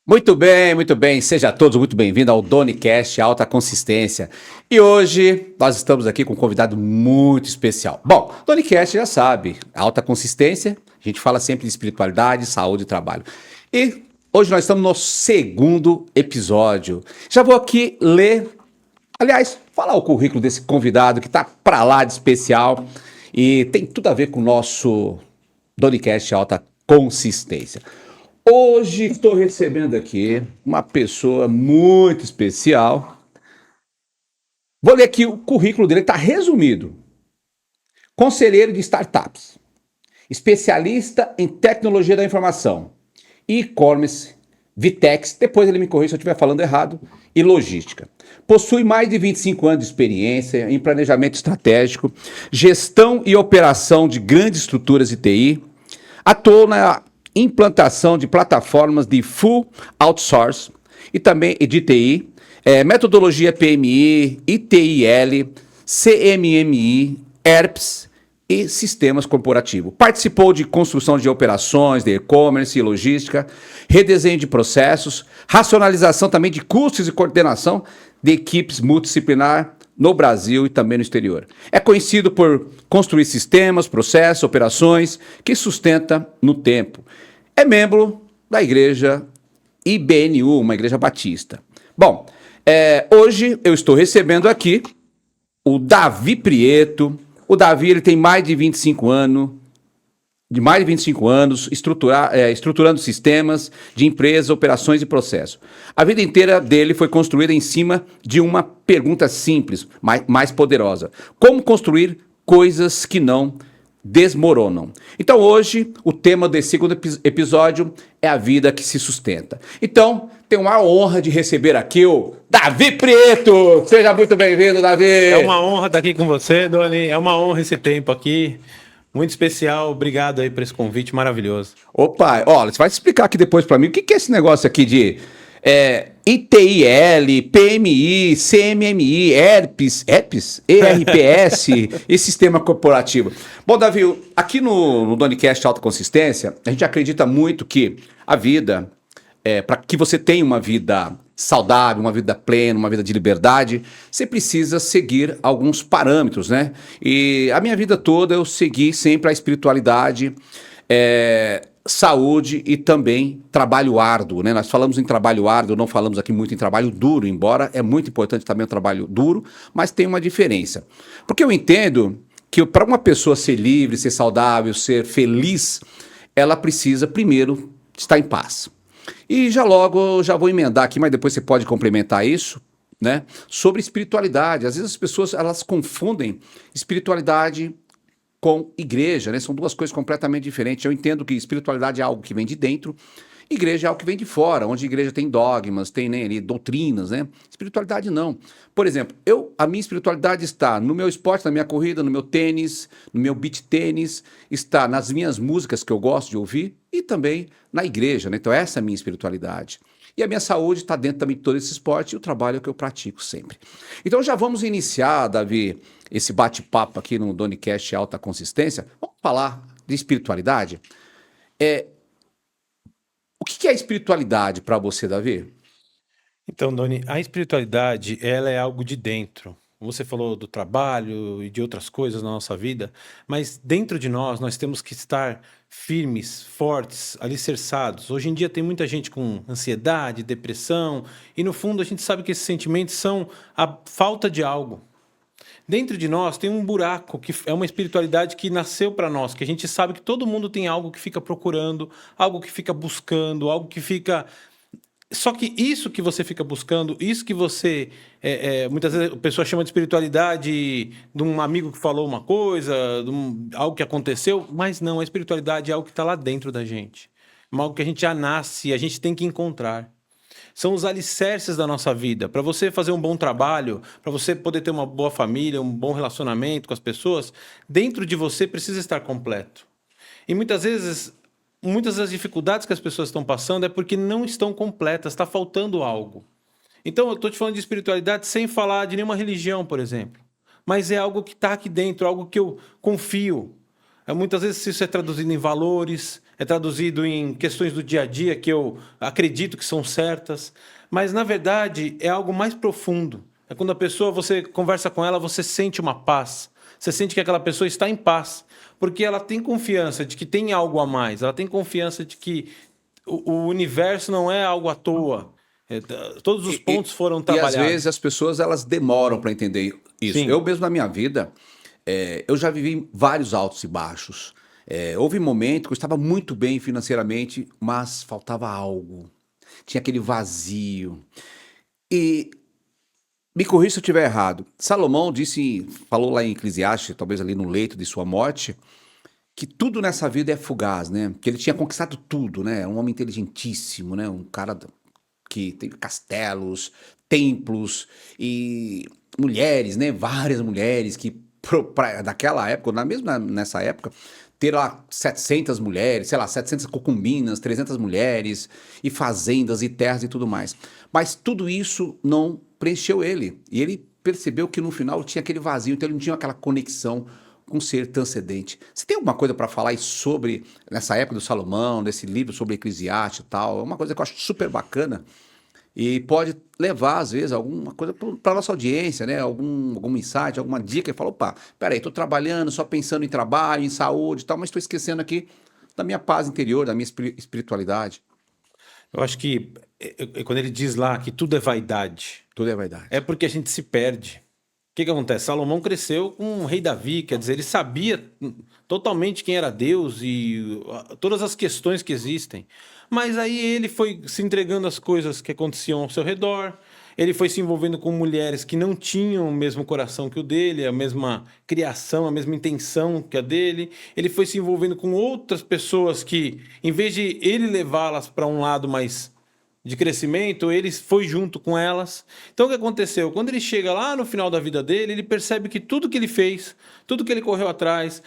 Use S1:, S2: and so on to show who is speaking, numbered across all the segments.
S1: Muito bem, seja todos muito bem-vindos ao Donicast Alta Consistência. E hoje nós estamos aqui com um convidado muito especial. Bom, Donicast já sabe, alta consistência, a gente fala sempre de espiritualidade, saúde e trabalho. E hoje nós estamos no segundo episódio. Já vou aqui ler, aliás, falar o currículo desse convidado que está pra lá de especial e tem tudo a ver com o nosso Donicast Alta Consistência. Hoje estou recebendo aqui uma pessoa muito especial. Vou ler aqui o currículo dele, está resumido. Conselheiro de startups, especialista em tecnologia da informação, e-commerce, Vitex, depois ele me corrige se eu estiver falando errado, e logística. Possui mais de 25 anos de experiência em planejamento estratégico, gestão e operação de grandes estruturas de TI, atuou na implantação de plataformas de full outsource e também de TI, metodologia PMI, ITIL, CMMI, ERPs e sistemas corporativos. Participou de construção de operações de e-commerce e logística, redesenho de processos, racionalização também de custos e coordenação de equipes multidisciplinar no Brasil e também no exterior. É conhecido por construir sistemas, processos, operações que sustenta no tempo. É membro da igreja IBNU, uma igreja batista. Bom, hoje eu estou recebendo aqui o Davi Prieto. O Davi ele tem mais de 25 anos, estruturando sistemas de empresas, operações e processos. A vida inteira dele foi construída em cima de uma pergunta simples, mais poderosa. Como construir coisas que não desmoronam. Então hoje o tema desse segundo episódio é a vida que se sustenta. Então tenho a honra de receber aqui o Davi Prieto. Seja muito bem-vindo, Davi.
S2: É uma honra estar aqui com você, Doni. É uma honra esse tempo aqui. Muito especial. Obrigado aí por esse convite maravilhoso.
S1: Opa, olha, você vai explicar aqui depois para mim o que é esse negócio aqui de ITIL, PMI, CMMI, ERPs, ERPS e sistema corporativo. Bom, Davi, aqui no Donicast Alta Consistência, a gente acredita muito que a vida, para que você tenha uma vida saudável, uma vida plena, uma vida de liberdade, você precisa seguir alguns parâmetros, né? E a minha vida toda eu segui sempre a espiritualidade, saúde e também trabalho árduo, né? Nós falamos em trabalho árduo, não falamos aqui muito em trabalho duro, embora é muito importante também o trabalho duro, mas tem uma diferença. Porque eu entendo que para uma pessoa ser livre, ser saudável, ser feliz, ela precisa primeiro estar em paz. E já vou emendar aqui, mas depois você pode complementar isso, né? Sobre espiritualidade. Às vezes as pessoas elas confundem espiritualidade com igreja, né? São duas coisas completamente diferentes. Eu entendo que espiritualidade é algo que vem de dentro, igreja é algo que vem de fora, onde a igreja tem dogmas, tem, né, ali, doutrinas, né? Espiritualidade não. Por exemplo, a minha espiritualidade está no meu esporte, na minha corrida, no meu tênis, no meu beach tênis, está nas minhas músicas que eu gosto de ouvir e também na igreja, né? Então essa é a minha espiritualidade. E a minha saúde está dentro também de todo esse esporte e o trabalho que eu pratico sempre. Então já vamos iniciar, Davi, esse bate-papo aqui no Donicast Alta Consistência. Vamos falar de espiritualidade? O que é espiritualidade para você, Davi?
S2: Então, Doni, a espiritualidade, ela é algo de dentro. Você falou do trabalho e de outras coisas na nossa vida, mas dentro de nós temos que estar firmes, fortes, alicerçados. Hoje em dia tem muita gente com ansiedade, depressão, e no fundo a gente sabe que esses sentimentos são a falta de algo. Dentro de nós tem um buraco, que é uma espiritualidade que nasceu para nós, que a gente sabe que todo mundo tem algo que fica procurando, algo que fica buscando, algo que fica... Só que isso que você fica buscando, isso que você... muitas vezes a pessoa chama de espiritualidade de um amigo que falou uma coisa, algo que aconteceu, mas não, a espiritualidade é algo que está lá dentro da gente. É algo que a gente já nasce e a gente tem que encontrar. São os alicerces da nossa vida. Para você fazer um bom trabalho, para você poder ter uma boa família, um bom relacionamento com as pessoas, dentro de você precisa estar completo. E muitas vezes, muitas das dificuldades que as pessoas estão passando é porque não estão completas, está faltando algo. Então, eu estou te falando de espiritualidade sem falar de nenhuma religião, por exemplo. Mas é algo que está aqui dentro, algo que eu confio. Muitas vezes isso é traduzido em valores, é traduzido em questões do dia a dia que eu acredito que são certas, mas na verdade é algo mais profundo. É quando a pessoa, você conversa com ela, você sente uma paz. Você sente que aquela pessoa está em paz, porque ela tem confiança de que tem algo a mais, ela tem confiança de que o universo não é algo à toa. Todos os pontos foram
S1: E às vezes
S2: trabalhados.
S1: as pessoas elas demoram para entender isso.
S2: Sim,
S1: Eu mesmo na minha vida, eu já vivi vários altos e baixos. Houve momento que eu estava muito bem financeiramente, mas faltava algo. Tinha aquele vazio. E me corrija se eu estiver errado. Salomão disse, falou lá em Eclesiastes, talvez ali no leito de sua morte, que tudo nessa vida é fugaz, né? Que ele tinha conquistado tudo, né? Um homem inteligentíssimo, né? Um cara que tem castelos, templos e mulheres, né? Várias mulheres que daquela época, nessa época, ter lá 700 mulheres, sei lá, 700 concubinas, 300 mulheres e fazendas e terras e tudo mais. Mas tudo isso não preencheu ele. E ele percebeu que no final tinha aquele vazio, então ele não tinha aquela conexão com um ser transcendente. Você tem alguma coisa para falar aí sobre, nessa época do Salomão, desse livro sobre Eclesiastes e tal? É uma coisa que eu acho super bacana e pode levar, às vezes, alguma coisa para a nossa audiência, né? Algum insight, alguma dica. E fala, opa, peraí, estou trabalhando, só pensando em trabalho, em saúde e tal, mas estou esquecendo aqui da minha paz interior, da minha espiritualidade.
S2: eu acho que quando ele diz lá que tudo é vaidade,
S1: Tudo é
S2: é
S1: verdade.
S2: porque a gente se perde. O que que acontece? Salomão cresceu com o rei Davi, quer dizer, ele sabia totalmente quem era Deus e todas as questões que existem. Mas aí ele foi se entregando às coisas que aconteciam ao seu redor, ele foi se envolvendo com mulheres que não tinham o mesmo coração que o dele, a mesma criação, a mesma intenção que a dele. Ele foi se envolvendo com outras pessoas que, em vez de ele levá-las para um lado mais de crescimento, ele foi junto com elas. Então o que aconteceu? Quando ele chega lá no final da vida dele, ele percebe que tudo que ele fez, tudo que ele correu atrás,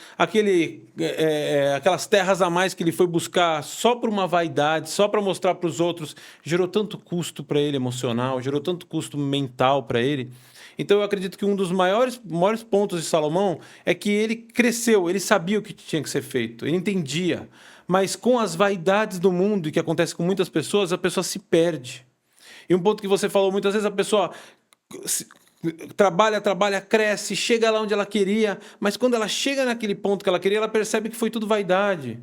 S2: aquelas terras a mais que ele foi buscar só por uma vaidade, só para mostrar para os outros, gerou tanto custo para ele emocional, gerou tanto custo mental para ele. Então eu acredito que um dos maiores pontos de Salomão é que ele cresceu, ele sabia o que tinha que ser feito, ele entendia. Mas com as vaidades do mundo, e que acontece com muitas pessoas, a pessoa se perde. E um ponto que você falou, muitas vezes a pessoa se- trabalha, trabalha, cresce, chega lá onde ela queria, mas quando ela chega naquele ponto que ela queria, ela percebe que foi tudo vaidade.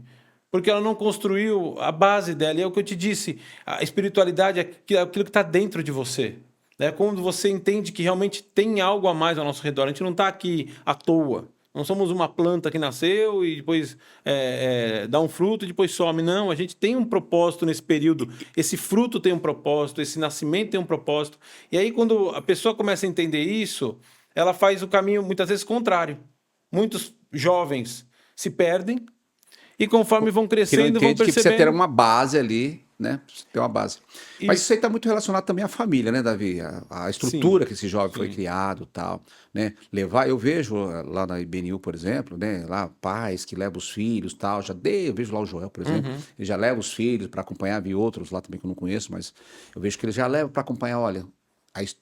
S2: Porque ela não construiu a base dela. E é o que eu te disse, a espiritualidade é aquilo que está dentro de você. É quando você entende que realmente tem algo a mais ao nosso redor. A gente não está aqui à toa. Não somos uma planta que nasceu e depois dá um fruto e depois some. Não, a gente tem um propósito nesse período. Esse fruto tem um propósito, esse nascimento tem um propósito. E aí, quando a pessoa começa a entender isso, ela faz o caminho muitas vezes contrário. Muitos jovens se perdem e conforme vão
S1: Que não
S2: crescendo, vão
S1: entende que precisa ter
S2: percebendo.
S1: uma base ali, né? Precisa ter uma base. Mas isso
S2: Isso.
S1: aí está muito relacionado também à família, né, Davi? A
S2: Sim,
S1: estrutura que esse jovem foi
S2: sim.
S1: criado, tal, né? Levar, eu vejo lá na IBNU, por exemplo, né? Lá pais que levam os filhos, tal. Eu vejo lá o Joel, por exemplo,
S2: Uhum.
S1: ele já leva os filhos para acompanhar, vi outros lá também que eu não conheço, mas eu vejo que ele já leva para acompanhar, olha,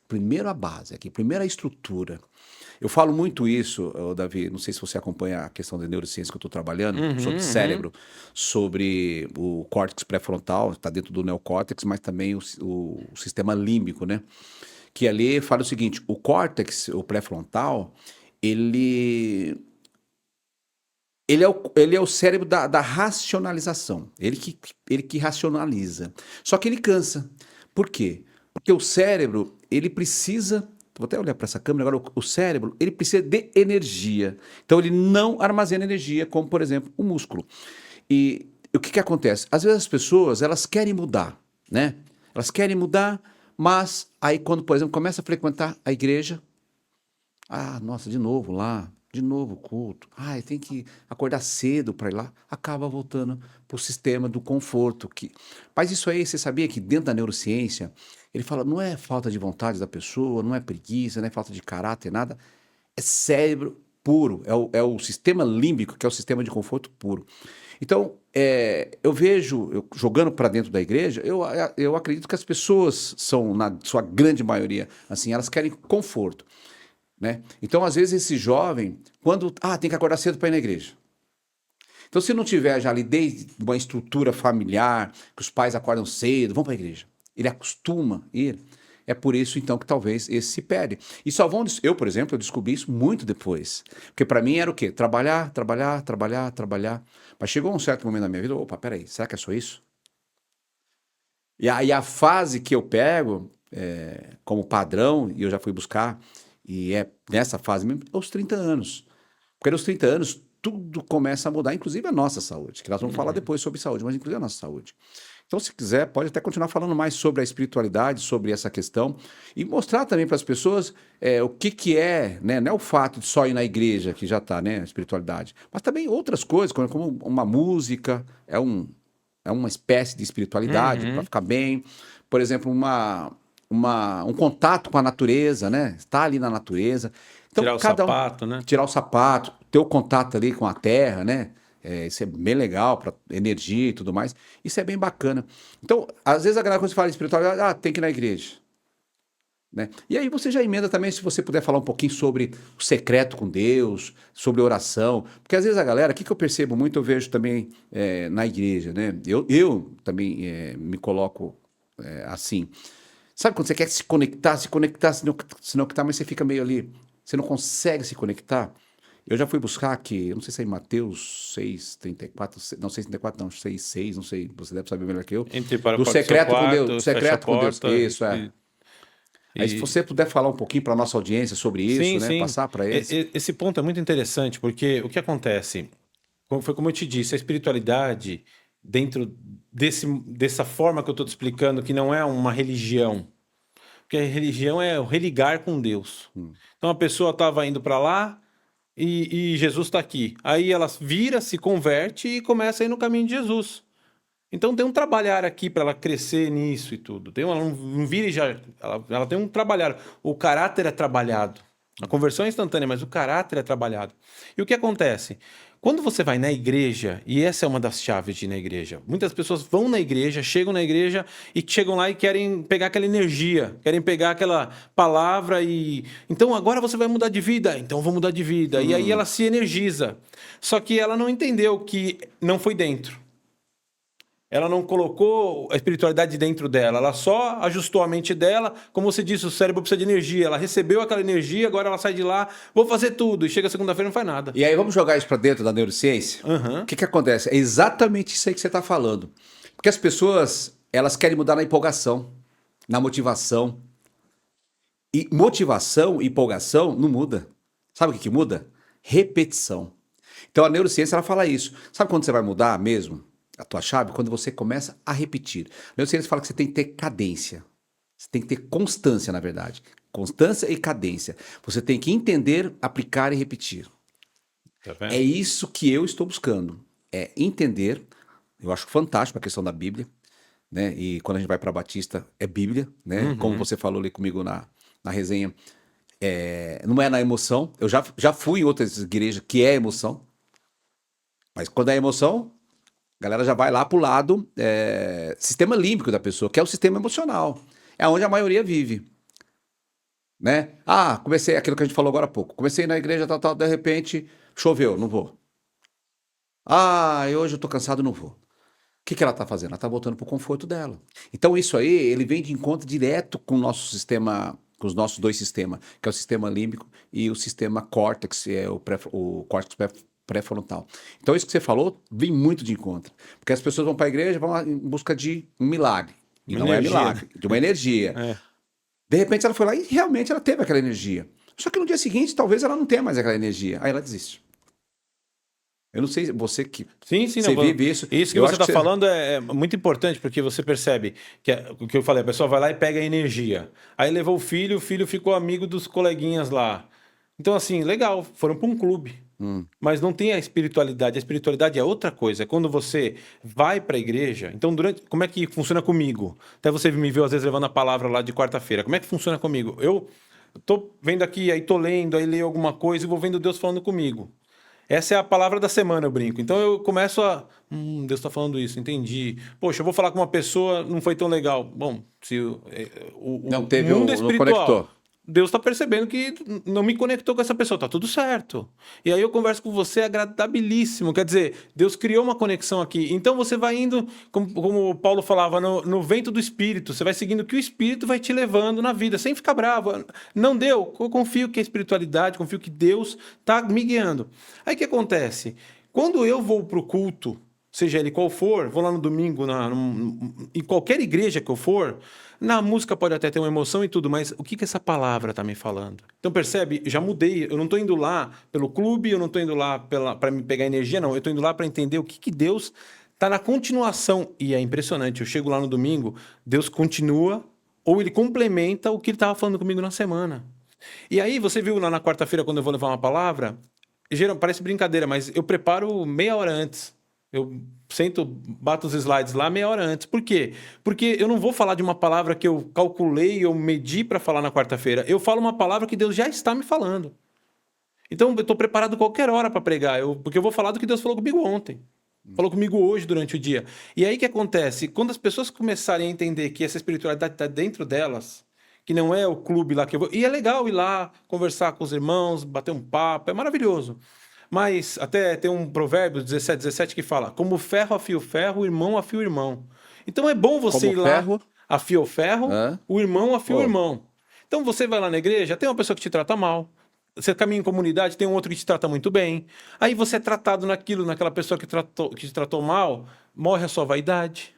S1: primeiro a base aqui, primeiro a estrutura. Eu falo muito isso, Davi, não sei se você acompanha a questão da neurociência que eu estou trabalhando, sobre
S2: Uhum, uhum.
S1: cérebro, sobre o córtex pré-frontal, está dentro do neocórtex, mas também o sistema límbico, né? Que ali fala o seguinte, o córtex, o pré-frontal, ele, ele é o cérebro da racionalização, ele que racionaliza. Só que ele cansa. Por quê? Porque o cérebro, ele precisa. Vou até olhar para essa câmera agora. O cérebro, ele precisa de energia. Então, ele não armazena energia, como, por exemplo, o músculo. E o que acontece? Às vezes as pessoas, elas querem mudar, né? Elas querem mudar, mas aí quando, por exemplo, começa a frequentar a igreja, nossa, de novo lá, de novo culto. Tem que acordar cedo para ir lá. Acaba voltando para o sistema do conforto. Mas isso aí, você sabia que dentro da neurociência, ele fala, não é falta de vontade da pessoa, não é preguiça, não é falta de caráter, nada. É cérebro puro. É o sistema límbico, que é o sistema de conforto puro. Então, eu vejo, jogando para dentro da igreja, eu acredito que as pessoas são, na sua grande maioria, assim, elas querem conforto, né? Então, às vezes, esse jovem, quando tem que acordar cedo para ir na igreja. Então, se não tiver já ali desde uma estrutura familiar, que os pais acordam cedo, vão para a igreja, ele acostuma ir, é por isso então que talvez esse se perde. E só vão, eu, por exemplo, eu descobri isso muito depois. Porque para mim era o quê? Trabalhar, trabalhar, trabalhar, trabalhar. Mas chegou um certo momento da minha vida, opa, peraí, será que é só isso? E aí a fase que eu pego como padrão, e eu já fui buscar, e é nessa fase mesmo, aos 30 anos. Porque aos 30 anos tudo começa a mudar, inclusive a nossa saúde, que nós vamos falar depois sobre saúde, mas inclusive a nossa saúde. Então, se quiser, pode até continuar falando mais sobre a espiritualidade, sobre essa questão, e mostrar também para as pessoas o que é, né? Não é o fato de só ir na igreja, que já está, né? A espiritualidade, mas também outras coisas, como uma música, é uma espécie de espiritualidade para
S2: Uhum.
S1: ficar bem. Por exemplo, um contato com a natureza, né? Estar ali na natureza. Então,
S2: Tirar o
S1: cada um
S2: sapato, né?
S1: tirar o sapato, ter o contato ali com a terra, né? Isso é bem legal para energia e tudo mais. Isso é bem bacana. Então, às vezes a galera, quando você fala em espiritualidade, tem que ir na igreja. Né? E aí você já emenda também, se você puder falar um pouquinho sobre o secreto com Deus, sobre oração. Porque às vezes a galera, o que eu percebo muito, eu vejo também na igreja, né? Eu também me coloco assim. Sabe quando você quer se conectar, se conectar, mas você fica meio ali, você não consegue se conectar? Eu já fui buscar aqui, eu não sei se é em Mateus 6:34, não, 6:34 não, 6:6, não sei, você deve saber melhor que eu.
S2: Entre para o
S1: Do
S2: quarto do seu
S1: secreto com Deus, do
S2: quarto, fecha a
S1: secreto com Deus.
S2: porta
S1: Isso, é.
S2: e,
S1: Aí se
S2: e-
S1: você puder falar um pouquinho para a nossa audiência sobre isso,
S2: Sim,
S1: né,
S2: sim.
S1: passar para eles.
S2: Esse ponto é muito interessante, porque o que acontece? Foi como eu te disse, a espiritualidade, dentro dessa forma que eu estou te explicando, que não é uma religião, porque a religião é o religar com Deus. Então a pessoa estava indo para lá e Jesus está aqui. Aí ela vira, se converte e começa a ir no caminho de Jesus. Então tem um trabalhar aqui para ela crescer nisso e tudo. Ela não vira e já. Ela tem um trabalhar. O caráter é trabalhado. A conversão é instantânea, mas o caráter é trabalhado. E o que acontece? Quando você vai na igreja, e essa é uma das chaves de ir na igreja, muitas pessoas vão na igreja, chegam na igreja e chegam lá e querem pegar aquela energia, querem pegar aquela palavra e. Então agora você vai mudar de vida, então eu vou mudar de vida. E aí ela se energiza. Só que ela não entendeu que não foi dentro. Ela não colocou a espiritualidade dentro dela, ela só ajustou a mente dela. Como você disse, o cérebro precisa de energia. Ela recebeu aquela energia, agora ela sai de lá, vou fazer tudo. E chega segunda-feira e não faz nada.
S1: E aí vamos jogar isso para dentro da neurociência? O que acontece? É exatamente isso aí que você está falando. Porque as pessoas, elas querem mudar na empolgação, na motivação. E motivação e empolgação não muda. Sabe o que muda? Repetição. Então a neurociência ela fala isso. Sabe quando você vai mudar mesmo a tua chave? Quando você começa a repetir. A neurociência fala que você tem que ter cadência. Você tem que ter constância, na verdade. Constância e cadência. Você tem que entender, aplicar e repetir.
S2: Tá vendo?
S1: É isso que eu estou buscando. É entender. Eu acho fantástico a questão da Bíblia. Né? E quando a gente vai para Batista, é Bíblia. Né? Como você falou ali comigo na resenha, não é na emoção. Eu já fui em outras igrejas que é emoção. Mas quando é emoção, a galera já vai lá pro lado sistema límbico da pessoa, que é o sistema emocional. É onde a maioria vive. Né? Comecei aquilo que a gente falou agora há pouco. Comecei na igreja, tal, de repente, choveu, não vou. Hoje eu tô cansado, não vou. O que ela tá fazendo? Ela tá voltando pro conforto dela. Então isso aí, ele vem de encontro direto com o nosso sistema, com os nossos dois sistemas, que é o sistema límbico e o sistema córtex, o córtex pré-frontal. Então isso que você falou vem muito de encontro. Porque as pessoas vão para a igreja, vão lá em busca de um milagre. E
S2: Uma
S1: não
S2: energia,
S1: é milagre, de uma energia.
S2: É.
S1: De repente ela foi lá e realmente ela teve aquela energia. Só que no dia seguinte, talvez ela não tenha mais aquela energia. Aí ela desiste. Eu não sei, você que
S2: Sim,
S1: você
S2: não.
S1: vive isso.
S2: Isso que
S1: Eu
S2: você
S1: acho que
S2: está falando é muito importante, porque você percebe que o que eu falei, a pessoa vai lá e pega a energia. Aí levou o filho ficou amigo dos coleguinhas lá. Então, assim, legal, foram para um clube. Mas não tem a espiritualidade. A espiritualidade é outra coisa. É quando você vai para a igreja. Então, como é que funciona comigo? Até você me viu, às vezes, levando a palavra lá de quarta-feira. Como é que funciona comigo? Eu tô vendo aqui, aí tô lendo, aí leio alguma coisa e vou vendo Deus falando comigo. Essa é a palavra da semana, eu brinco. Então eu começo a. Deus está falando isso, entendi. Poxa, eu vou falar com uma pessoa, não foi tão legal. Bom, se
S1: não
S2: o
S1: teve
S2: mundo é
S1: não
S2: espiritual.
S1: conectou.
S2: Deus está percebendo que não me conectou com essa pessoa, tá tudo certo. E aí eu converso com você, é agradabilíssimo. Quer dizer, Deus criou uma conexão aqui. Então você vai indo, como o Paulo falava, no vento do Espírito. Você vai seguindo o que o Espírito vai te levando na vida, sem ficar bravo. Não deu? Eu confio que a espiritualidade, confio que Deus está me guiando. Aí o que acontece? Quando eu vou para o culto, seja ele qual for, vou lá no domingo, em qualquer igreja que eu for, na música pode até ter uma emoção e tudo, mas o que essa palavra está me falando? Então percebe, já mudei, eu não estou indo lá pelo clube, eu não estou indo lá para me pegar energia, não, eu estou indo lá para entender o que Deus está na continuação, e é impressionante, eu chego lá no domingo, Deus continua, ou ele complementa o que ele estava falando comigo na semana. E aí, você viu lá na quarta-feira, quando eu vou levar uma palavra, parece brincadeira, mas eu preparo meia hora antes. Eu sento, bato os slides lá meia hora antes. Por quê? Porque eu não vou falar de uma palavra que eu calculei ou medi para falar na quarta-feira. Eu falo uma palavra que Deus já está me falando. Então, eu estou preparado qualquer hora para pregar, porque eu vou falar do que Deus falou comigo ontem. Falou comigo hoje, durante o dia. E aí, o que acontece? Quando as pessoas começarem a entender que essa espiritualidade está dentro delas, que não é o clube lá que eu vou... E é legal ir lá, conversar com os irmãos, bater um papo, é maravilhoso. Mas até tem um provérbio 17 que fala: como ferro afia o ferro, o irmão afia o irmão. Então é bom você
S1: Como
S2: ir lá,
S1: ferro?
S2: afia o ferro,
S1: Hã?
S2: o irmão afia o
S1: Pô,
S2: irmão. Então você vai lá na igreja, tem uma pessoa que te trata mal. Você caminha em comunidade, tem um outro que te trata muito bem. Aí você é tratado naquela pessoa que te tratou mal, morre a sua vaidade.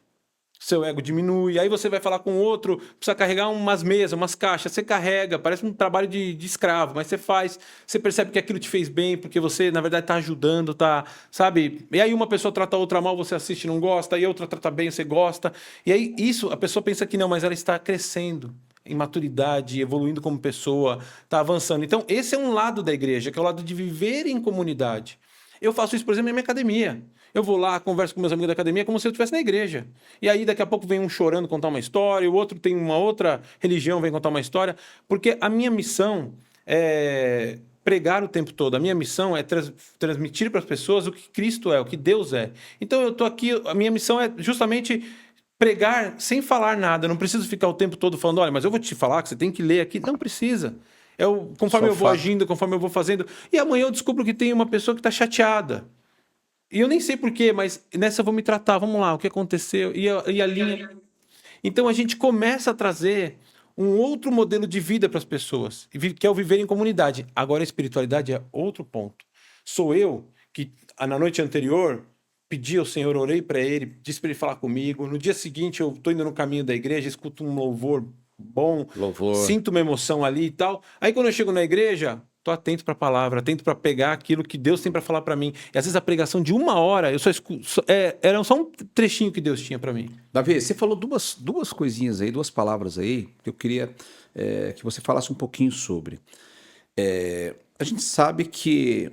S2: Seu ego diminui, aí você vai falar com outro, precisa carregar umas mesas, umas caixas, você carrega, parece um trabalho de escravo, mas você faz, você percebe que aquilo te fez bem, porque você, na verdade, está ajudando, tá, sabe? E aí uma pessoa trata a outra mal, você assiste e não gosta, e a outra trata bem, você gosta. E aí isso, a pessoa pensa que não, mas ela está crescendo em maturidade, evoluindo como pessoa, está avançando. Então, esse é um lado da igreja, que é o lado de viver em comunidade. Eu faço isso, por exemplo, na minha academia. Eu vou lá, converso com meus amigos da academia como se eu estivesse na igreja. E aí, daqui a pouco, vem um chorando contar uma história, o outro tem uma outra religião, vem contar uma história. Porque a minha missão é pregar o tempo todo. A minha missão é transmitir para as pessoas o que Cristo é, o que Deus é. Então, eu estou aqui, a minha missão é justamente pregar sem falar nada. Eu não preciso ficar o tempo todo falando: olha, mas eu vou te falar que você tem que ler aqui. Não precisa. Conforme
S1: só
S2: eu vou
S1: fato.
S2: agindo, conforme eu vou fazendo. E amanhã eu descubro que tem uma pessoa que está chateada. E eu nem sei por quê, mas nessa eu vou me tratar. Vamos lá, o que aconteceu? E a linha. Então a gente começa a trazer um outro modelo de vida para as pessoas, que é o viver em comunidade. Agora a espiritualidade é outro ponto. Sou eu que na noite anterior pedi ao Senhor, orei para ele, disse para ele falar comigo. No dia seguinte eu estou indo no caminho da igreja, escuto um louvor bom,
S1: Louvor.
S2: sinto uma emoção ali e tal. Aí quando eu chego na igreja, tô atento para a palavra, atento para pegar aquilo que Deus tem para falar para mim. E às vezes a pregação de uma hora, eu só escuto, era só um trechinho que Deus tinha para mim.
S1: Davi, você falou duas coisinhas aí, duas palavras aí, que eu queria que você falasse um pouquinho sobre. A gente sabe que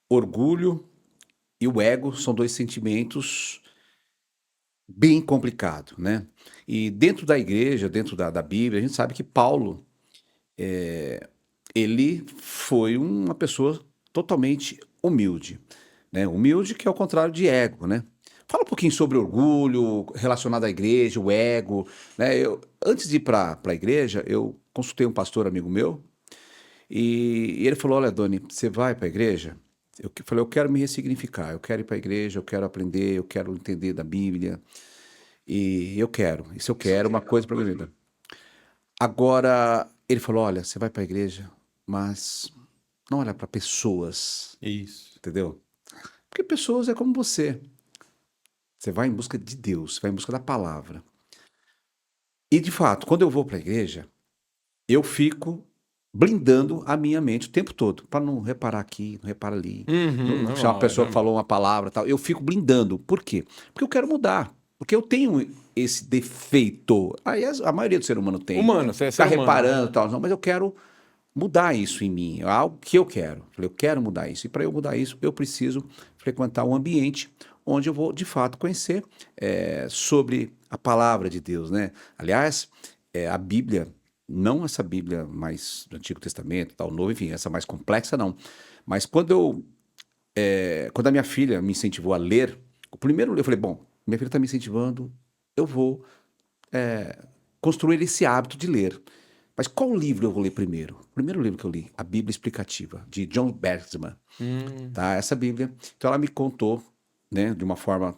S1: orgulho e o ego são dois sentimentos bem complicados, né? E dentro da igreja, dentro da Bíblia, a gente sabe que Paulo, ele foi uma pessoa totalmente humilde, né? Humilde que é o contrário de ego, né? Fala um pouquinho sobre orgulho relacionado à igreja, o ego, né? Antes de ir para a igreja, eu consultei um pastor amigo meu e ele falou: olha, Doni, você vai para a igreja? Falei: eu quero me ressignificar, eu quero ir para a igreja, eu quero aprender, eu quero entender da Bíblia e eu quero. Isso eu quero, uma coisa para minha vida. Agora, ele falou: olha, você vai para a igreja, mas não olha para pessoas,
S2: Isso.
S1: entendeu? Porque pessoas é como você. Você vai em busca de Deus, você vai em busca da palavra. E, de fato, quando eu vou para a igreja, eu fico blindando a minha mente o tempo todo, para não reparar aqui, não reparar ali,
S2: Uhum,
S1: não achar uma
S2: normal,
S1: pessoa que
S2: normal.
S1: falou uma palavra e tal. Eu fico blindando. Por quê? Porque eu quero mudar. Porque eu tenho esse defeito. Aí a maioria do ser humano tem.
S2: Humano, você é
S1: Ficar
S2: ser humano.
S1: reparando e tal. Não, mas eu quero mudar isso em mim. É algo que eu quero. Falei: eu quero mudar isso. E para eu mudar isso, eu preciso frequentar um ambiente onde eu vou, de fato, conhecer sobre a palavra de Deus, né? Aliás, a Bíblia, não essa Bíblia mais do Antigo Testamento, tal, Novo, enfim, essa mais complexa, não. Mas quando a minha filha me incentivou a ler, o primeiro eu falei: bom, minha filha está me incentivando, eu vou construir esse hábito de ler. Mas qual livro eu vou ler primeiro? O primeiro livro que eu li, a Bíblia Explicativa, de John Bergman, tá? Essa Bíblia. Então ela me contou, né, de uma forma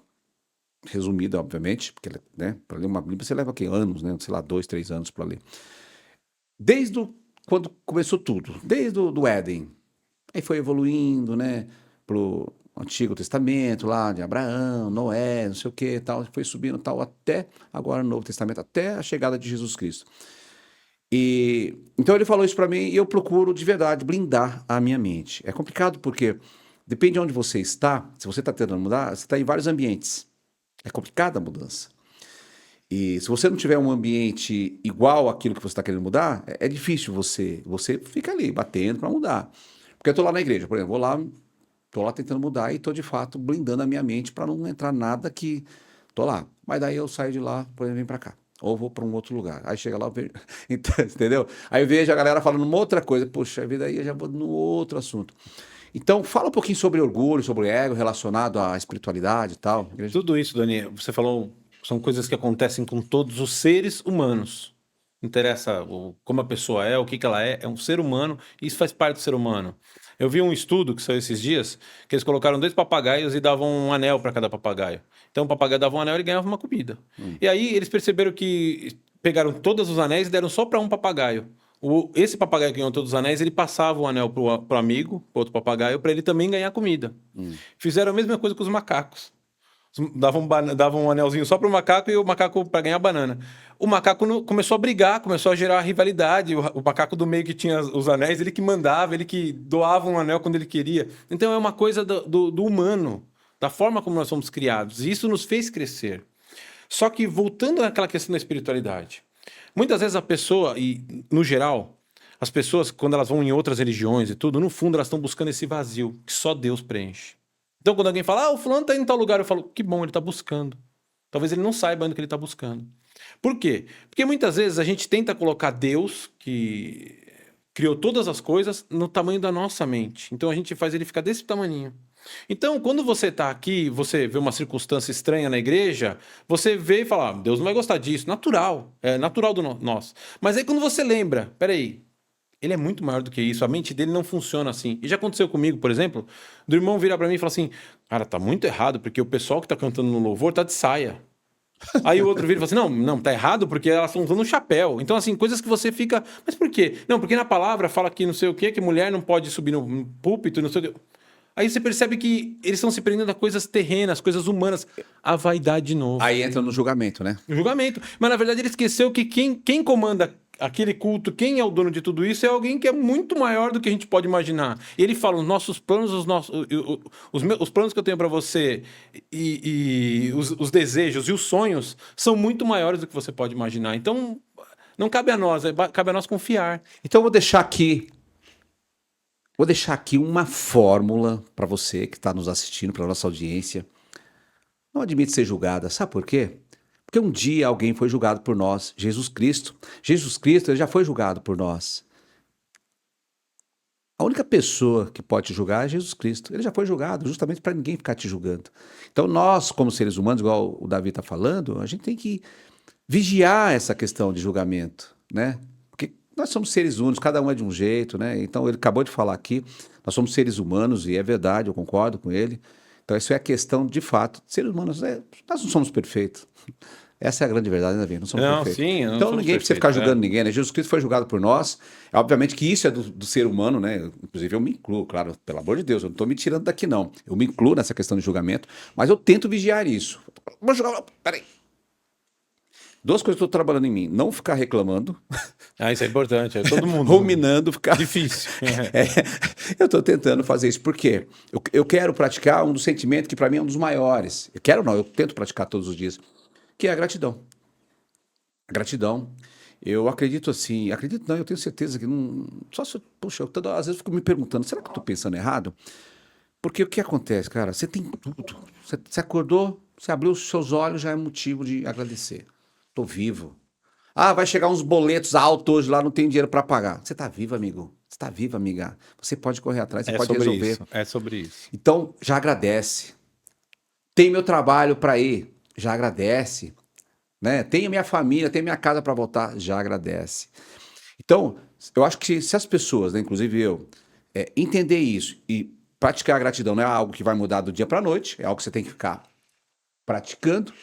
S1: resumida, obviamente, porque, né, para ler uma Bíblia você leva aqui anos, né, sei lá, 2, 3 anos para ler. Quando começou tudo, desde o do Éden, aí foi evoluindo, né, pro Antigo Testamento lá de Abraão, Noé, não sei o que, tal, foi subindo tal até agora no Novo Testamento, até a chegada de Jesus Cristo. E então ele falou isso para mim e eu procuro de verdade blindar a minha mente. É complicado porque depende de onde você está. Se você está tentando mudar, você está em vários ambientes. É complicada a mudança. E se você não tiver um ambiente igual àquilo que você está querendo mudar, é difícil você fica ali batendo para mudar. Porque eu estou lá na igreja, por exemplo, estou lá tentando mudar e estou de fato blindando a minha mente para não entrar nada que estou lá. Mas daí eu saio de lá, por exemplo, vem para cá. Ou vou para um outro lugar. Aí chega lá, eu vejo... Então, entendeu? Aí eu vejo a galera falando uma outra coisa. Puxa vida, aí eu já vou no outro assunto. Então, fala um pouquinho sobre orgulho, sobre ego, relacionado à espiritualidade e tal. Igreja.
S2: Tudo isso, Dani, você falou, são coisas que acontecem com todos os seres humanos. Não interessa como a pessoa é, o que ela é um ser humano, e isso faz parte do ser humano. Eu vi um estudo que saiu esses dias, que eles colocaram 2 papagaios e davam um anel para cada papagaio. Então o papagaio dava um anel e ele ganhava uma comida. E aí eles perceberam que pegaram todos os anéis e deram só para um papagaio. Esse papagaio que ganhou todos os anéis, ele passava o anel pro amigo, pro outro papagaio, para ele também ganhar comida. Fizeram a mesma coisa com os macacos. Davam um anelzinho só para o macaco e o macaco para ganhar banana. O macaco começou a brigar, começou a gerar rivalidade. O macaco do meio que tinha os anéis, ele que mandava, ele que doava um anel quando ele queria. Então é uma coisa do humano, da forma como nós somos criados. E isso nos fez crescer. Só que voltando àquela questão da espiritualidade, muitas vezes a pessoa, e no geral, as pessoas, quando elas vão em outras religiões e tudo, no fundo elas estão buscando esse vazio que só Deus preenche. Então, quando alguém fala, o fulano tá indo em tal lugar, eu falo, que bom, ele tá buscando. Talvez ele não saiba ainda o que ele tá buscando. Por quê? Porque muitas vezes a gente tenta colocar Deus, que criou todas as coisas, no tamanho da nossa mente. Então, a gente faz ele ficar desse tamaninho. Então, quando você tá aqui, você vê uma circunstância estranha na igreja, você vê e fala, Deus não vai gostar disso. Natural, é natural do nosso. Mas aí quando você lembra, peraí, ele é muito maior do que isso, a mente dele não funciona assim. E já aconteceu comigo, por exemplo, do irmão virar pra mim e falar assim, cara, tá muito errado, porque o pessoal que tá cantando no louvor tá de saia. Aí o outro vira e fala assim, não, tá errado porque elas estão usando um chapéu. Então, assim, coisas que você fica, mas por quê? Não, porque na palavra fala que não sei o quê, que mulher não pode subir no púlpito, não sei o quê. Aí você percebe que eles estão se prendendo a coisas terrenas, coisas humanas. A vaidade de novo.
S1: Aí entra no julgamento, né?
S2: No julgamento. Mas na verdade ele esqueceu que quem comanda aquele culto, quem é o dono de tudo isso, é alguém que é muito maior do que a gente pode imaginar. E ele fala, os nossos planos, os planos que eu tenho para você e os desejos e os sonhos são muito maiores do que você pode imaginar. Então, não cabe a nós, cabe a nós confiar.
S1: Então eu vou deixar aqui uma fórmula para você que está nos assistindo, para nossa audiência. Não admite ser julgada. Sabe por quê? Porque um dia alguém foi julgado por nós, Jesus Cristo. Jesus Cristo, ele já foi julgado por nós. A única pessoa que pode te julgar é Jesus Cristo. Ele já foi julgado, justamente para ninguém ficar te julgando. Então nós, como seres humanos, igual o Davi está falando, a gente tem que vigiar essa questão de julgamento, né? Porque nós somos seres únicos, cada um é de um jeito, né? Então ele acabou de falar aqui, nós somos seres humanos e é verdade, eu concordo com ele. Então isso é a questão de fato. Seres humanos, nós não somos perfeitos. Essa é a grande verdade, né, Davi? Não somos perfeitos.
S2: Sim, não
S1: então
S2: somos
S1: ninguém precisa ficar julgando ninguém, né? Jesus Cristo foi julgado por nós. É, obviamente que isso é do ser humano, né? Inclusive eu me incluo, claro, pelo amor de Deus, eu não estou me tirando daqui, não. Eu me incluo nessa questão de julgamento, mas eu tento vigiar isso. Vou julgar, peraí. 2 coisas que eu estou trabalhando em mim. Não ficar reclamando.
S2: Isso é importante. É todo mundo.
S1: Ruminando, ficar...
S2: Difícil.
S1: Eu estou tentando fazer isso. Por quê? Eu quero praticar um dos sentimentos que para mim é um dos maiores. Eu tento praticar todos os dias. Que é a gratidão. A gratidão. Eu acredito assim... Acredito não, eu tenho certeza que não... Poxa, às vezes eu fico me perguntando, será que eu estou pensando errado? Porque o que acontece, cara? Você tem tudo. Você acordou, você abriu os seus olhos, já é motivo de agradecer. Tô vivo. Vai chegar uns boletos altos hoje lá, não tem dinheiro para pagar. Você tá vivo, amigo. Você tá vivo, amiga. Você pode correr atrás, você pode resolver.
S2: É sobre isso.
S1: Então, já agradece. Tem meu trabalho para ir, já agradece. Né? Tem a minha família, tem minha casa para voltar, já agradece. Então, eu acho que se as pessoas, né, inclusive eu, entender isso e praticar a gratidão não é algo que vai mudar do dia para a noite, é algo que você tem que ficar praticando,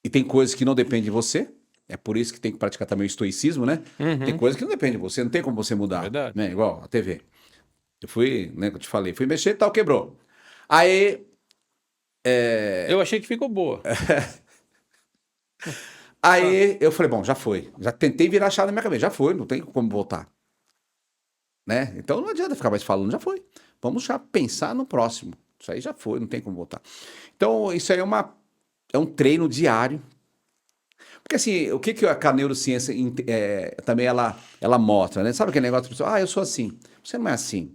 S1: e tem coisas que não dependem de você, é por isso que tem que praticar também o estoicismo, né? Tem
S2: Uhum,
S1: coisas que não dependem de você, não tem como você
S2: é
S1: mudar,
S2: verdade.
S1: né? Igual a TV. Eu fui, né, que eu te falei, fui mexer e tal, quebrou. Aí,
S2: Eu achei que ficou boa. Ah,
S1: aí eu falei, bom, já foi. Já tentei virar a chave na minha cabeça, já foi, não tem como voltar, né? Então não adianta ficar mais falando, já foi. Vamos já pensar no próximo. Isso aí já foi, não tem como voltar. Então, isso aí é um treino diário. Porque assim, o que a neurociência também ela mostra, né? Sabe aquele negócio de pessoa, eu sou assim. Você não é assim.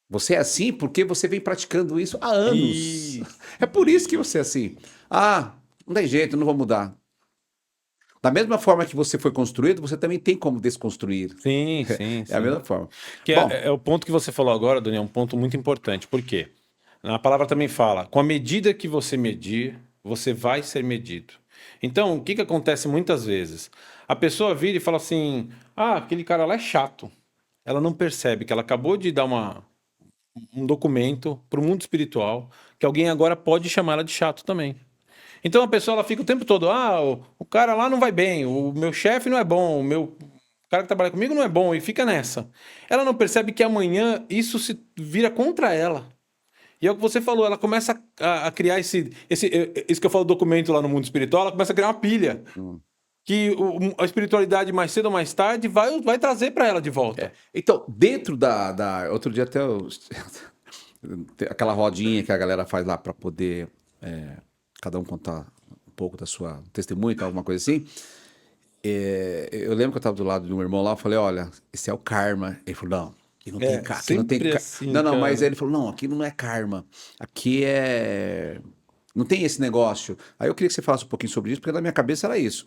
S1: Você é assim porque você vem praticando isso há anos.
S2: isso.
S1: É por isso que você é assim. Não tem jeito, não vou mudar. Da mesma forma que você foi construído, você também tem como desconstruir.
S2: Sim, sim,
S1: É a
S2: sim.
S1: mesma forma.
S2: Que
S1: Bom,
S2: é o ponto que você falou agora, Daniel, é um ponto muito importante. Por quê? A palavra também fala, com a medida que você medir, você vai ser medido. Então, o que que acontece muitas vezes? A pessoa vira e fala assim, aquele cara lá é chato. Ela não percebe que ela acabou de dar um documento para o mundo espiritual, que alguém agora pode chamar ela de chato também. Então a pessoa ela fica o tempo todo, o cara lá não vai bem, o meu chefe não é bom, o cara que trabalha comigo não é bom, e fica nessa. Ela não percebe que amanhã isso se vira contra ela. E é o que você falou, ela começa a criar isso que eu falo do documento lá no mundo espiritual, ela começa a criar uma pilha. Que a espiritualidade, mais cedo ou mais tarde, vai trazer para ela de volta.
S1: então, dentro outro dia até aquela rodinha que a galera faz lá para poder cada um contar um pouco da sua testemunho, tal, alguma coisa assim. Eu lembro que eu estava do lado de um irmão lá, eu falei, olha, esse é o karma. Ele falou, não, aqui não tem
S2: É,
S1: karma, aqui não tem
S2: sempre assim,
S1: Não, não, mas
S2: cara.
S1: ele falou, não, aqui não é karma, aqui é... Não tem esse negócio. Aí eu queria que você falasse um pouquinho sobre isso, porque na minha cabeça era isso.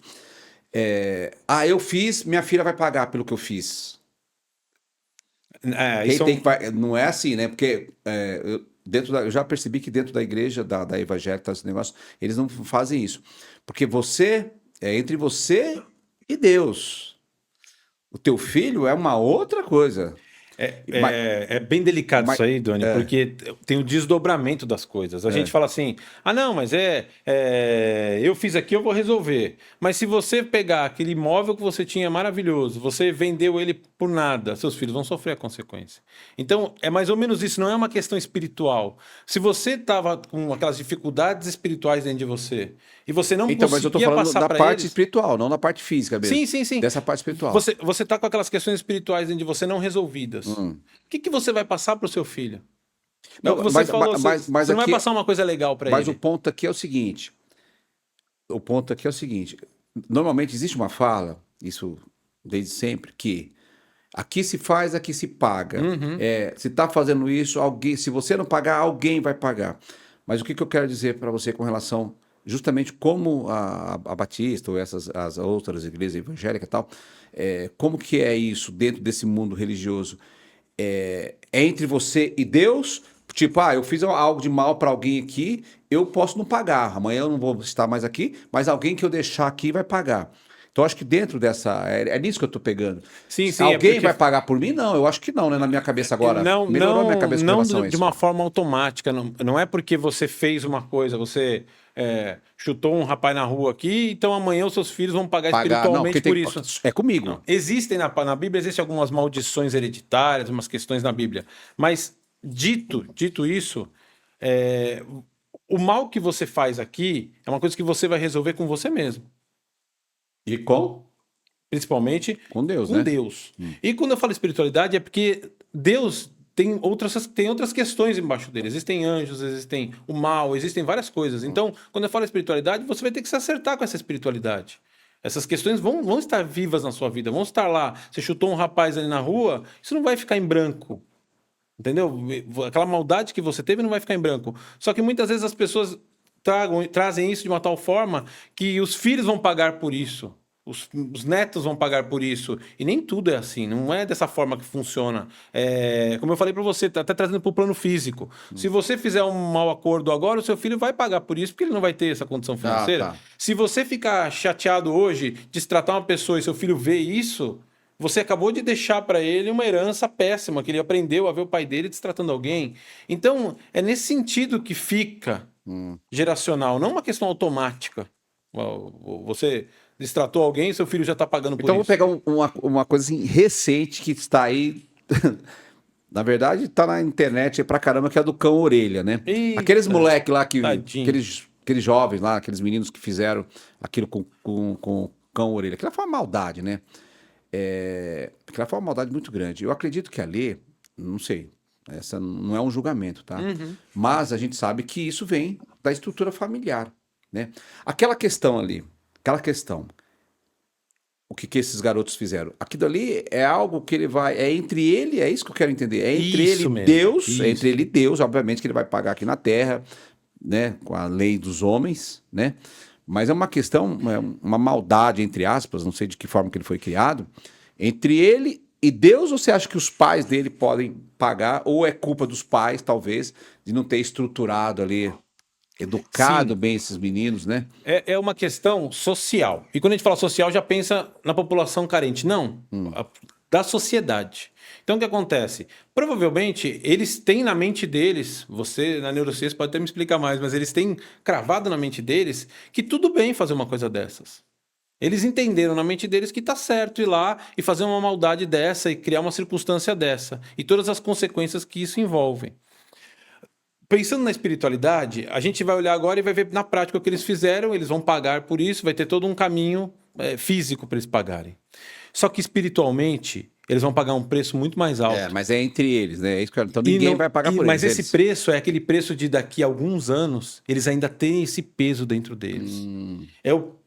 S1: Eu fiz, minha filha vai pagar pelo que eu fiz.
S2: É,
S1: Quem
S2: isso é
S1: tem
S2: um,
S1: que pagar, não é assim, né? Porque eu já percebi que dentro da igreja, da evangélica, esse negócio, eles não fazem isso. Porque você, é entre você e Deus. O teu filho é uma outra coisa. Mas,
S2: É bem delicado
S1: mas,
S2: isso aí, Doni, porque tem o desdobramento das coisas. A gente fala assim, não, mas eu fiz aqui, eu vou resolver. Mas se você pegar aquele imóvel que você tinha maravilhoso, você vendeu ele por nada, seus filhos vão sofrer a consequência. Então, é mais ou menos isso, não é uma questão espiritual. Se você estava com aquelas dificuldades espirituais dentro de você e você não
S1: então, mas eu tô
S2: conseguia
S1: falando
S2: passar
S1: da
S2: para
S1: parte
S2: eles.
S1: espiritual, não da parte física mesmo.
S2: Sim, sim, sim.
S1: Dessa parte espiritual.
S2: Você tá com aquelas questões espirituais dentro de você não resolvidas. O que que você vai passar para o seu filho? É o que
S1: Não,
S2: você falou, você não vai
S1: aqui,
S2: passar uma coisa legal para
S1: mas o
S2: ele.
S1: ponto aqui é o seguinte. O ponto aqui é o seguinte. Normalmente existe uma fala, isso desde sempre, que aqui se faz, aqui se paga.
S2: Uhum.
S1: Se está fazendo isso, alguém, se você não pagar, alguém vai pagar. Mas o que eu quero dizer para você com relação, justamente como a Batista ou as outras igrejas evangélicas e tal, como que é isso dentro desse mundo religioso? É entre você e Deus? Tipo, eu fiz algo de mal para alguém aqui, eu posso não pagar. Amanhã eu não vou estar mais aqui, mas alguém que eu deixar aqui vai pagar. Então, acho que dentro dessa. É nisso que eu estou pegando.
S2: Sim, sim, é
S1: Alguém
S2: porque
S1: vai pagar por mim? Não, eu acho que não, né? Na minha cabeça agora. Melhorou minha cabeça com
S2: não
S1: relação a
S2: de
S1: isso.
S2: uma forma automática. Não é porque você fez uma coisa, você chutou um rapaz na rua aqui, então amanhã os seus filhos vão pagar
S1: Pagar, não, porque
S2: espiritualmente por
S1: tem.
S2: isso.
S1: É
S2: Não,
S1: comigo.
S2: existem na Bíblia existem algumas maldições hereditárias, umas questões na Bíblia. Mas dito isso, é, o mal que você faz aqui é uma coisa que você vai resolver com você mesmo,
S1: E com?
S2: principalmente
S1: Com Deus,
S2: com
S1: né?
S2: Deus. E quando eu falo espiritualidade é porque Deus tem outras questões embaixo dele. Existem anjos, existem o mal, existem várias coisas. Então, quando eu falo espiritualidade, você vai ter que se acertar com essa espiritualidade. Essas questões vão estar vivas na sua vida, vão estar lá. Você chutou um rapaz ali na rua, isso não vai ficar em branco. Entendeu? Aquela maldade que você teve não vai ficar em branco. Só que muitas vezes as pessoas trazem isso de uma tal forma que os filhos vão pagar por isso. os netos vão pagar por isso. E nem tudo é assim, não é dessa forma que funciona. Como eu falei para você, até trazendo para o plano físico. Se você fizer um mau acordo agora, o seu filho vai pagar por isso, porque ele não vai ter essa condição
S1: Ah,
S2: financeira.
S1: tá.
S2: Se você ficar chateado hoje, destratar uma pessoa e seu filho vê isso, você acabou de deixar para ele uma herança péssima, que ele aprendeu a ver o pai dele destratando alguém. Então, é nesse sentido que fica geracional, não uma questão automática. Você destratou alguém, seu filho já está pagando por
S1: Então vou
S2: isso.
S1: pegar uma coisa assim, recente que está aí. Na verdade, tá na internet aí pra caramba, que é do cão orelha, né?
S2: Eita,
S1: Aqueles moleque lá,
S2: tadinho.
S1: aqueles jovens lá, aqueles meninos que fizeram aquilo com cão orelha. Aquilo foi uma maldade, né? Aquela foi uma maldade muito grande. Eu acredito que ali, não sei, essa não é um julgamento, tá? Mas a gente sabe que isso vem da estrutura familiar, né? Aquela questão ali, aquela questão, o que esses garotos fizeram? Aquilo ali é algo que ele vai, é entre ele, é isso que eu quero entender, é entre
S2: Isso
S1: ele e
S2: mesmo,
S1: Deus, é
S2: isso.
S1: entre ele e Deus, obviamente que ele vai pagar aqui na terra, né, com a lei dos homens, né? Mas é uma questão, uma maldade, entre aspas, não sei de que forma que ele foi criado, entre ele e Deus, ou você acha que os pais dele podem pagar, ou é culpa dos pais, talvez, de não ter estruturado ali, educado
S2: Sim.
S1: bem esses meninos, né?
S2: É uma questão social. E quando a gente fala social, já pensa na população carente. Não, da sociedade. Então, o que acontece? Provavelmente, eles têm na mente deles, você na neurociência pode até me explicar mais, mas eles têm cravado na mente deles que tudo bem fazer uma coisa dessas. Eles entenderam na mente deles que tá certo ir lá e fazer uma maldade dessa e criar uma circunstância dessa. E todas as consequências que isso envolve. Pensando na espiritualidade, a gente vai olhar agora e vai ver na prática o que eles fizeram, eles vão pagar por isso, vai ter todo um caminho físico para eles pagarem. Só que espiritualmente, eles vão pagar um preço muito mais alto.
S1: Mas é entre eles, né? É isso que eu- Então ninguém vai pagar por
S2: Mas
S1: eles.
S2: esse preço é aquele preço de daqui a alguns anos, eles ainda têm esse peso dentro deles.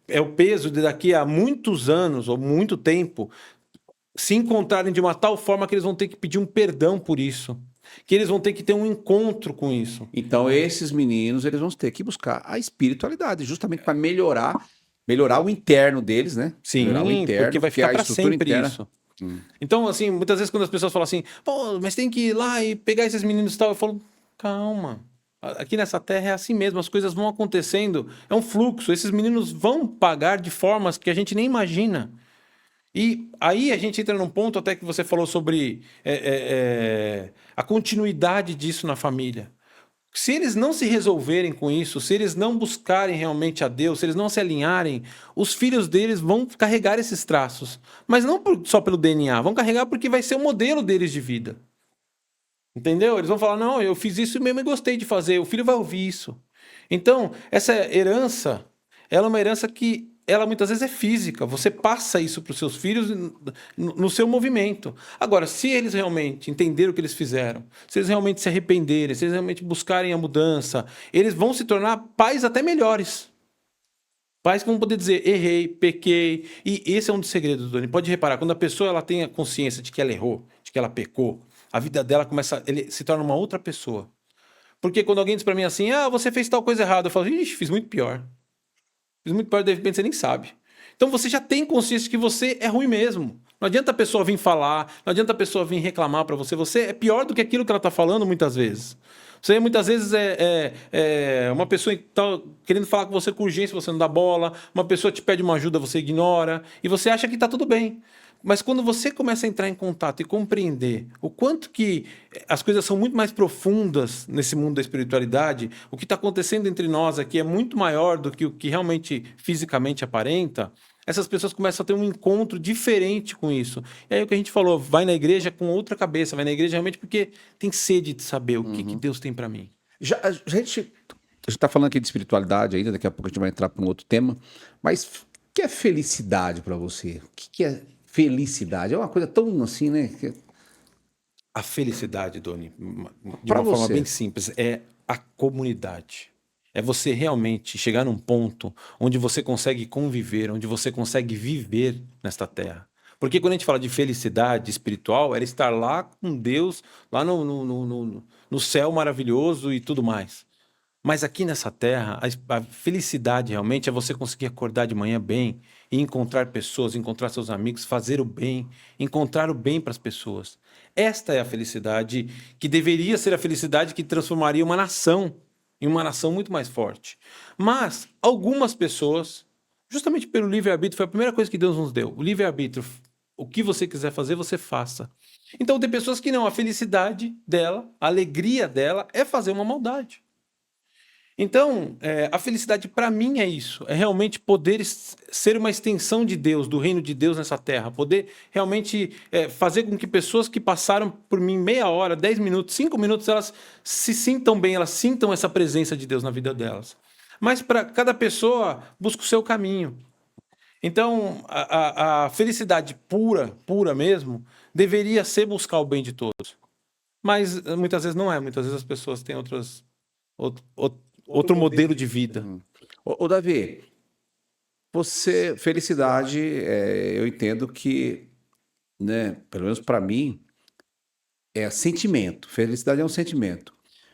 S2: É o peso de daqui a muitos anos ou muito tempo se encontrarem de uma tal forma que eles vão ter que pedir um perdão por isso. Que eles vão ter que ter um encontro com isso.
S1: Então esses meninos, eles vão ter que buscar a espiritualidade, justamente para melhorar o interno deles, né?
S2: Sim,
S1: Melhorar o interno,
S2: porque vai
S1: que é
S2: ficar
S1: a
S2: para
S1: estrutura
S2: sempre
S1: interna.
S2: isso. Então, assim, muitas vezes quando as pessoas falam assim, pô, mas tem que ir lá e pegar esses meninos e tal, eu falo, calma. Aqui nessa terra é assim mesmo, as coisas vão acontecendo, é um fluxo, esses meninos vão pagar de formas que a gente nem imagina. E aí a gente entra num ponto até que você falou sobre a continuidade disso na família. Se eles não se resolverem com isso, se eles não buscarem realmente a Deus, se eles não se alinharem, os filhos deles vão carregar esses traços. Mas não só pelo DNA, vão carregar porque vai ser o modelo deles de vida. Entendeu? Eles vão falar, não, eu fiz isso mesmo e gostei de fazer. O filho vai ouvir isso. Então, essa herança, ela é uma herança que ela muitas vezes é física. Você passa isso para os seus filhos no seu movimento. Agora, se eles realmente entenderam o que eles fizeram, se eles realmente se arrependerem, se eles realmente buscarem a mudança, eles vão se tornar pais até melhores. Pais que vão poder dizer, errei, pequei. E esse é um dos segredos, Doni. Pode reparar, quando a pessoa ela tem a consciência de que ela errou, de que ela pecou, a vida dela começa, ele se torna uma outra pessoa. Porque quando alguém diz pra mim assim, você fez tal coisa errada, eu falo, ixi, fiz muito pior. Fiz muito pior, de repente você nem sabe. Então você já tem consciência de que você é ruim mesmo. Não adianta a pessoa vir falar, não adianta a pessoa vir reclamar pra você. Você é pior do que aquilo que ela tá falando muitas vezes. Você muitas vezes é uma pessoa que tá querendo falar com você com urgência, você não dá bola. Uma pessoa te pede uma ajuda, você ignora. E você acha que tá tudo bem. Mas quando você começa a entrar em contato e compreender o quanto que as coisas são muito mais profundas nesse mundo da espiritualidade, o que está acontecendo entre nós aqui é muito maior do que o que realmente fisicamente aparenta, essas pessoas começam a ter um encontro diferente com isso. E aí o que a gente falou, vai na igreja com outra cabeça, vai na igreja realmente porque tem sede de saber o que Deus tem para mim.
S1: A gente está falando aqui de espiritualidade ainda, daqui a pouco a gente vai entrar para um outro tema, mas o que é felicidade para você? O que é felicidade? É uma coisa tão assim, né?
S2: A felicidade, Doni, de
S1: Pra
S2: uma forma
S1: você.
S2: bem simples, é a comunidade. É você realmente chegar num ponto onde você consegue conviver, onde você consegue viver nesta terra. Porque quando a gente fala de felicidade espiritual, era estar lá com Deus, lá no céu maravilhoso e tudo mais. Mas aqui nessa terra, a felicidade realmente é você conseguir acordar de manhã bem e encontrar pessoas, encontrar seus amigos, fazer o bem, encontrar o bem para as pessoas. Esta é a felicidade que deveria ser a felicidade que transformaria uma nação em uma nação muito mais forte. Mas algumas pessoas, justamente pelo livre-arbítrio, foi a primeira coisa que Deus nos deu. O livre-arbítrio, o que você quiser fazer, você faça. Então tem pessoas que não, a felicidade dela, a alegria dela é fazer uma maldade. Então, a felicidade para mim é isso, é realmente poder ser uma extensão de Deus, do reino de Deus nessa terra, poder realmente fazer com que pessoas que passaram por mim meia hora, 10 minutos, 5 minutos, elas se sintam bem, elas sintam essa presença de Deus na vida delas. Mas para cada pessoa, busca o seu caminho. Então, a felicidade pura mesmo, deveria ser buscar o bem de todos. Mas muitas vezes não é, muitas vezes as pessoas têm outro modelo de vida.
S1: Ô, Davi, felicidade, eu entendo que, né, pelo menos para mim, é sentimento. Felicidade é um sentimento.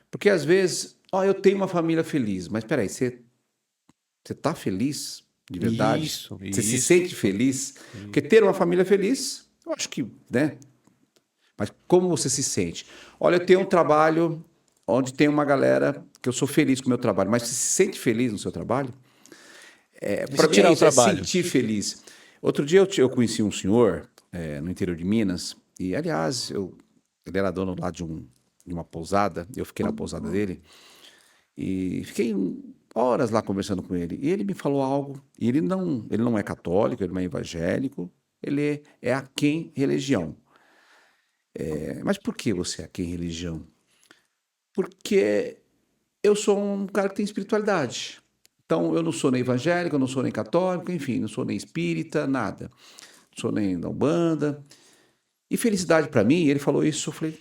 S1: Porque às vezes, eu tenho uma família feliz, mas peraí, você tá feliz de verdade?
S2: Isso,
S1: Você se
S2: isso.
S1: sente feliz? Porque ter uma família feliz, eu acho que, né? Mas como você se sente? Olha, eu tenho um trabalho onde tem uma galera que eu sou feliz com o meu trabalho, mas você se sente feliz no seu trabalho? Para mim
S2: tirar
S1: é
S2: o
S1: isso, é
S2: trabalho.
S1: sentir feliz. Outro dia eu conheci um senhor no interior de Minas, e aliás, ele era dono lá de uma pousada, eu fiquei na pousada dele, e fiquei horas lá conversando com ele. E ele me falou algo, e ele não é católico, ele não é evangélico, ele é aquém religião. Mas por que você é aquém religião? Porque eu sou um cara que tem espiritualidade. Então, eu não sou nem evangélico, eu não sou nem católico, enfim, não sou nem espírita, nada. Não sou nem da Umbanda. E felicidade para mim, ele falou isso, eu falei,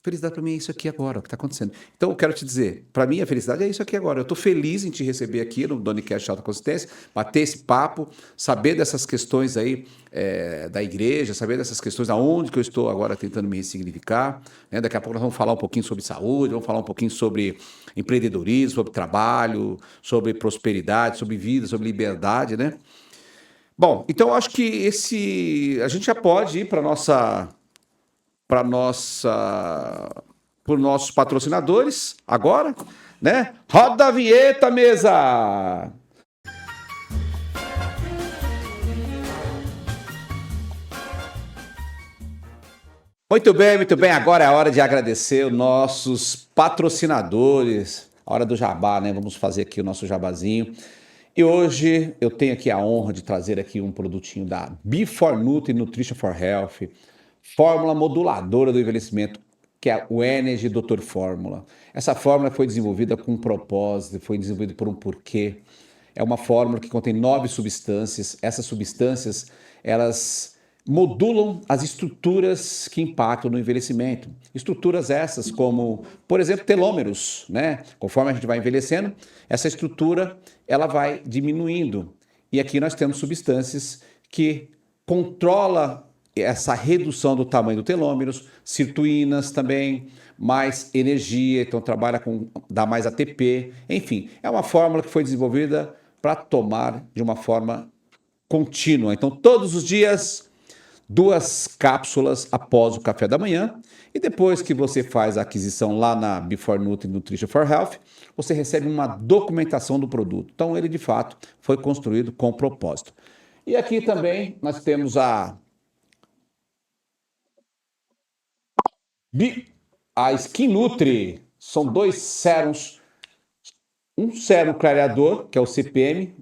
S1: felicidade para mim é isso aqui agora, o que está acontecendo. Então, eu quero te dizer, para mim a felicidade é isso aqui agora. Eu estou feliz em te receber aqui no Donicast Alta Consistência, bater esse papo, saber dessas questões aí da igreja, saber dessas questões aonde que eu estou agora tentando me ressignificar. Né? Daqui a pouco nós vamos falar um pouquinho sobre saúde, vamos falar um pouquinho sobre empreendedorismo, sobre trabalho, sobre prosperidade, sobre vida, sobre liberdade, né? Bom, então eu acho que a gente já pode ir para os nossos patrocinadores agora, né? Roda a vinheta, mesa! Muito bem, muito bem. Agora é a hora de agradecer os nossos patrocinadores. A hora do jabá, né? Vamos fazer aqui o nosso jabazinho. E hoje eu tenho aqui a honra de trazer aqui um produtinho da Before Nutrition for Health, fórmula moduladora do envelhecimento, que é o Energy Dr. Fórmula. Essa fórmula foi desenvolvida com um propósito, foi desenvolvida por um porquê. É uma fórmula que contém 9 substâncias. Essas substâncias, elas modulam as estruturas que impactam no envelhecimento. Estruturas essas como, por exemplo, telômeros, né? Conforme a gente vai envelhecendo, essa estrutura ela vai diminuindo. E aqui nós temos substâncias que controlam essa redução do tamanho do telômeros, sirtuínas também, mais energia, então trabalha com, dá mais ATP, enfim, é uma fórmula que foi desenvolvida para tomar de uma forma contínua. Então, todos os dias, 2 cápsulas após o café da manhã, e depois que você faz a aquisição lá na Before Nutrition for Health, você recebe uma documentação do produto. Então, ele de fato foi construído com propósito. E aqui também nós temos a Skin Nutri. São 2 sérums. Um sérum clareador, que é o CPM,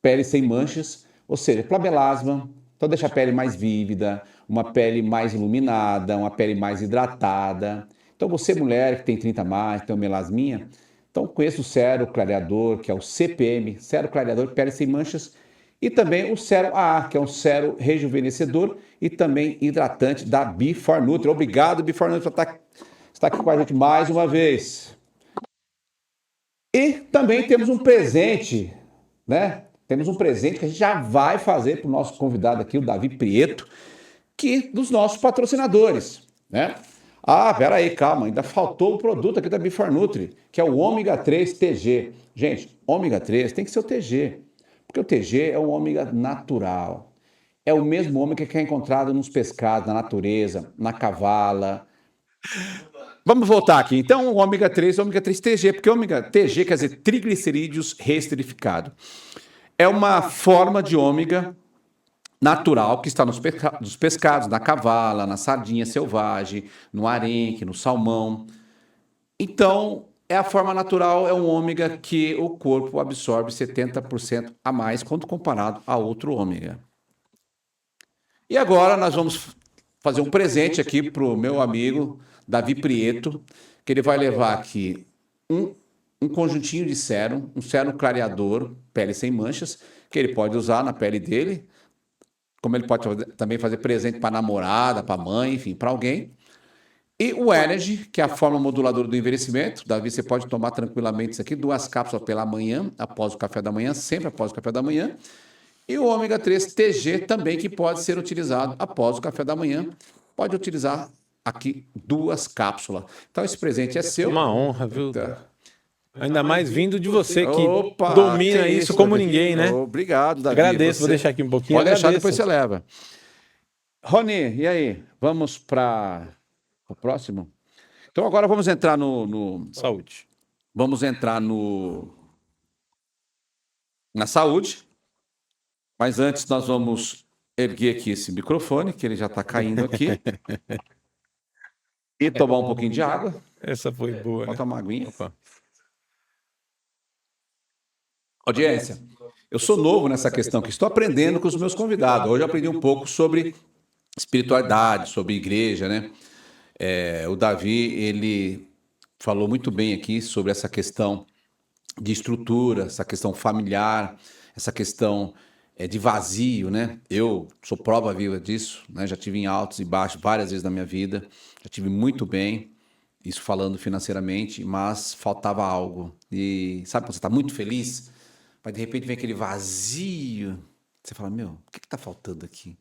S1: pele sem manchas, ou seja, para melasma, então deixa a pele mais vívida, uma pele mais iluminada, uma pele mais hidratada. Então você, mulher que tem 30 a mais, tem uma melasminha, então conheça o sérum clareador, que é o CPM, sérum clareador, pele sem manchas, e também o sérum AA, que é um sérum rejuvenescedor e também hidratante da Before Nutri. Obrigado, Before Nutri, por estar aqui com a gente mais uma vez. E também temos um presente, né? Temos um presente que a gente já vai fazer para o nosso convidado aqui, o Davi Prieto, que dos nossos patrocinadores, né? Ah, peraí, calma, ainda faltou um produto aqui da Bifornutri, que é o ômega 3 TG. Gente, ômega 3 tem que ser o TG, porque o TG é um ômega natural. É o mesmo ômega que é encontrado nos pescados, na natureza, na cavala. Vamos voltar aqui. Então, o ômega 3 TG, porque o ômega TG quer dizer triglicerídeos reesterificado. É uma forma de ômega natural que está nos pescados, na cavala, na sardinha selvagem, no arenque, no salmão. Então, é a forma natural, é um ômega que o corpo absorve 70% a mais quando comparado a outro ômega. E agora nós vamos fazer um presente aqui para o meu amigo Davi Prieto, que ele vai levar aqui um, um conjuntinho de sérum, um sérum clareador, pele sem manchas, que ele pode usar na pele dele, como ele pode também fazer presente para a namorada, para a mãe, enfim, para alguém. E o Energy, que é a forma moduladora do envelhecimento. Davi, você pode tomar tranquilamente isso aqui, 2 cápsulas pela manhã, após o café da manhã, sempre após o café da manhã. E o ômega 3 TG também, que pode ser utilizado após o café da manhã. Pode utilizar aqui 2 cápsulas. Então, esse presente é seu.
S2: Uma honra, viu? Ainda mais vindo de você que
S1: Opa,
S2: domina
S1: que
S2: isso como
S1: Davi.
S2: ninguém, né?
S1: Obrigado, Davi.
S2: Agradeço, vou deixar aqui um pouquinho.
S1: Pode deixar,
S2: agradeço.
S1: depois você leva. Rony, e aí? Vamos para o próximo? Então agora vamos entrar
S2: Saúde.
S1: Vamos entrar na saúde. Mas antes nós vamos erguer aqui esse microfone, que ele já está caindo aqui. E tomar um pouquinho de água.
S2: Essa foi boa,
S1: Bota
S2: né?
S1: uma aguinha.
S2: Opa.
S1: Audiência, eu sou novo nessa questão, que estou aprendendo com os meus convidados. Hoje eu aprendi um pouco sobre espiritualidade, sobre igreja, né? O Davi, ele falou muito bem aqui sobre essa questão de estrutura, essa questão familiar, essa questão de vazio, né? Eu sou prova viva disso, né? Já tive em altos e baixos várias vezes na minha vida, já tive muito bem, isso falando financeiramente, mas faltava algo. E sabe quando você está muito feliz, mas de repente vem aquele vazio, você fala, meu, o que está faltando aqui?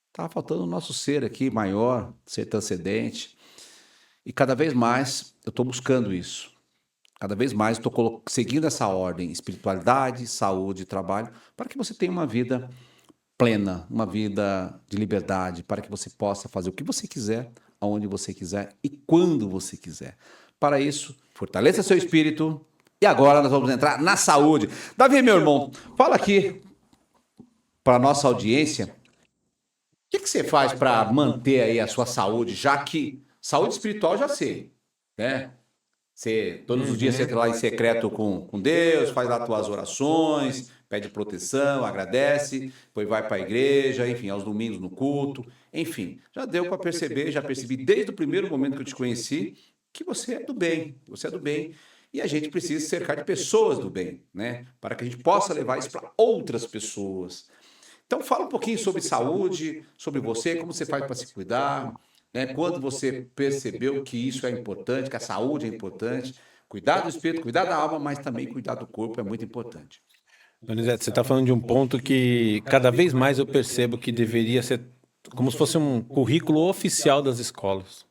S1: Estava faltando o nosso ser aqui maior, ser transcendente. E cada vez mais eu estou buscando isso. Cada vez mais estou seguindo essa ordem, espiritualidade, saúde, trabalho, para que você tenha uma vida plena, uma vida de liberdade, para que você possa fazer o que você quiser, aonde você quiser e quando você quiser. Para isso, fortaleça seu espírito. E agora nós vamos entrar na saúde. Davi, meu irmão, fala aqui para a nossa audiência, o que você faz para manter aí a sua saúde, já que saúde espiritual já sei, né? Você, todos os dias você entra lá em secreto com Deus, faz lá as tuas orações, pede proteção, agradece, depois vai para a igreja, enfim, aos domingos no culto, enfim. Já deu para perceber, já percebi desde o primeiro momento que eu te conheci, que você é do bem, você é do bem. E a gente precisa se cercar de pessoas do bem, né? Para que a gente possa levar isso para outras pessoas. Então fala um pouquinho sobre saúde, sobre você, como você faz para se cuidar, né? Quando você percebeu que isso é importante, que a saúde é importante, cuidar do espírito, cuidar da alma, mas também cuidar do corpo é muito importante.
S2: Donizete, você está falando de um ponto que cada vez mais eu percebo que deveria ser como se fosse um currículo oficial das escolas.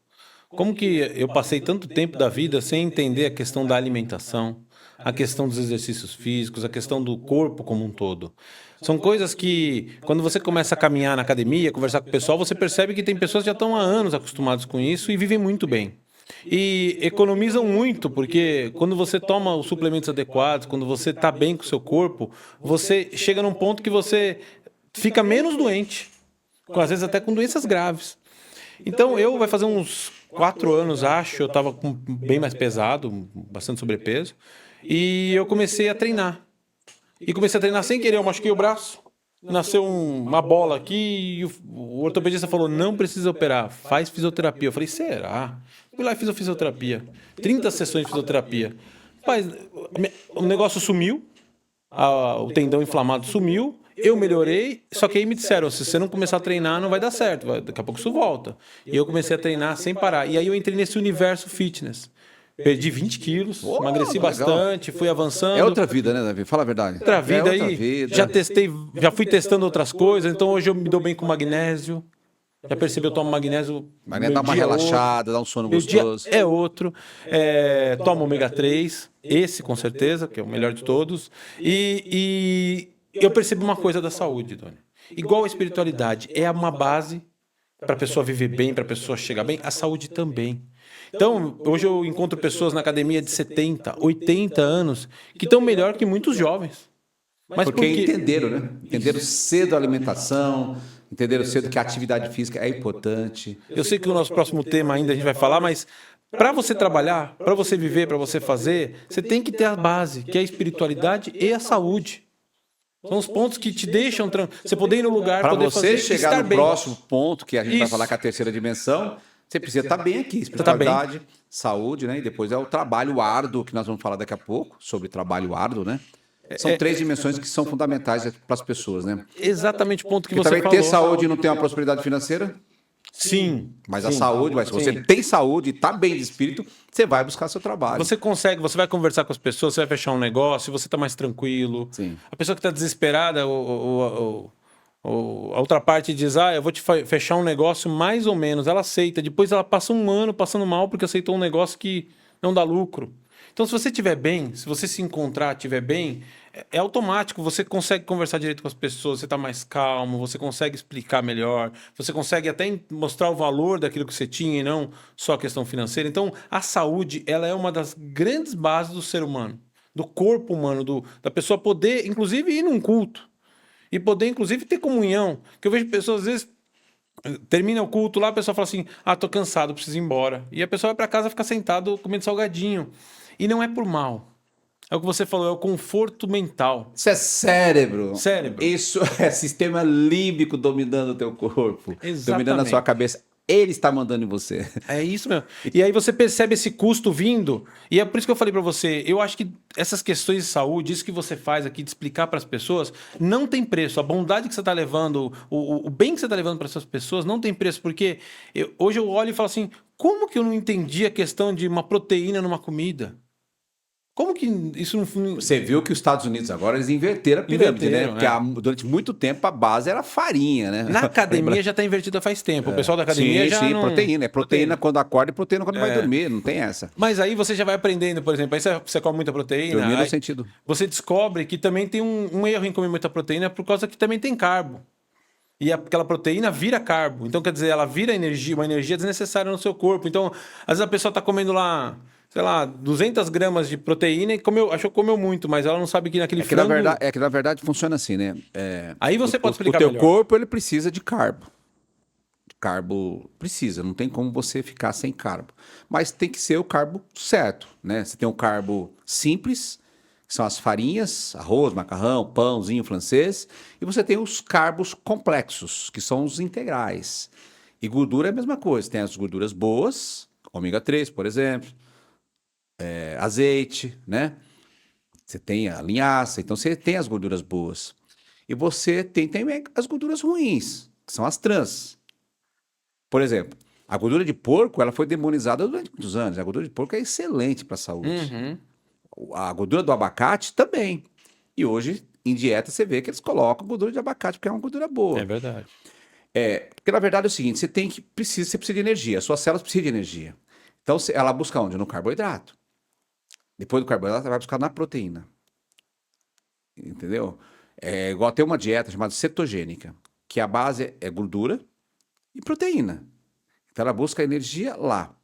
S2: Como que eu passei tanto tempo da vida sem entender a questão da alimentação, a questão dos exercícios físicos, a questão do corpo como um todo. São coisas que, quando você começa a caminhar na academia, conversar com o pessoal, você percebe que tem pessoas que já estão há anos acostumadas com isso e vivem muito bem. E economizam muito, porque quando você toma os suplementos adequados, quando você está bem com o seu corpo, você chega num ponto que você fica menos doente, às vezes até com doenças graves. Então, vai fazer uns 4 anos, acho, eu estava bem mais pesado, bastante sobrepeso, e eu comecei a treinar. E comecei a treinar sem querer, eu machuquei o braço, nasceu uma bola aqui, e o ortopedista falou, não precisa operar, faz fisioterapia. Eu falei, será? Fui lá e fiz a fisioterapia, 30 sessões de fisioterapia. Rapaz, o negócio sumiu, o tendão inflamado sumiu, eu melhorei, só que aí me disseram, se você não começar a treinar, não vai dar certo, daqui a pouco isso volta. E eu comecei a treinar sem parar. E aí eu entrei nesse universo fitness. Perdi 20 quilos, emagreci bastante, fui avançando.
S1: É outra vida, né, Davi? Fala a verdade.
S2: Outra vida
S1: outra
S2: aí,
S1: vida.
S2: já fui testando outras coisas, então hoje eu me dou bem com magnésio. Já percebeu, eu tomo magnésio,
S1: Mas
S2: meu
S1: dá uma
S2: dia é outro,
S1: relaxada, dá um sono
S2: meu dia
S1: gostoso.
S2: é outro. Tomo ômega 3, esse com certeza, que é o melhor de todos. E eu percebi uma coisa da saúde, Doni. Igual a espiritualidade, é uma base para a pessoa viver bem, para a pessoa chegar bem, a saúde também. Então, hoje eu encontro pessoas na academia de 70, 80 anos que estão melhor que muitos jovens. Mas por
S1: Porque
S2: quê?
S1: entenderam, né? Entenderam cedo a alimentação, entenderam cedo que a atividade física é importante.
S2: Eu sei que o nosso próximo tema ainda a gente vai falar, mas para você trabalhar, para você viver, para você fazer, você tem que ter a base, que é a espiritualidade e a saúde. São os pontos que te deixam você poder ir no lugar,
S1: Para
S2: poder
S1: você
S2: fazer,
S1: chegar
S2: estar
S1: no
S2: bem.
S1: próximo ponto, que a gente vai
S2: Isso.
S1: falar com a terceira dimensão, você precisa estar bem aqui.
S2: tá bem.
S1: Espiritualidade, saúde, né? E depois é o trabalho árduo, que nós vamos falar daqui a pouco, sobre trabalho árduo, né? São três dimensões que são fundamentais para as pessoas, né?
S2: Exatamente o ponto que
S1: Porque
S2: você
S1: também ter
S2: falou.
S1: saúde e não ter uma prosperidade financeira,
S2: Sim.
S1: mas
S2: sim,
S1: a saúde, mas se você
S2: sim.
S1: tem saúde e está bem de espírito, você vai buscar seu trabalho.
S2: Você consegue, você vai conversar com as pessoas, você vai fechar um negócio, você está mais tranquilo.
S1: Sim.
S2: A pessoa que está desesperada, a outra parte diz, eu vou te fechar um negócio mais ou menos. Ela aceita. Depois ela passa um ano passando mal porque aceitou um negócio que não dá lucro. Então, se você estiver bem, se você se encontrar, estiver bem, é automático. Você consegue conversar direito com as pessoas, você está mais calmo, você consegue explicar melhor, você consegue até mostrar o valor daquilo que você tinha e não só a questão financeira. Então, a saúde, ela é uma das grandes bases do ser humano, do corpo humano, da pessoa poder, inclusive, ir num culto. E poder, inclusive, ter comunhão. Que eu vejo pessoas, às vezes, termina o culto lá, a pessoa fala assim, tô cansado, preciso ir embora. E a pessoa vai para casa, fica sentado comendo salgadinho. E não é por mal. É o que você falou, é o conforto mental.
S1: Isso é cérebro.
S2: Cérebro.
S1: Isso é sistema límbico dominando o teu corpo,
S2: Exatamente.
S1: dominando a sua cabeça. Ele está mandando em você.
S2: É isso mesmo. E aí você percebe esse custo vindo, e é por isso que eu falei para você, eu acho que essas questões de saúde, isso que você faz aqui, de explicar para as pessoas, não tem preço. A bondade que você está levando, o bem que você está levando para essas pessoas, não tem preço, porque hoje eu olho e falo assim, como que eu não entendi a questão de uma proteína numa comida? Como que isso não...
S1: Você viu que os Estados Unidos agora eles inverteram a pirâmide, né? Porque durante muito tempo a base era farinha, né?
S2: Na academia já está invertida faz tempo. O pessoal da academia
S1: sim,
S2: já
S1: sim,
S2: não...
S1: proteína. É proteína quando acorda e proteína quando vai dormir. Não tem essa.
S2: Mas aí você já vai aprendendo, por exemplo, aí você come muita proteína.
S1: Dormir no sentido.
S2: Você descobre que também tem um erro em comer muita proteína por causa que também tem carbo. E aquela proteína vira carbo. Então, quer dizer, ela vira energia, uma energia desnecessária no seu corpo. Então, às vezes a pessoa está comendo lá, sei lá, 200 gramas de proteína e achou que comeu muito, mas ela não sabe que naquele frango...
S1: É que na verdade funciona assim, né?
S2: Aí você pode explicar
S1: O teu
S2: melhor.
S1: corpo, ele precisa de carbo. Carbo precisa, não tem como você ficar sem carbo. Mas tem que ser o carbo certo, né? Você tem o carbo simples, que são as farinhas, arroz, macarrão, pãozinho francês, e você tem os carbos complexos, que são os integrais. E gordura é a mesma coisa, tem as gorduras boas, ômega 3, por exemplo, azeite, né? Você tem a linhaça, então você tem as gorduras boas. E você tem também as gorduras ruins, que são as trans. Por exemplo, a gordura de porco, ela foi demonizada durante muitos anos. A gordura de porco é excelente para a saúde. A gordura do abacate também. E hoje, em dieta, você vê que eles colocam gordura de abacate, porque é uma gordura boa.
S2: É verdade.
S1: Porque, na verdade, é o seguinte, você precisa de energia. As suas células precisam de energia. Então, ela busca onde? No carboidrato. Depois do carboidrato, ela vai buscar na proteína. Entendeu? É igual tem uma dieta chamada cetogênica, que a base é gordura e proteína. Então ela busca energia lá.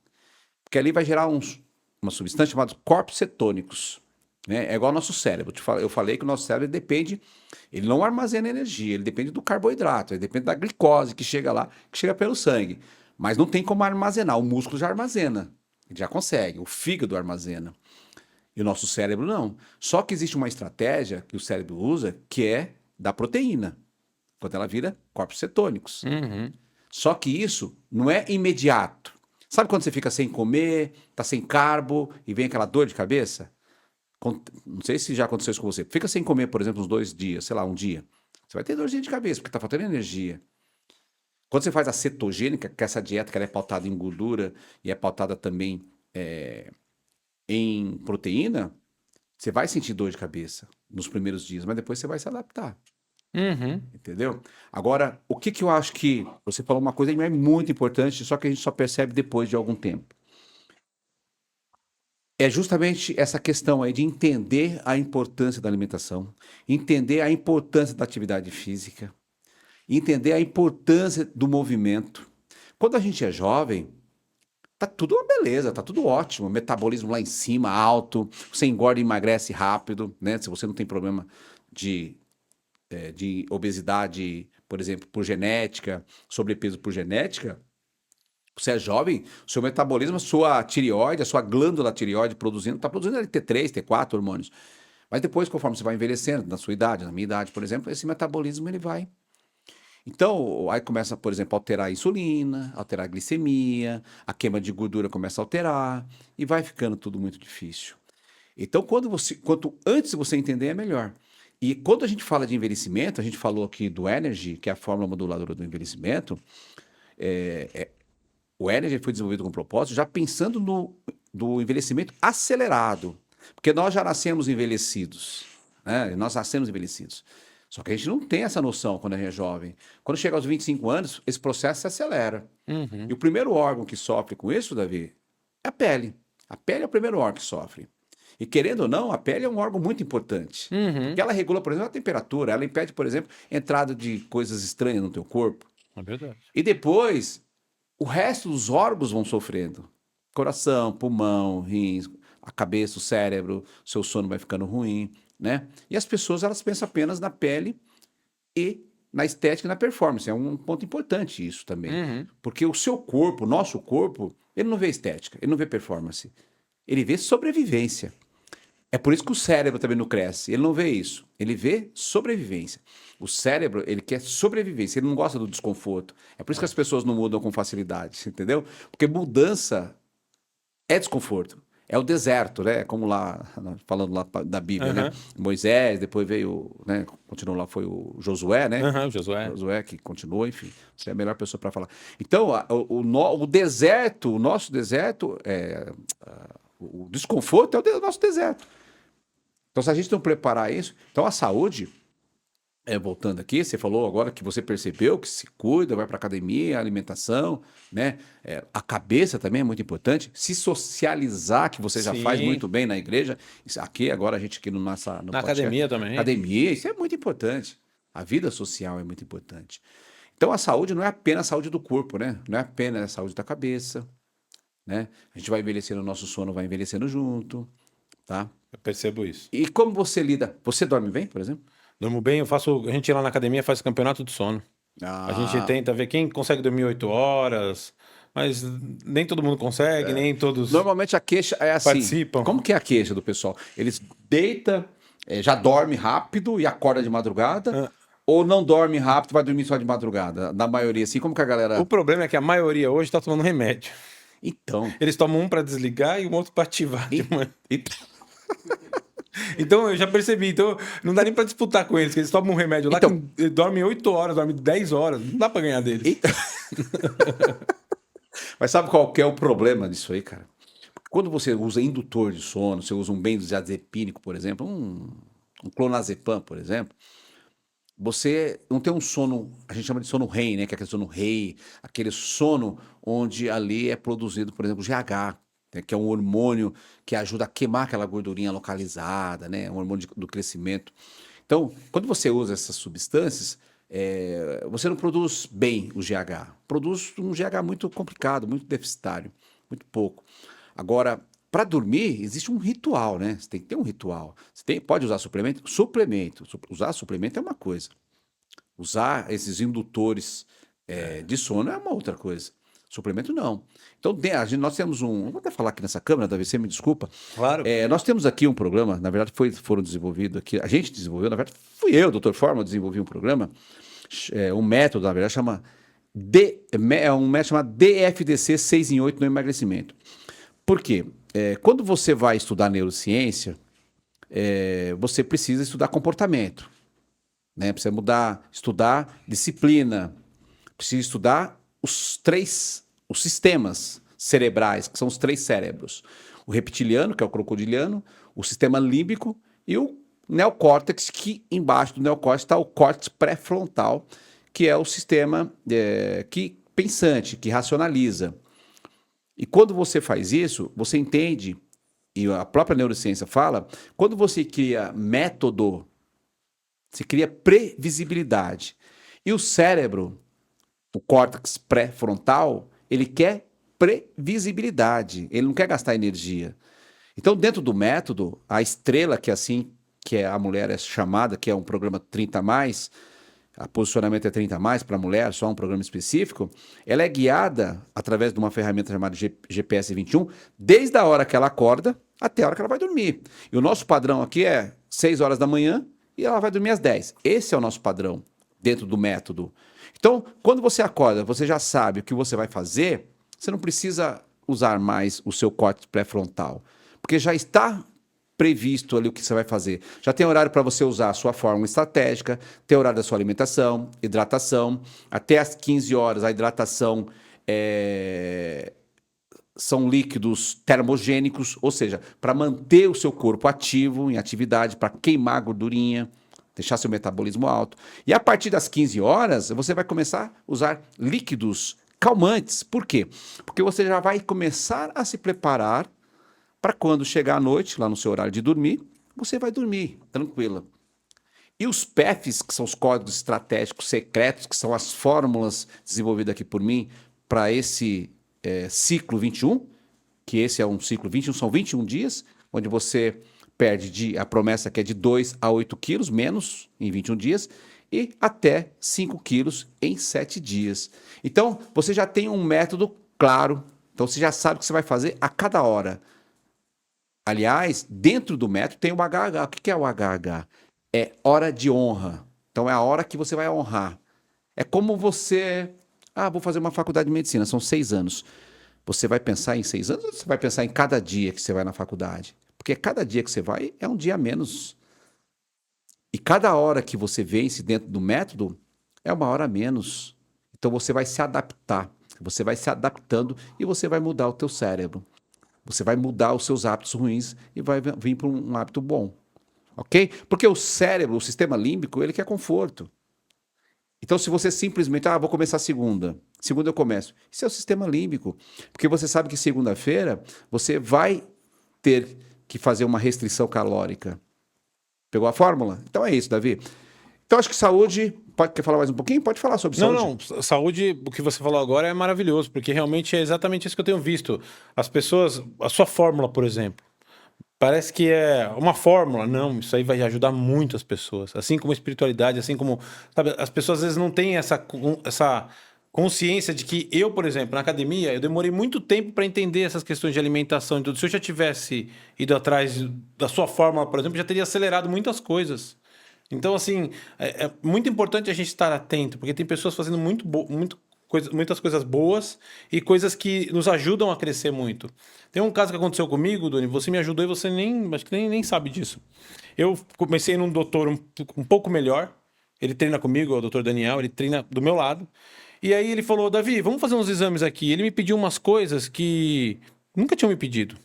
S1: Porque ali vai gerar uma substância chamada corpos cetônicos. Né? É igual ao nosso cérebro. Eu falei que o nosso cérebro depende, ele não armazena energia, ele depende do carboidrato, ele depende da glicose que chega lá, que chega pelo sangue. Mas não tem como armazenar, o músculo já armazena, ele já consegue, o fígado armazena. E o nosso cérebro não. Só que existe uma estratégia que o cérebro usa, que é da proteína, quando ela vira corpos cetônicos. Só que isso não é imediato. Sabe quando você fica sem comer, tá sem carbo e vem aquela dor de cabeça? Não sei se já aconteceu isso com você. Fica sem comer, por exemplo, uns 2 dias, sei lá, um dia. Você vai ter dorzinha de cabeça, porque tá faltando energia. Quando você faz a cetogênica, que é essa dieta que ela é pautada em gordura e é pautada também em proteína, você vai sentir dor de cabeça nos primeiros dias, mas depois você vai se adaptar.
S2: Uhum.
S1: Entendeu? Agora, o que que eu acho que você falou uma coisa que é muito importante, só que a gente só percebe depois de algum tempo. É justamente essa questão aí de entender a importância da alimentação, entender a importância da atividade física, entender a importância do movimento. Quando a gente é jovem, tá tudo uma beleza, tá tudo ótimo, metabolismo lá em cima, alto, você engorda e emagrece rápido, né? Se você não tem problema de, de obesidade, por exemplo, por genética, sobrepeso por genética, você é jovem, o seu metabolismo, a sua tireoide, a sua glândula tireoide produzindo, está produzindo ali T3, T4 hormônios. Mas depois, conforme você vai envelhecendo, na sua idade, na minha idade, por exemplo, esse metabolismo ele vai. Então, aí começa, por exemplo, a alterar a insulina, alterar a glicemia, a queima de gordura começa a alterar e vai ficando tudo muito difícil. Então, quanto antes você entender, é melhor. E quando a gente fala de envelhecimento, a gente falou aqui do Energy, que é a fórmula moduladora do envelhecimento. O Energy foi desenvolvido com propósito já pensando no do envelhecimento acelerado. Porque nós já nascemos envelhecidos. Né? Nós nascemos envelhecidos. Só que a gente não tem essa noção quando a gente é jovem. Quando chega aos 25 anos, esse processo se acelera. E
S2: Uhum.
S1: o primeiro órgão que sofre com isso, Davi, é a pele. A pele é o primeiro órgão que sofre. E querendo ou não, a pele é um órgão muito importante. Porque
S2: Uhum.
S1: ela regula, por exemplo, a temperatura. Ela impede, por exemplo, entrada de coisas estranhas no teu corpo.
S2: É verdade.
S1: E depois, o resto dos órgãos vão sofrendo. Coração, pulmão, rins, a cabeça, o cérebro, seu sono vai ficando ruim, né? E as pessoas, elas pensam apenas na pele e na estética e na performance. É um ponto importante isso também.
S2: Uhum.
S1: Porque o seu corpo, o nosso corpo, ele não vê estética, ele não vê performance. Ele vê sobrevivência. É por isso que o cérebro também não cresce. Ele não vê isso. Ele vê sobrevivência. O cérebro, ele quer sobrevivência. Ele não gosta do desconforto. É por isso que as
S2: É.
S1: pessoas não mudam com facilidade, entendeu? Porque mudança é desconforto. É o deserto, né? Como lá, falando lá da Bíblia, né?
S2: Aham.
S1: Moisés, depois veio, né? Continuou lá, foi o Josué, né?
S2: Aham, Josué.
S1: Josué que continuou, enfim. Você é a melhor pessoa para falar. Então, o deserto, o nosso deserto, o desconforto é o nosso deserto. Então, se a gente não preparar isso, então a saúde, voltando aqui, você falou agora que você percebeu que se cuida, vai para academia, alimentação, né? A cabeça também é muito importante. Se socializar, que você já faz
S2: Sim.
S1: muito bem na igreja. Isso aqui, agora a gente aqui no
S2: Na
S1: podcast,
S2: academia também.
S1: academia, isso é muito importante. A vida social é muito importante. Então, a saúde não é apenas a saúde do corpo, né? Não é apenas a saúde da cabeça, né? A gente vai envelhecendo, o nosso sono vai envelhecendo junto, tá?
S2: Eu percebo isso.
S1: E como você lida? Você dorme bem, por exemplo?
S2: Durmo bem, eu faço. A gente lá na academia faz campeonato de sono. A gente
S1: Ah,
S2: tenta ver quem consegue dormir 8 horas, mas nem todo mundo consegue, nem todos
S1: normalmente a queixa é assim.
S2: participam.
S1: Como que é a queixa do pessoal? Eles deita, já dorme rápido e acorda de madrugada,
S2: Ah,
S1: ou não dorme rápido, vai dormir só de madrugada? Na maioria, assim, como que a
S2: o
S1: galera.
S2: problema é que a maioria hoje tá tomando remédio.
S1: Então.
S2: Eles tomam um pra desligar e o outro pra ativar de
S1: e-
S2: manhã.
S1: e-
S2: Então eu já percebi, então não dá nem pra disputar com eles, que eles tomam um remédio lá que
S1: então,
S2: dorme 8 horas, dorme 10 horas, não dá pra ganhar deles.
S1: então. Mas sabe qual que é o problema disso aí, cara? Quando você usa indutor de sono, você usa um benzodiazepínico, por exemplo, um clonazepam, por exemplo, você não tem um sono, a gente chama de sono REM, né? Que é aquele sono REI, aquele sono onde ali é produzido, por exemplo, GH, né, que é um hormônio que ajuda a queimar aquela gordurinha localizada, né? Um hormônio do crescimento. Então, quando você usa essas substâncias, você não produz bem o GH. Produz um GH muito complicado, muito deficitário, muito pouco. Agora, para dormir, existe um ritual, né? Você tem que ter um ritual. Pode usar suplemento? Suplemento. Usar suplemento é uma coisa. Usar esses indutores de sono é uma outra coisa. Suplemento não. Então, nós temos um. Eu vou até falar aqui nessa câmera, Davi, você me desculpa.
S2: Claro.
S1: Nós temos aqui um programa, na verdade, foram desenvolvidos aqui. A gente desenvolveu, na verdade, fui eu, Dr. Forma, desenvolvi um programa, um método, na verdade, é um método chamado DFDC 6 em 8 no emagrecimento. Por quê? Quando você vai estudar neurociência, você precisa estudar comportamento, né? Precisa estudar disciplina, precisa estudar os sistemas cerebrais, que são os 3 cérebros. O reptiliano, que é o crocodiliano, o sistema límbico e o neocórtex, que embaixo do neocórtex está o córtex pré-frontal, que é o sistema que pensante, que racionaliza. E quando você faz isso, você entende, e a própria neurociência fala, quando você cria método, você cria previsibilidade. E o cérebro, o córtex pré-frontal, ele quer previsibilidade, ele não quer gastar energia. Então, dentro do método, a estrela, que é assim que a mulher é chamada, que é um programa 30 mais, a posicionamento é 30 mais para a mulher, só um programa específico, ela é guiada através de uma ferramenta chamada GPS 21, desde a hora que ela acorda até a hora que ela vai dormir. E o nosso padrão aqui é 6 horas da manhã e ela vai dormir às 10. Esse é o nosso padrão dentro do método. Então, quando você acorda, você já sabe o que você vai fazer, você não precisa usar mais o seu córtex pré-frontal, porque já está previsto ali o que você vai fazer. Já tem horário para você usar a sua fórmula estratégica, tem horário da sua alimentação, hidratação, até às 15 horas a hidratação são líquidos termogênicos, ou seja, para manter o seu corpo ativo, em atividade, para queimar a gordurinha, deixar seu metabolismo alto. E a partir das 15 horas, você vai começar a usar líquidos calmantes. Por quê? Porque você já vai começar a se preparar para quando chegar à noite, lá no seu horário de dormir, você vai dormir tranquila. E os PEFs, que são os códigos estratégicos secretos, que são as fórmulas desenvolvidas aqui por mim para esse ciclo 21, que esse é um ciclo 21, são 21 dias, onde você perde a promessa que é de 2 a 8 quilos, menos em 21 dias, e até 5 quilos em 7 dias. Então, você já tem um método claro, então você já sabe o que você vai fazer a cada hora. Aliás, dentro do método tem o HH. O que é o HH? É hora de honra. Então, é a hora que você vai honrar. É como você... vou fazer uma faculdade de medicina, são 6 anos. Você vai pensar em 6 anos ou você vai pensar em cada dia que você vai na faculdade? Porque cada dia que você vai é um dia a menos. E cada hora que você vence dentro do método é uma hora a menos. Então, você vai se adaptar. Você vai se adaptando e você vai mudar o teu cérebro. Você vai mudar os seus hábitos ruins e vai vir para um hábito bom. Ok? Porque o cérebro, o sistema límbico, ele quer conforto. Então, se você simplesmente, vou começar segunda eu começo. Isso é o sistema límbico. Porque você sabe que segunda-feira você vai ter que fazer uma restrição calórica. Pegou a fórmula? Então é isso, Davi. Então, acho que saúde... Quer falar mais um pouquinho? Pode falar sobre saúde.
S2: Não, saúde, o que você falou agora é maravilhoso, porque realmente é exatamente isso que eu tenho visto. As pessoas, a sua fórmula, por exemplo, parece que é uma fórmula. Não, isso aí vai ajudar muito as pessoas. Assim como a espiritualidade, assim como... Sabe, as pessoas às vezes não têm essa consciência de que eu, por exemplo, na academia, eu demorei muito tempo para entender essas questões de alimentação e tudo. Se eu já tivesse ido atrás da sua fórmula, por exemplo, já teria acelerado muitas coisas. Então, assim, é muito importante a gente estar atento, porque tem pessoas fazendo muitas coisas boas e coisas que nos ajudam a crescer muito. Tem um caso que aconteceu comigo, Doni, você me ajudou e você acho que nem sabe disso. Eu comecei num doutor um pouco melhor, ele treina comigo, é o doutor Daniel, ele treina do meu lado. E aí ele falou, Davi, vamos fazer uns exames aqui. Ele me pediu umas coisas que nunca tinham me pedido.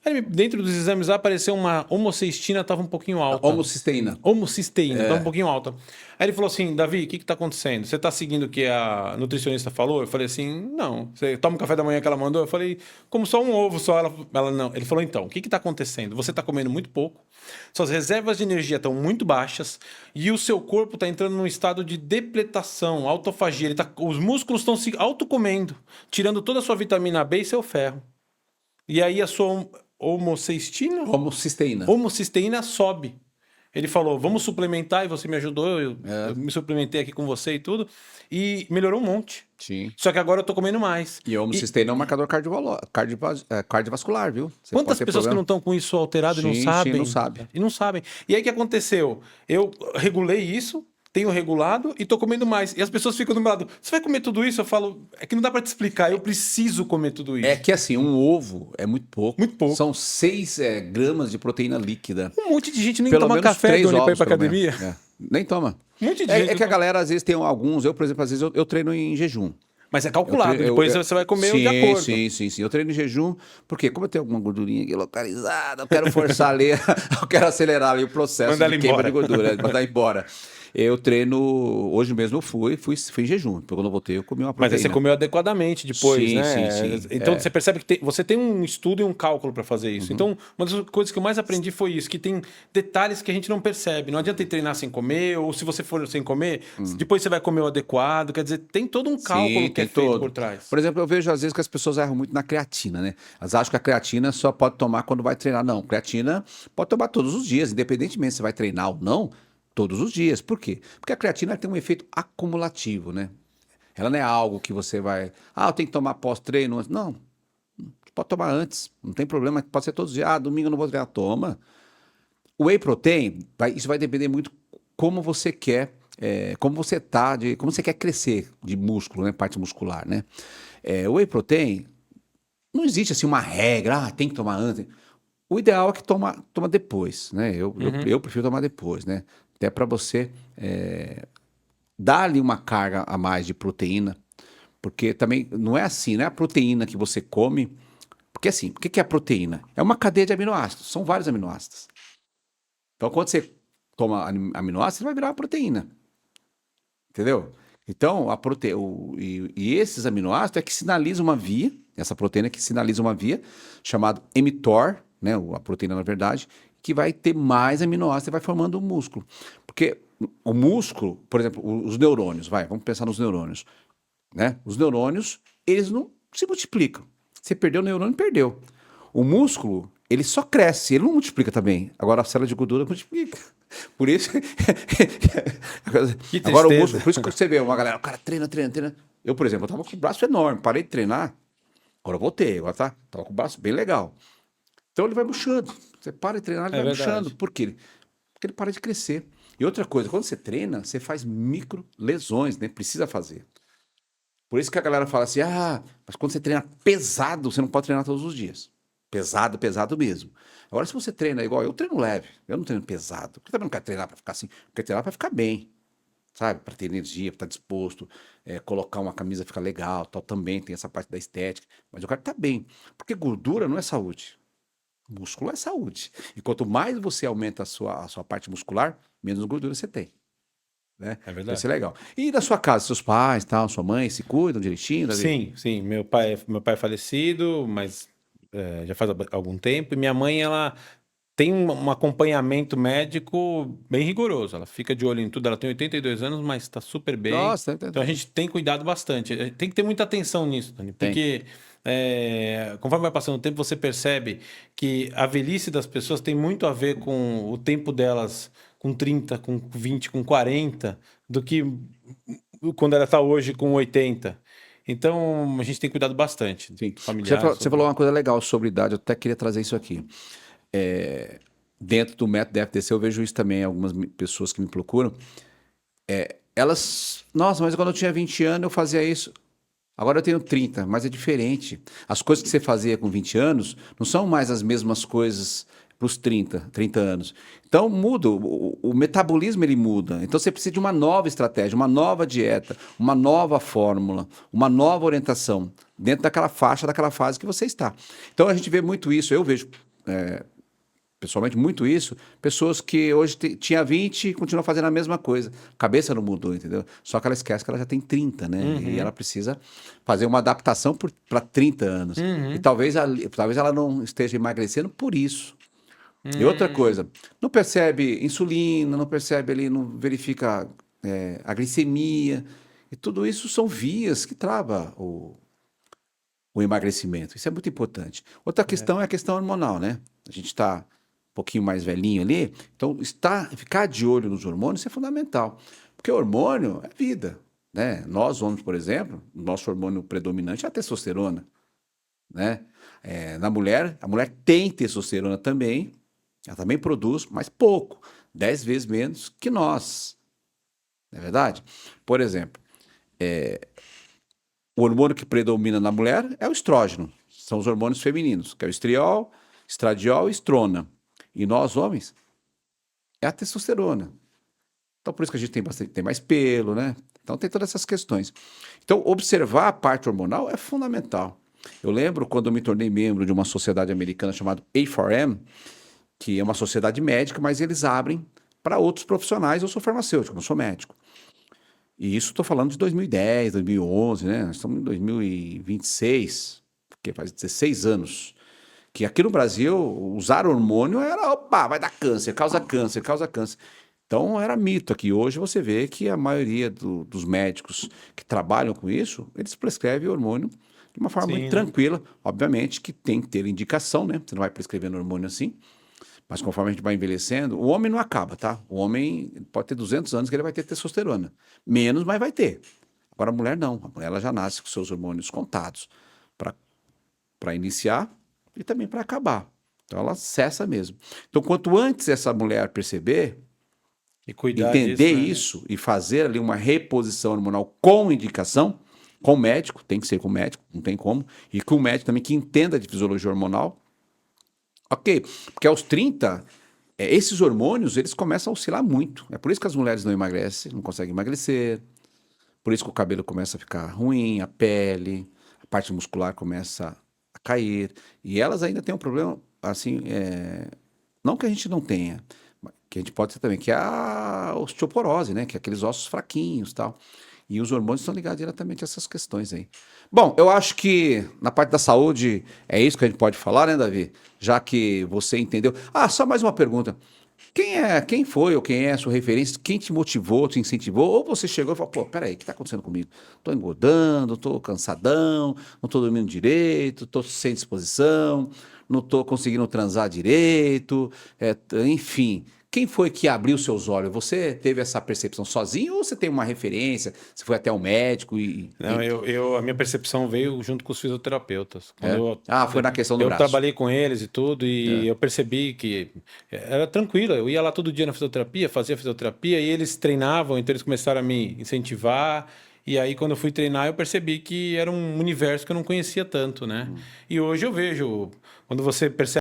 S2: Aí, dentro dos exames lá apareceu uma homocisteína, estava um pouquinho alta.
S1: Homocisteína.
S2: Homocisteína, estava um pouquinho alta. Aí ele falou assim, Davi, o que está acontecendo? Você está seguindo o que a nutricionista falou? Eu falei assim, não. Você toma o café da manhã que ela mandou? Eu falei, como só um ovo só. Ela não. Ele falou, então, o que está acontecendo? Você está comendo muito pouco, suas reservas de energia estão muito baixas e o seu corpo está entrando num estado de depletação, autofagia. Os músculos estão se autocomendo, tirando toda a sua vitamina B e seu ferro. E aí a sua... Homocisteína sobe. Ele falou, vamos suplementar, e você me ajudou, eu me suplementei aqui com você e tudo, e melhorou um monte.
S1: Sim.
S2: Só que agora eu tô comendo mais.
S1: E a homocisteína é um marcador cardiovascular, viu? Você
S2: quantas pessoas que não estão com isso alterado e não sabem?
S1: Sim, não sabem.
S2: E não sabem. E aí o que aconteceu? Eu regulei isso, tenho regulado e tô comendo mais. E as pessoas ficam do meu lado, você vai comer tudo isso? Eu falo, é que não dá para te explicar, eu preciso comer tudo isso.
S1: É que assim, um ovo é muito pouco.
S2: Muito pouco.
S1: São 6 gramas de proteína líquida.
S2: Um monte de gente nem
S1: Pelo
S2: toma
S1: menos
S2: café,
S1: 3
S2: Doni, pra ir
S1: ovos,
S2: pra
S1: pelo
S2: academia.
S1: Nem toma.
S2: Um monte de gente.
S1: É que a galera, às vezes, tem alguns... Eu, por exemplo, às vezes eu treino em jejum.
S2: Mas é
S1: Eu
S2: calculado,
S1: treino,
S2: depois você vai comer de
S1: sim,
S2: acordo.
S1: sim, sim, sim. Eu treino em jejum, porque como eu tenho alguma gordurinha aqui localizada, eu quero forçar ali, eu quero acelerar ali o processo
S2: Manda
S1: de
S2: ela
S1: queima de
S2: embora.
S1: gordura, mandar embora. Eu treino, hoje mesmo eu fui em jejum. Quando eu voltei, eu comi uma
S2: Mas aí você
S1: proteína.
S2: comeu adequadamente depois,
S1: Sim, sim,
S2: né?
S1: sim.
S2: Então você percebe que você tem um estudo e um cálculo para fazer isso. Então, uma das coisas que eu mais aprendi foi isso, que tem detalhes que a gente não percebe. Não adianta ir treinar sem comer, ou se você for sem comer, depois você vai comer o adequado. Quer dizer, tem todo um cálculo
S1: Sim,
S2: que é
S1: tem
S2: feito por
S1: todo.
S2: trás.
S1: Por exemplo, eu vejo às vezes que as pessoas erram muito na creatina, né? Elas acham que a creatina só pode tomar quando vai treinar. Não, creatina pode tomar todos os dias, independentemente se vai treinar ou não, todos os dias. Por quê? Porque a creatina tem um efeito acumulativo, né? Ela não é algo que você vai. Ah, eu tenho que tomar pós-treino. Não, pode tomar antes. Não tem problema, pode ser todos os dias. Ah, domingo eu não vou treinar. Toma. O whey protein, isso vai depender muito como você quer, como você tá, como você quer crescer de músculo, né? Parte muscular, né? O whey protein, não existe assim uma regra, tem que tomar antes. O ideal é que toma depois, né?
S2: Uhum.
S1: Eu prefiro tomar depois, né? Até para você dar ali uma carga a mais de proteína, porque também não é assim, não é a proteína que você come. Porque assim, o que que é a proteína? É uma cadeia de aminoácidos, são vários aminoácidos. Então, quando você toma aminoácidos, vai virar uma proteína, entendeu? Então, e esses aminoácidos é que sinalizam uma via, essa proteína que sinaliza uma via, chamada mTOR, né, a proteína na verdade, que vai ter mais aminoácidos e vai formando um músculo. Porque o músculo, por exemplo, os neurônios, vamos pensar nos neurônios, né? Os neurônios, eles não se multiplicam. Você perdeu o neurônio, perdeu. O músculo, ele só cresce, ele não multiplica também. Agora a célula de gordura multiplica. Por isso.
S2: Que
S1: Agora o
S2: tristeza.
S1: músculo, por isso que você vê uma galera, o cara treina, treina, treina. Eu, por exemplo, eu tava com o braço enorme, parei de treinar, agora eu voltei, agora tá, tava com o braço bem legal. Então ele vai murchando. Você para de treinar, ele
S2: É
S1: vai murchando.
S2: verdade.
S1: Por quê? Porque ele para de crescer. E outra coisa, quando você treina, você faz micro lesões, né? Precisa fazer. Por isso que a galera fala assim: ah, mas quando você treina pesado, você não pode treinar todos os dias. Pesado, pesado mesmo. Agora, se você treina igual eu treino leve, eu não treino pesado. Porque também não quero treinar para ficar assim, eu quero treinar para ficar bem, sabe? Para ter energia, para estar disposto, colocar uma camisa ficar legal, tal. Também tem essa parte da estética. Mas eu quero estar bem. Porque gordura não é saúde. Músculo é saúde. E quanto mais você aumenta a sua parte muscular, menos gordura você tem. Né?
S2: É
S1: Então isso é
S2: verdade.
S1: legal. E na sua casa, seus pais, tal, sua mãe se cuidam direitinho?
S2: Sim, sim. Meu pai é falecido, mas já faz algum tempo. E minha mãe, ela tem um acompanhamento médico bem rigoroso. Ela fica de olho em tudo. Ela tem 82 anos, mas está super bem.
S1: Nossa,
S2: Então a gente tem cuidado bastante. Tem que ter muita atenção nisso, Dani,
S1: tem.
S2: porque conforme vai passando o tempo, você percebe que a velhice das pessoas tem muito a ver com o tempo delas com 30, com 20, com 40, do que quando ela está hoje com 80. Então a gente tem cuidado bastante,
S1: Sim. Você
S2: familiares,
S1: falou, você
S2: todo
S1: falou
S2: mundo.
S1: uma coisa legal sobre idade, eu até queria trazer isso aqui. É, dentro do método FDC, eu vejo isso também, algumas pessoas que me procuram. Elas, nossa, mas quando eu tinha 20 anos eu fazia isso. Agora eu tenho 30, mas é diferente. As coisas que você fazia com 20 anos não são mais as mesmas coisas para os 30 anos. Então muda, o metabolismo ele muda. Então você precisa de uma nova estratégia, uma nova dieta, uma nova fórmula, uma nova orientação dentro daquela faixa, daquela fase que você está. Então a gente vê muito isso, eu vejo pessoalmente muito isso, pessoas que hoje tinha 20 e continuam fazendo a mesma coisa. A cabeça não mudou, entendeu? Só que ela esquece que ela já tem 30, né? E ela
S2: Uhum,
S1: precisa fazer uma adaptação para 30 anos. E
S2: uhum.
S1: talvez ela não esteja emagrecendo por isso. E outra
S2: Hum,
S1: coisa, não percebe insulina, não percebe ali, não verifica a glicemia. E tudo isso são vias que travam o emagrecimento. Isso é muito importante. Outra
S2: é,
S1: questão é a questão hormonal, né? A gente está um pouquinho mais velhinho ali, então ficar de olho nos hormônios é fundamental. Porque hormônio é vida, né? Nós homens, por exemplo, o nosso hormônio predominante é a testosterona, né? Na mulher, a mulher tem testosterona também, ela também produz, mas pouco, 10 vezes menos que nós, não é verdade? Por exemplo, o hormônio que predomina na mulher é o estrógeno. São os hormônios femininos, que é o estriol, estradiol e estrona. E nós, homens, é a testosterona. Então, por isso que a gente tem mais pelo, né? Então, tem todas essas questões. Então, observar a parte hormonal é fundamental. Eu lembro quando eu me tornei membro de uma sociedade americana chamada A4M, que é uma sociedade médica, mas eles abrem para outros profissionais. Eu sou farmacêutico, não sou médico. E isso estou falando de 2010, 2011, né? Nós estamos em 2026, porque faz 16 anos. Que aqui no Brasil, usar hormônio era, opa, vai dar câncer, causa câncer, causa câncer. Então era mito aqui. Hoje você vê que a maioria dos médicos que trabalham com isso, eles prescrevem hormônio de uma forma muito
S2: Sim, né?
S1: tranquila. Obviamente que tem que ter indicação, né? Você não vai prescrevendo hormônio assim. Mas conforme a gente vai envelhecendo, o homem não acaba, tá? O homem pode ter 200 anos que ele vai ter testosterona. Menos, mas vai ter. Agora a mulher não. A mulher ela já nasce com seus hormônios contados para iniciar e também para acabar. Então ela cessa mesmo. Então quanto antes essa mulher perceber,
S2: E cuidar
S1: entender
S2: disso, né?
S1: isso e fazer ali uma reposição hormonal com indicação, com médico, tem que ser com médico, não tem como, e com médico também que entenda de fisiologia hormonal. Ok, porque aos 30, esses hormônios, eles começam a oscilar muito. É por isso que as mulheres não emagrecem, não conseguem emagrecer, por isso que o cabelo começa a ficar ruim, a pele, a parte muscular começa a cair. E elas ainda têm um problema, assim, não que a gente não tenha, mas que a gente pode ter também, que é a osteoporose, né? Que é aqueles ossos fraquinhos e tal. E os hormônios estão ligados diretamente a essas questões aí. Bom, eu acho que na parte da saúde é isso que a gente pode falar, né, Davi? Já que você entendeu. Ah, só mais uma pergunta. Quem foi ou quem é a sua referência? Quem te motivou, te incentivou? Ou você chegou e falou, pô, peraí, o que está acontecendo comigo? Tô engordando, tô cansadão, não tô dormindo direito, tô sem disposição, não tô conseguindo transar direito, enfim. Quem foi que abriu seus olhos? Você teve essa percepção sozinho ou você tem uma referência? Você foi até o médico
S2: Não, a minha percepção veio junto com os fisioterapeutas. Quando
S1: é? Ah, foi na questão do
S2: eu
S1: braço.
S2: trabalhei com eles e tudo, e
S1: É.
S2: eu percebi que era tranquilo. Eu ia lá todo dia na fisioterapia, fazia fisioterapia, e eles treinavam, então eles começaram a me incentivar. E aí, quando eu fui treinar, eu percebi que era um universo que eu não conhecia tanto, né? E hoje eu vejo, quando você percebe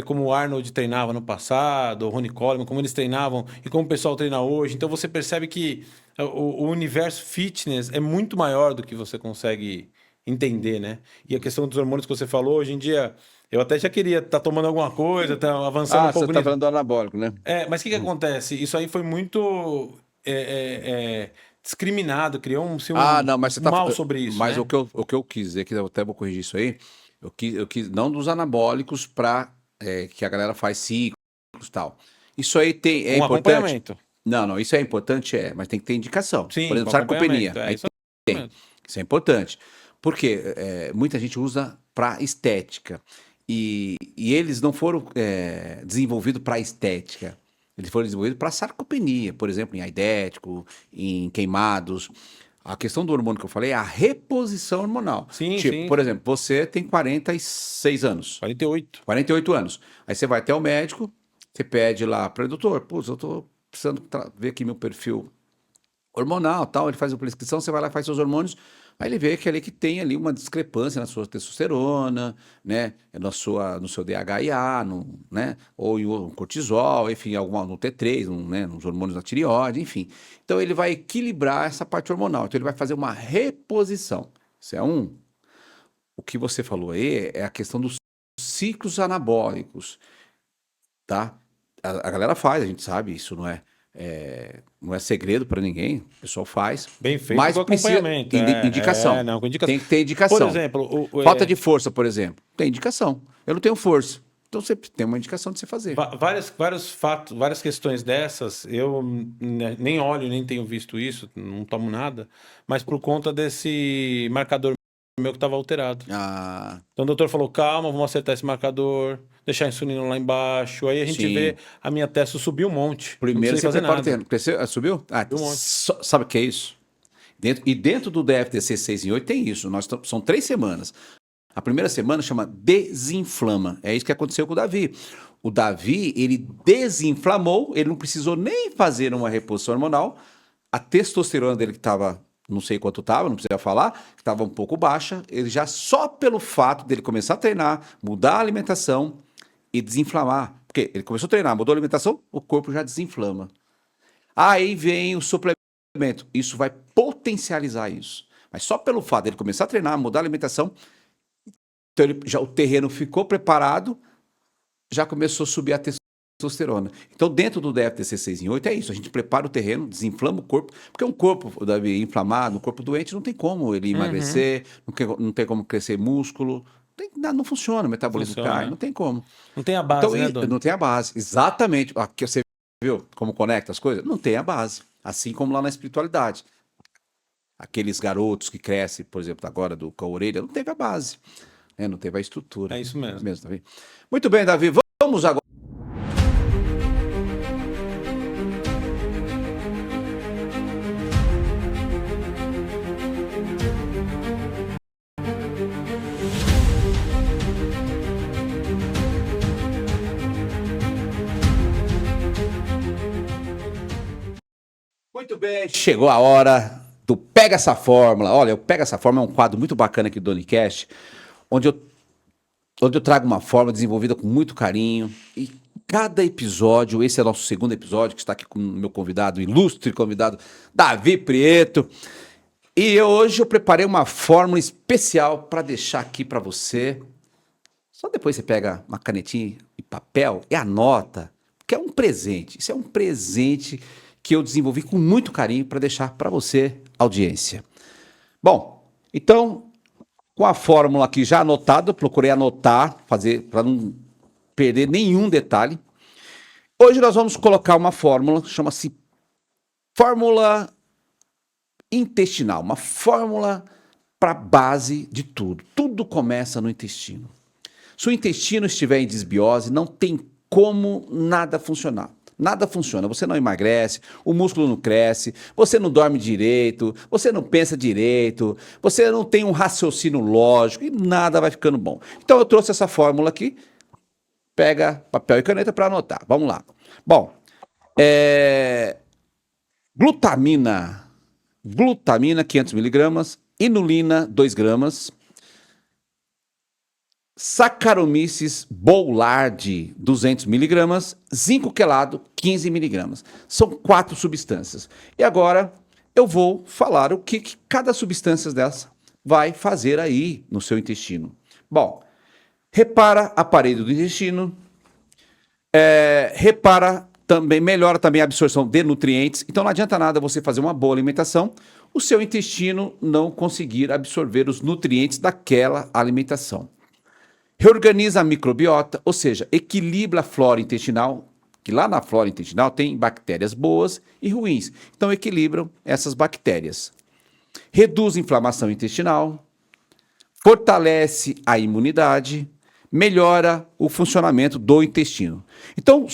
S2: como o Arnold treinava no passado, o Ronnie Coleman, como eles treinavam e como o pessoal treina hoje. Então você percebe que o universo fitness é muito maior do que você consegue entender, né? E a questão dos hormônios que você falou, hoje em dia, eu até já queria estar tomando alguma coisa, tá avançando um
S1: Ah, você
S2: pouco
S1: está
S2: nisso.
S1: falando do anabólico, né?
S2: Mas o que que acontece? Isso aí foi muito discriminado, criou-se
S1: Ah,
S2: um
S1: não, mas você tá.
S2: mal sobre isso,
S1: Mas
S2: né?
S1: o que eu quis dizer, que eu até vou corrigir isso aí, eu quis não dos anabólicos para que a galera faz ciclos e tal. Isso aí é
S2: Com
S1: importante?
S2: acompanhamento.
S1: Não, não, isso é importante, mas tem que ter indicação. Por
S2: Sim, com
S1: exemplo, sarcopenia,
S2: acompanhamento. É
S1: aí
S2: isso
S1: tem.
S2: mesmo.
S1: Isso é importante. Porque muita gente usa para estética. E eles não foram desenvolvidos para estética. Eles foram desenvolvidos para sarcopenia, por exemplo, em aidético, em queimados. A questão do hormônio que eu falei é a reposição hormonal.
S2: Sim,
S1: Tipo,
S2: sim,
S1: por
S2: sim.
S1: exemplo, você tem 46 anos,
S2: 48.
S1: 48 anos. Aí você vai até o médico, você pede lá para o doutor, putz, eu tô precisando ver aqui meu perfil hormonal, tal, ele faz a prescrição, você vai lá e faz seus hormônios, aí ele vê que ali que tem ali uma discrepância na sua testosterona, né, no seu DHEA, né, ou em um cortisol, enfim, no T3, né, nos hormônios da tireoide, enfim. Então ele vai equilibrar essa parte hormonal, então ele vai fazer uma reposição. Isso é um. O que você falou aí é a questão dos ciclos anabólicos, tá? A galera faz, a gente sabe, isso não é segredo para ninguém, o pessoal faz,
S2: Bem feito
S1: mas
S2: com
S1: precisa
S2: acompanhamento.
S1: indicação.
S2: Não, com indicação.
S1: Tem que ter
S2: Por
S1: indicação.
S2: exemplo,
S1: Falta de força, por exemplo, tem indicação. Eu não tenho força, então você tem uma indicação de você fazer.
S2: vários fatos, várias questões dessas, eu nem olho, nem tenho visto isso, não tomo nada, mas por conta desse marcador meu que estava alterado.
S1: Ah,
S2: Então o doutor falou, calma, vamos acertar esse marcador, deixar a insulina lá embaixo. Aí a gente vê
S1: sim.
S2: a minha testo subir um monte. Não
S1: Primeiro
S2: precisei
S1: você
S2: fazer
S1: prepara o
S2: nada.
S1: terreno. Cresceu? Subiu?
S2: Subiu um monte.
S1: Sabe o que é isso? Dentro do DFTC 6 em 8 tem isso. São 3 semanas. A primeira semana chama desinflama. É isso que aconteceu com o Davi. O Davi, ele desinflamou, ele não precisou nem fazer uma reposição hormonal. A testosterona dele que estava, não sei quanto estava, não precisa falar, que estava um pouco baixa, ele já só pelo fato dele começar a treinar, mudar a alimentação e desinflamar. Porque ele começou a treinar, mudou a alimentação, o corpo já desinflama. Aí vem o suplemento. Isso vai potencializar isso. Mas só pelo fato dele começar a treinar, mudar a alimentação, então o terreno ficou preparado, já começou a subir a testosterona. Então, dentro do DFTC 6 em 8 é isso. A gente prepara o terreno, desinflama o corpo, porque um corpo, Davi, inflamado, um corpo doente, não tem como ele emagrecer, não tem como crescer músculo, não funciona, o metabolismo cai, não tem como.
S2: Não tem a base,
S1: Então,
S2: né, Doni?
S1: não tem a base, exatamente. Aqui você viu como conecta as coisas? Não tem a base. Assim como lá na espiritualidade. Aqueles garotos que crescem, por exemplo, agora com a orelha, não teve a base, né? Não teve a estrutura.
S2: É isso mesmo.
S1: Davi. Muito bem, Davi, vamos agora. Muito bem, chegou a hora do Pega Essa Fórmula. Olha, o Pega Essa Fórmula é um quadro muito bacana aqui do DoniCast, onde eu trago uma fórmula desenvolvida com muito carinho. E cada episódio, esse é o nosso segundo episódio, que está aqui com o meu convidado, ilustre convidado, Davi Prieto. E hoje eu preparei uma fórmula especial para deixar aqui para você. Só depois você pega uma canetinha e papel e anota, que é um presente. Isso é um presente que eu desenvolvi com muito carinho para deixar para você, audiência. Bom, então, com a fórmula aqui já anotada, eu procurei anotar, fazer para não perder nenhum detalhe. Hoje nós vamos colocar uma fórmula, chama-se fórmula intestinal, uma fórmula para a base de tudo. Tudo começa no intestino. Se o intestino estiver em desbiose, não tem como nada funcionar. Nada funciona, você não emagrece, o músculo não cresce, você não dorme direito, você não pensa direito, você não tem um raciocínio lógico e nada vai ficando bom. Então eu trouxe essa fórmula aqui, pega papel e caneta para anotar, vamos lá. Bom, glutamina 500 miligramas, inulina 2 gramas, Saccharomyces boulardii, 200 miligramas, zinco quelado, 15 miligramas. São 4 substâncias. E agora eu vou falar o que cada substância dessa vai fazer aí no seu intestino. Bom, repara a parede do intestino, melhora também a absorção de nutrientes. Então não adianta nada você fazer uma boa alimentação, o seu intestino não conseguir absorver os nutrientes daquela alimentação. Reorganiza a microbiota, ou seja, equilibra a flora intestinal, que lá na flora intestinal tem bactérias boas e ruins. Então equilibram essas bactérias. Reduz a inflamação intestinal, fortalece a imunidade, melhora o funcionamento do intestino. Então,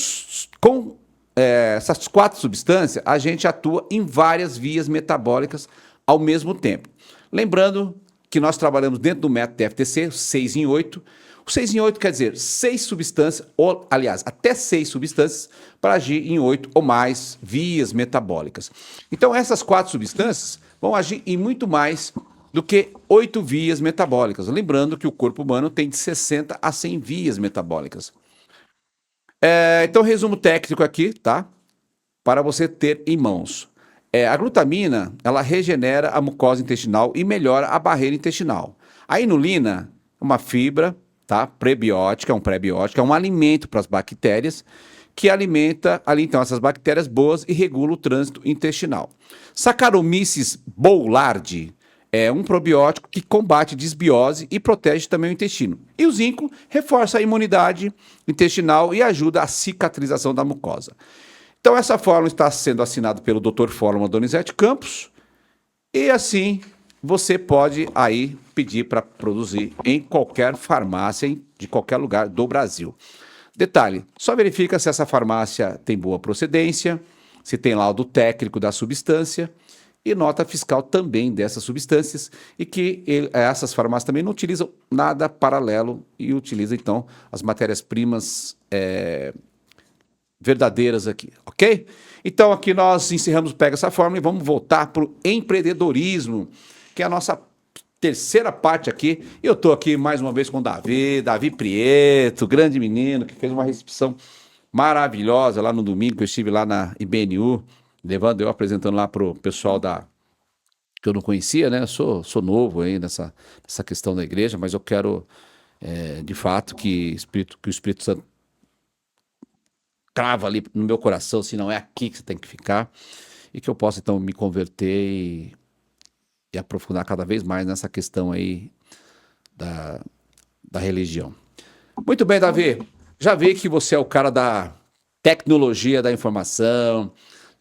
S1: com essas 4 substâncias, a gente atua em várias vias metabólicas ao mesmo tempo. Lembrando que nós trabalhamos dentro do método TFTC, 6 em 8. O 6 em 8 quer dizer 6 substâncias, ou, aliás, até 6 substâncias para agir em 8 ou mais vias metabólicas. Então, essas 4 substâncias vão agir em muito mais do que 8 vias metabólicas. Lembrando que o corpo humano tem de 60 a 100 vias metabólicas. Então, resumo técnico aqui, tá? Para você ter em mãos. A glutamina, ela regenera a mucosa intestinal e melhora a barreira intestinal. A inulina, uma fibra, tá? Prebiótica, um pré-biótico, é um alimento para as bactérias que alimenta ali então essas bactérias boas e regula o trânsito intestinal. Saccharomyces boulardii é um probiótico que combate desbiose e protege também o intestino. E o zinco reforça a imunidade intestinal e ajuda a cicatrização da mucosa. Então essa fórmula está sendo assinada pelo Dr. Fórmula Donizete Campos e assim você pode aí pedir para produzir em qualquer farmácia de qualquer lugar do Brasil. Detalhe, só verifica se essa farmácia tem boa procedência, se tem laudo técnico da substância e nota fiscal também dessas substâncias e que essas farmácias também não utilizam nada paralelo e utilizam então as matérias-primas verdadeiras aqui, ok? Então aqui nós encerramos o Pega Essa Fórmula e vamos voltar para o empreendedorismo, que é a nossa terceira parte aqui. Eu estou aqui mais uma vez com o Davi Prieto, grande menino, que fez uma recepção maravilhosa lá no domingo, que eu estive lá na IBNU, levando, eu apresentando lá pro pessoal que eu não conhecia, né? Eu sou novo aí nessa questão da igreja, mas eu quero, de fato, que o Espírito Santo crava ali no meu coração, se não é aqui que você tem que ficar, e que eu possa, então, me converter e aprofundar cada vez mais nessa questão aí da, da religião. Muito bem, Davi. Já vi que você é o cara da tecnologia da informação,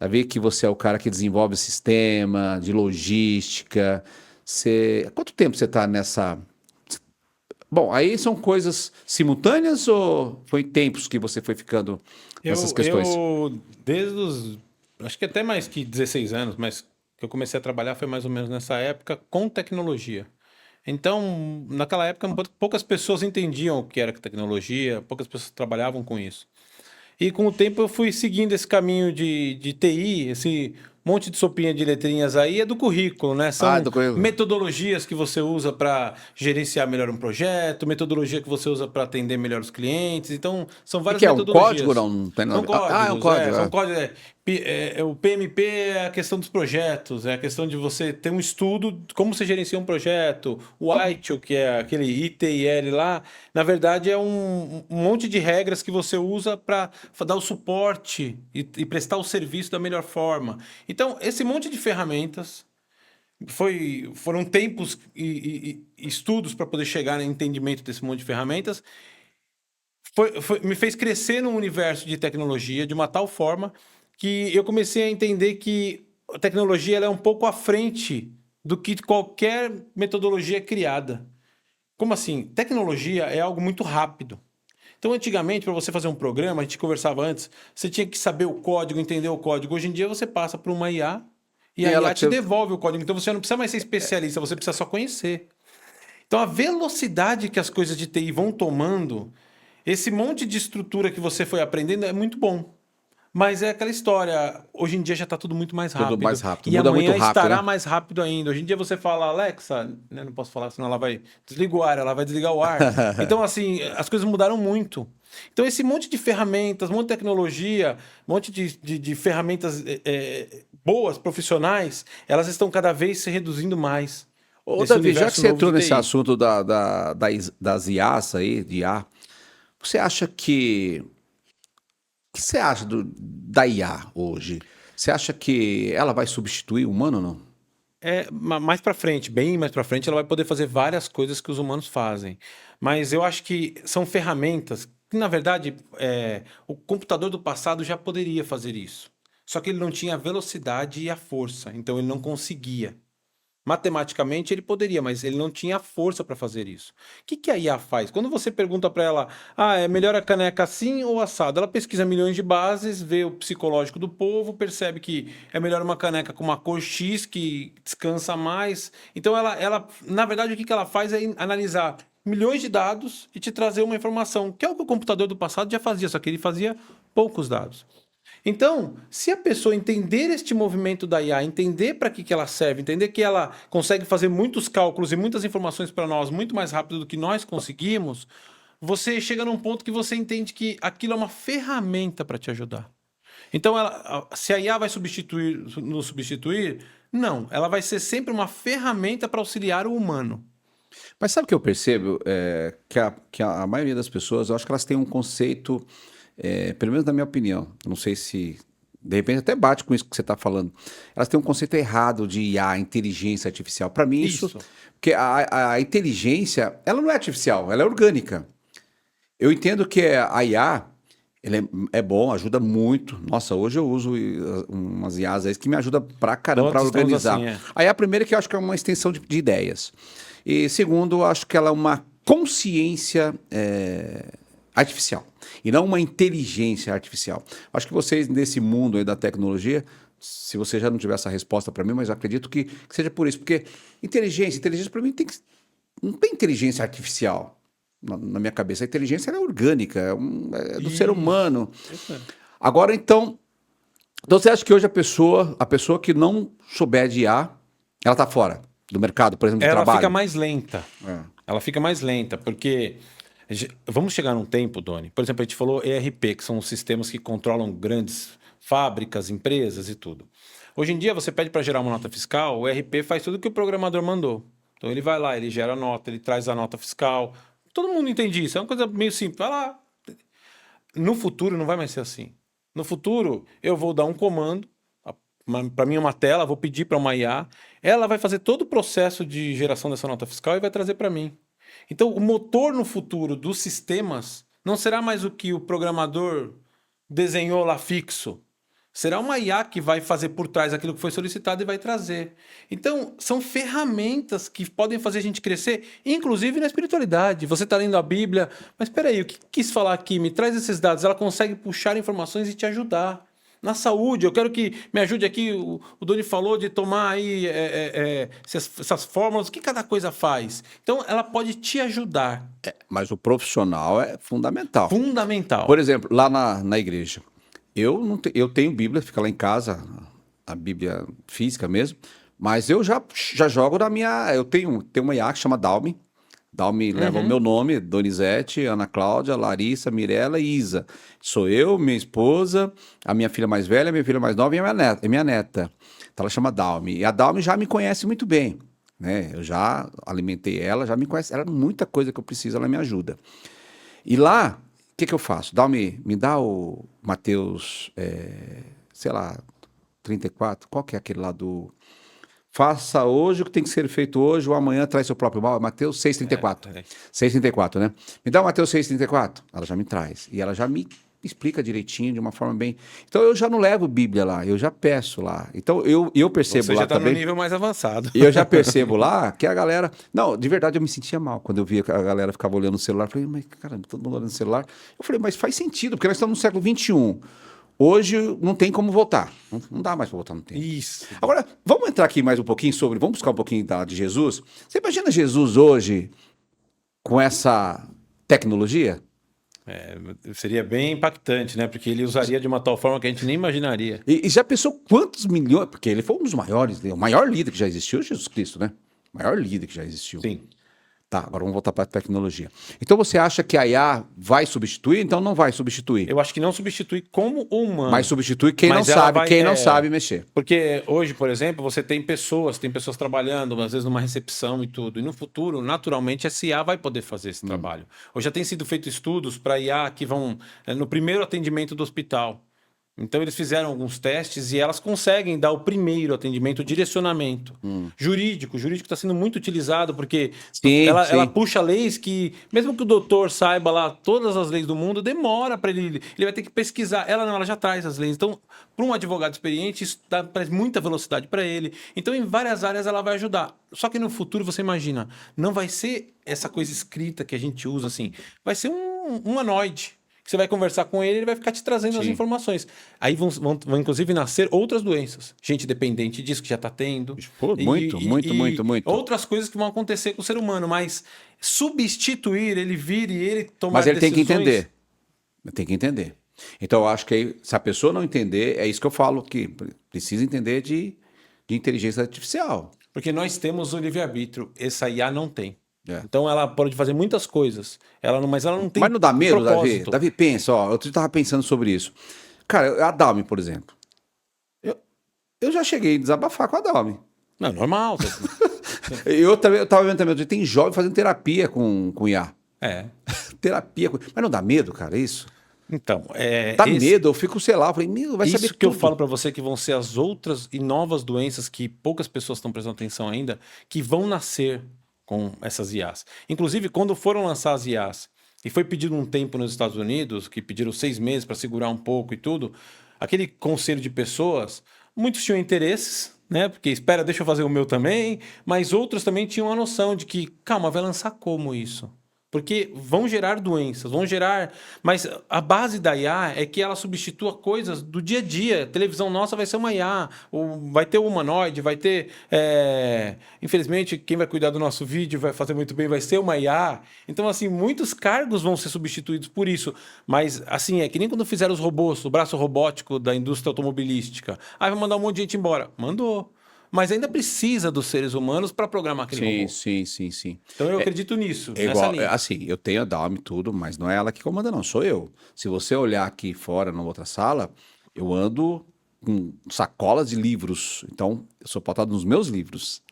S1: já vi que você é o cara que desenvolve o sistema de logística. Há quanto tempo você está nessa. Bom, aí são coisas simultâneas ou foi tempos que você foi ficando nessas questões?
S2: Desde os, acho que até mais que 16 anos, mas que eu comecei a trabalhar foi mais ou menos nessa época com tecnologia. Então, naquela época, poucas pessoas entendiam o que era tecnologia, poucas pessoas trabalhavam com isso. E com o tempo eu fui seguindo esse caminho de TI, esse monte de sopinha de letrinhas aí é do currículo, né?
S1: Ah,
S2: São
S1: do currículo.
S2: metodologias que você usa para gerenciar melhor um projeto, metodologia que você usa para atender melhor os clientes. Então, são
S1: O que
S2: várias
S1: que é? Um código?
S2: metodologias.
S1: Não, não tem nada a
S2: São
S1: ver. Ah, é um
S2: códigos,
S1: código.
S2: são códigos. O PMP é a questão dos projetos, é a questão de você ter um estudo de como você gerencia um projeto. O ITIL, que é aquele ITIL lá, na verdade é um monte de regras que você usa para dar o suporte e prestar o serviço da melhor forma. Então, esse monte de ferramentas foram tempos e estudos para poder chegar no entendimento desse monte de ferramentas. Me fez crescer no universo de tecnologia de uma tal forma que eu comecei a entender que a tecnologia ela é um pouco à frente do que qualquer metodologia criada. Como assim? Tecnologia é algo muito rápido. Então, antigamente, para você fazer um programa, a gente conversava antes, você tinha que saber o código, entender o código. Hoje em dia, você passa por uma IA e
S1: E
S2: a
S1: ela
S2: IA te
S1: te.
S2: devolve o código. Então, você não precisa mais ser especialista, você precisa só conhecer. Então, a velocidade que as coisas de TI vão tomando, esse monte de estrutura que você foi aprendendo é muito bom. Mas é aquela história, hoje em dia já está tudo muito mais
S1: Tudo mais
S2: rápido.
S1: rápido.
S2: E
S1: Muda muito
S2: amanhã
S1: rápido,
S2: estará
S1: né?
S2: mais rápido ainda. Hoje em dia você fala, Alexa, né, não posso falar, senão ela vai desligar o ar, ela vai desligar o ar. Então, assim, as coisas mudaram muito. Então, esse monte de ferramentas, monte de tecnologia, monte de ferramentas boas, profissionais, elas estão cada vez se reduzindo mais
S1: Ô,
S2: nesse
S1: Davi, já que
S2: universo
S1: você
S2: novo
S1: entrou
S2: de
S1: nesse
S2: TI.
S1: assunto das IAs aí, de IA, você acha que. O que você acha da IA hoje? Você acha que ela vai substituir o humano ou não?
S2: Mais para frente, bem mais para frente, ela vai poder fazer várias coisas que os humanos fazem. Mas eu acho que são ferramentas que, na verdade, o computador do passado já poderia fazer isso. Só que ele não tinha a velocidade e a força, então ele não conseguia. Matematicamente ele poderia, mas ele não tinha a força para fazer isso. O que a IA faz? Quando você pergunta para ela, é melhor a caneca assim ou assado? Ela pesquisa milhões de bases, vê o psicológico do povo, percebe que é melhor uma caneca com uma cor X que descansa mais. Então na verdade, o que ela faz é analisar milhões de dados e te trazer uma informação, que é o que o computador do passado já fazia, só que ele fazia poucos dados. Então, se a pessoa entender este movimento da IA, entender para que ela serve, entender que ela consegue fazer muitos cálculos e muitas informações para nós muito mais rápido do que nós conseguimos, você chega num ponto que você entende que aquilo é uma ferramenta para te ajudar. Então, se a IA vai nos substituir, não. Ela vai ser sempre uma ferramenta para auxiliar o humano.
S1: Mas sabe o que eu percebo? Que a maioria das pessoas, eu acho que elas têm um conceito, pelo menos na minha opinião, eu não sei se de repente até bate com isso que você está falando. Elas têm um conceito errado de IA, inteligência artificial. Para mim, isso.
S2: Isso.
S1: Porque a inteligência, ela não é artificial, ela é orgânica. Eu entendo que a IA, ele é bom, ajuda muito. Nossa, hoje eu uso umas IAs aí que me ajuda pra caramba pra
S2: Todos estamos
S1: organizar.
S2: assim,
S1: Aí a primeira que eu acho que é uma extensão de ideias. E segundo, eu acho que ela é uma consciência artificial e não uma inteligência artificial. Acho que vocês, nesse mundo aí da tecnologia, se você já não tiver essa resposta para mim, mas eu acredito que seja por isso. Porque inteligência para mim não tem inteligência artificial na minha cabeça. A inteligência ela é orgânica, é do ser humano.
S2: Isso.
S1: Agora, então você acha que hoje a pessoa que não souber de IA, ela está fora do mercado, por exemplo, de
S2: Ela
S1: trabalho?
S2: fica mais lenta.
S1: É.
S2: Ela fica mais lenta, porque vamos chegar num tempo, Doni. Por exemplo, a gente falou ERP, que são os sistemas que controlam grandes fábricas, empresas e tudo. Hoje em dia, você pede para gerar uma nota fiscal, o RP faz tudo que o programador mandou. Então, ele vai lá, ele gera a nota, ele traz a nota fiscal. Todo mundo entende isso, é uma coisa meio simples. Vai lá. No futuro, não vai mais ser assim. No futuro, eu vou dar um comando, para mim uma tela, vou pedir para uma IA, ela vai fazer todo o processo de geração dessa nota fiscal e vai trazer para mim. Então, o motor no futuro dos sistemas não será mais o que o programador desenhou lá fixo. Será uma IA que vai fazer por trás aquilo que foi solicitado e vai trazer. Então, são ferramentas que podem fazer a gente crescer, inclusive na espiritualidade. Você está lendo a Bíblia, mas espera aí, o que quis falar aqui? Me traz esses dados. Ela consegue puxar informações e te ajudar. Na saúde, eu quero que me ajude aqui. O Doni falou de tomar aí essas fórmulas, o que cada coisa faz. Então, ela pode te ajudar.
S1: Mas o profissional é fundamental.
S2: Fundamental.
S1: Por exemplo, lá na igreja, eu tenho Bíblia, fica lá em casa, a Bíblia física mesmo, mas eu já jogo na minha. Eu tenho uma IA que chama Dalmi. Dalmi leva o meu nome, Donizete, Ana Cláudia, Larissa, Mirella e Isa. Sou eu, minha esposa, a minha filha mais velha, a minha filha mais nova e a minha neta. Então ela chama Dalmi. E a Dalmi já me conhece muito bem, né? Eu já alimentei ela, já me conhece. Ela, muita coisa que eu preciso, ela me ajuda. E lá, o que eu faço? Dalmi, me dá o Mateus, sei lá, 34, qual que é aquele lá do... Faça hoje o que tem que ser feito hoje, ou amanhã traz seu próprio mal. Mateus 6,34. 6,34, né? Me dá o Mateus 6,34. Ela já me traz. E ela já me explica direitinho, de uma forma bem... Então, eu já não levo Bíblia lá, eu já peço lá. Então, eu percebo
S2: Você
S1: lá
S2: já tá
S1: também...
S2: no nível mais avançado.
S1: E eu já percebo lá que a galera... Não, de verdade, eu me sentia mal quando eu via que a galera ficava olhando o celular. Eu falei, mas caramba, todo mundo olhando o celular. Eu falei, mas faz sentido, porque nós estamos no século XXI. Hoje não tem como voltar. Não dá mais para voltar no tempo.
S2: Isso.
S1: Agora, vamos entrar aqui mais um pouquinho vamos buscar um pouquinho de Jesus. Você imagina Jesus hoje com essa tecnologia?
S2: Seria bem impactante, né? Porque ele usaria de uma tal forma que a gente nem imaginaria.
S1: E já pensou quantos milhões... Porque ele foi um dos maiores, o maior líder que já existiu, Jesus Cristo, né? O maior líder que já existiu.
S2: Sim.
S1: Tá, agora vamos voltar para a tecnologia. Então você acha que a IA vai substituir? Então não vai substituir.
S2: Eu acho que não substitui como humano.
S1: Mas substitui quem
S2: Mas
S1: não
S2: ela
S1: sabe,
S2: vai-
S1: quem não
S2: é.
S1: sabe mexer.
S2: Porque hoje, por exemplo, você tem pessoas trabalhando, às vezes numa recepção e tudo. E no futuro, naturalmente, essa IA vai poder fazer esse trabalho. Hoje já tem sido feito estudos para IA que vão no primeiro atendimento do hospital. Então, eles fizeram alguns testes e elas conseguem dar o primeiro atendimento, o direcionamento. Jurídico está sendo muito utilizado porque
S1: Sim,
S2: ela
S1: sim.
S2: puxa leis que, mesmo que o doutor saiba lá todas as leis do mundo, demora para ele vai ter que pesquisar. Ela não, ela já traz as leis. Então, para um advogado experiente, isso traz muita velocidade para ele. Então, em várias áreas, ela vai ajudar. Só que no futuro, você imagina, não vai ser essa coisa escrita que a gente usa assim, vai ser um humanoide. Você vai conversar com ele, ele vai ficar te trazendo as informações. Aí vão inclusive nascer outras doenças. Gente dependente disso que já está tendo.
S1: Pô, muito.
S2: Outras coisas que vão acontecer com o ser humano, mas substituir, ele vir e ele tomar
S1: Mas ele tem que
S2: decisões-
S1: entender. Tem que entender. Então, eu acho que aí, se a pessoa não entender, é isso que eu falo, que precisa entender de inteligência artificial.
S2: Porque nós temos o livre-arbítrio, essa IA não tem.
S1: É.
S2: Então ela pode fazer muitas coisas. Mas ela não tem
S1: Mas não dá medo, Davi?
S2: propósito.
S1: Davi, pensa, ó, eu estava pensando sobre isso. Cara, a Dalmi, por exemplo. Eu já cheguei a desabafar com a Dalmi.
S2: Não, é normal.
S1: Eu estava vendo também, tem jovem fazendo terapia com IA.
S2: É.
S1: Terapia com... Mas não dá medo, cara, isso?
S2: Então,
S1: Dá medo, eu fico, sei lá, eu falei, meu, vai
S2: isso
S1: saber
S2: que
S1: tudo.
S2: eu falo pra você que vão ser as outras e novas doenças que poucas pessoas estão prestando atenção ainda, que vão nascer com essas IAs. Inclusive, quando foram lançar as IAs e foi pedido um tempo nos Estados Unidos, que pediram 6 meses para segurar um pouco e tudo, aquele conselho de pessoas, muitos tinham interesses, né? Porque espera, deixa eu fazer o meu também, mas outros também tinham a noção de que, calma, vai lançar como isso? Porque vão gerar doenças, vão gerar... Mas a base da IA é que ela substitua coisas do dia a dia. A televisão nossa vai ser uma IA, vai ter o humanoide, vai ter... Infelizmente, quem vai cuidar do nosso vídeo vai fazer muito bem, vai ser uma IA. Então, assim, muitos cargos vão ser substituídos por isso. Mas, assim, é que nem quando fizeram os robôs, o braço robótico da indústria automobilística. Vai mandar um monte de gente embora. Mandou. Mas ainda precisa dos seres humanos para programar aquele robô.
S1: Sim.
S2: Então eu acredito nisso,
S1: É
S2: nessa
S1: igual,
S2: linha.
S1: assim, eu tenho a Dalmi e tudo, mas não é ela que comanda, não, sou eu. Se você olhar aqui fora, numa outra sala, Eu ando com sacolas de livros, então eu sou pautado nos meus livros.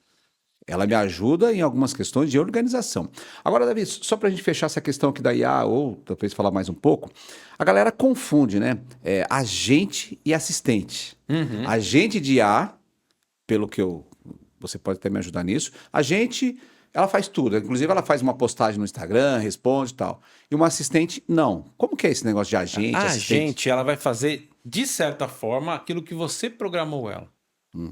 S1: Ela me ajuda em algumas questões de organização. Agora, Davi, só para a gente fechar essa questão aqui da IA, ou talvez falar mais um pouco, a galera confunde, né? Agente e assistente.
S2: Uhum.
S1: Agente de IA, pelo que eu. Você pode até me ajudar nisso. Agente, ela faz tudo. Inclusive, ela faz uma postagem no Instagram, responde e tal. E uma assistente, não. Como que é esse negócio de agente,
S2: A
S1: assistente?
S2: gente, ela vai fazer, de certa forma, aquilo que você programou ela.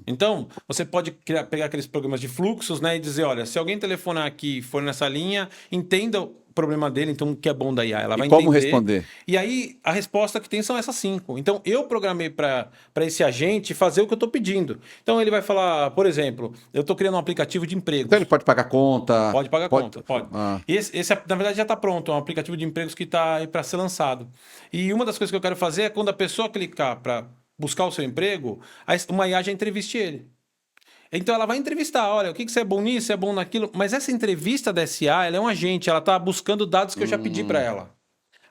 S2: Então, você pode pegar aqueles programas de fluxos, né, e dizer, olha, se alguém telefonar aqui e for nessa linha, entenda o problema dele, então o que é bom da IA, ela
S1: E
S2: vai
S1: como
S2: entender.
S1: responder?
S2: E aí, a resposta que tem são essas 5. Então, eu programei para esse agente fazer o que eu estou pedindo. Então, ele vai falar, por exemplo, eu estou criando um aplicativo de
S1: Então ele
S2: empregos.
S1: pode pagar conta,
S2: Pode pagar
S1: pode.
S2: conta, pode.
S1: Ah,
S2: Esse, na verdade, já está pronto. É um aplicativo de empregos que está aí para ser lançado. E uma das coisas que eu quero fazer é quando a pessoa clicar para buscar o seu emprego, uma IA já entreviste ele. Então ela vai entrevistar, olha, o que você é bom nisso, é bom naquilo. Mas essa entrevista da SA, ela é um agente, ela está buscando dados que eu já pedi para ela.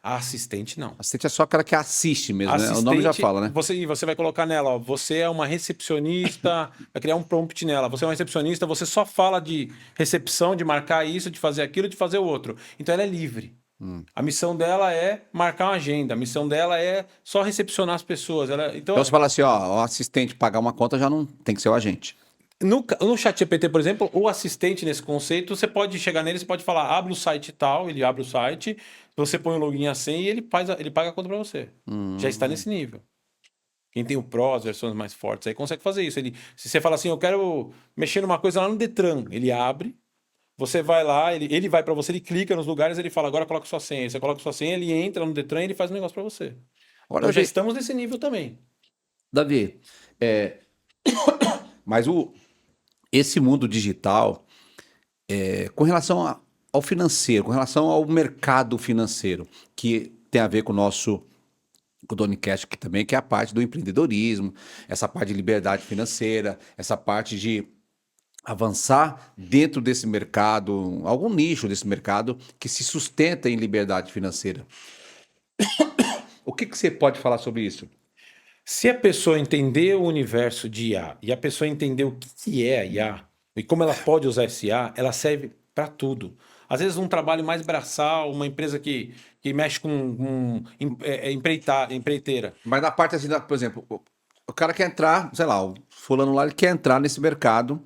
S2: A assistente não.
S1: assistente é só aquela que assiste
S2: A
S1: mesmo, né? O nome já
S2: assistente,
S1: fala, né?
S2: você vai colocar nela, ó, você é uma recepcionista, vai criar um prompt nela. Você é uma recepcionista, você só fala de recepção, de marcar isso, de fazer aquilo, de fazer o outro. Então ela é livre. A missão dela é marcar uma agenda, a missão dela é só recepcionar as pessoas. Então,
S1: Então você fala assim, ó, o assistente pagar uma conta já não tem que ser o agente.
S2: no ChatGPT, por exemplo, o assistente nesse conceito, você pode chegar nele, você pode falar, abre o site tal, ele abre o site, você põe o login e a senha e ele paga a conta para você. Já está nesse nível. Quem tem o Pro, as versões mais fortes, aí consegue fazer isso. Se você fala assim, eu quero mexer numa coisa lá no Detran, ele abre, você vai lá, ele vai para você, ele clica nos lugares, ele fala, agora coloca sua senha. Aí você coloca sua senha, ele entra no Detran e ele faz um negócio para você.
S1: Agora,
S2: Então já
S1: Davi,
S2: estamos nesse nível também.
S1: Davi, mas esse mundo digital, com relação ao financeiro, com relação ao mercado financeiro, que tem a ver com o nosso, com o Donicast aqui também, que é a parte do empreendedorismo, essa parte de liberdade financeira, essa parte de avançar dentro desse mercado, algum nicho desse mercado que se sustenta em liberdade financeira. O que você pode falar sobre isso?
S2: Se a pessoa entender o universo de IA e a pessoa entender o que é a IA e como ela pode usar esse IA, ela serve para tudo. Às vezes um trabalho mais braçal, uma empresa que mexe com empreiteira.
S1: Mas na parte assim, por exemplo, o cara quer entrar, sei lá, o fulano lá, ele quer entrar nesse mercado,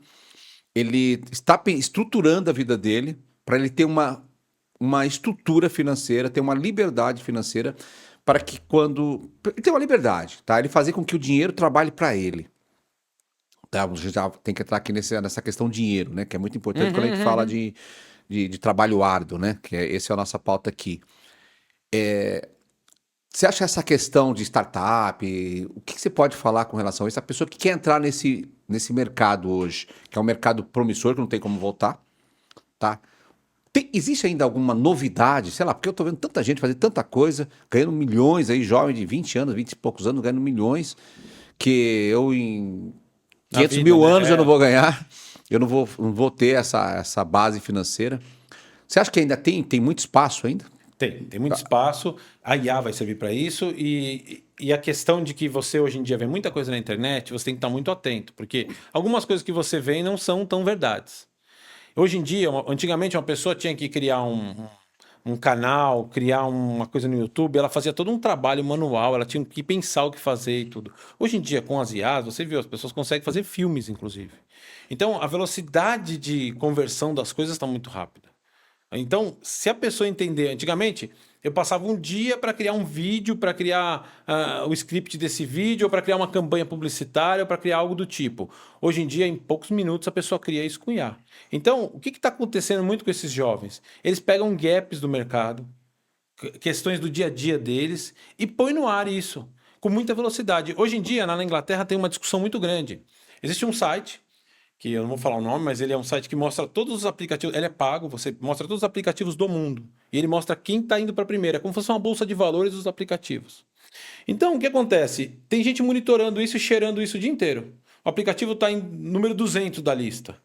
S1: ele está estruturando a vida dele para ele ter uma estrutura financeira, ter uma liberdade financeira, para que quando. Ele tem uma liberdade, tá? Ele fazer com que o dinheiro trabalhe para ele. Tá? Você já tem que entrar aqui nessa questão dinheiro, né? Que é muito importante quando a gente fala de trabalho árduo, né? Essa é a nossa pauta aqui. Você acha essa questão de startup, o que você pode falar com relação a isso? A pessoa que quer entrar nesse mercado hoje, que é um mercado promissor, que não tem como voltar, tá? Existe ainda alguma novidade? Sei lá, porque eu tô vendo tanta gente fazer tanta coisa, ganhando milhões aí, jovem de 20 anos, 20 e poucos anos, ganhando milhões, que eu em
S2: Na
S1: 500
S2: vida,
S1: mil
S2: né?
S1: anos eu não vou ganhar, eu não vou ter essa base financeira. Você acha que ainda tem muito espaço ainda?
S2: Tem muito espaço, a IA vai servir para isso e a questão de que você hoje em dia vê muita coisa na internet, você tem que estar muito atento, porque algumas coisas que você vê não são tão verdades. Hoje em dia, antigamente uma pessoa tinha que criar um canal, criar uma coisa no YouTube, ela fazia todo um trabalho manual, ela tinha que pensar o que fazer e tudo. Hoje em dia, com as IAs, você viu, as pessoas conseguem fazer filmes, inclusive. Então, a velocidade de conversão das coisas está muito rápida. Então, se a pessoa entender, antigamente eu passava um dia para criar um vídeo, para criar o script desse vídeo, ou para criar uma campanha publicitária, ou para criar algo do tipo. Hoje em dia, em poucos minutos, a pessoa cria isso com IA. Então, o que está acontecendo muito com esses jovens? Eles pegam gaps do mercado, questões do dia a dia deles, e põem no ar isso, com muita velocidade. Hoje em dia, na Inglaterra, tem uma discussão muito grande. Existe um site que eu não vou falar o nome, mas ele é um site que mostra todos os aplicativos, ele é pago, você mostra todos os aplicativos do mundo. E ele mostra quem está indo para a primeira, é como se fosse uma bolsa de valores dos aplicativos. Então, o que acontece? Tem gente monitorando isso e cheirando isso o dia inteiro. O aplicativo está em número 200 da lista.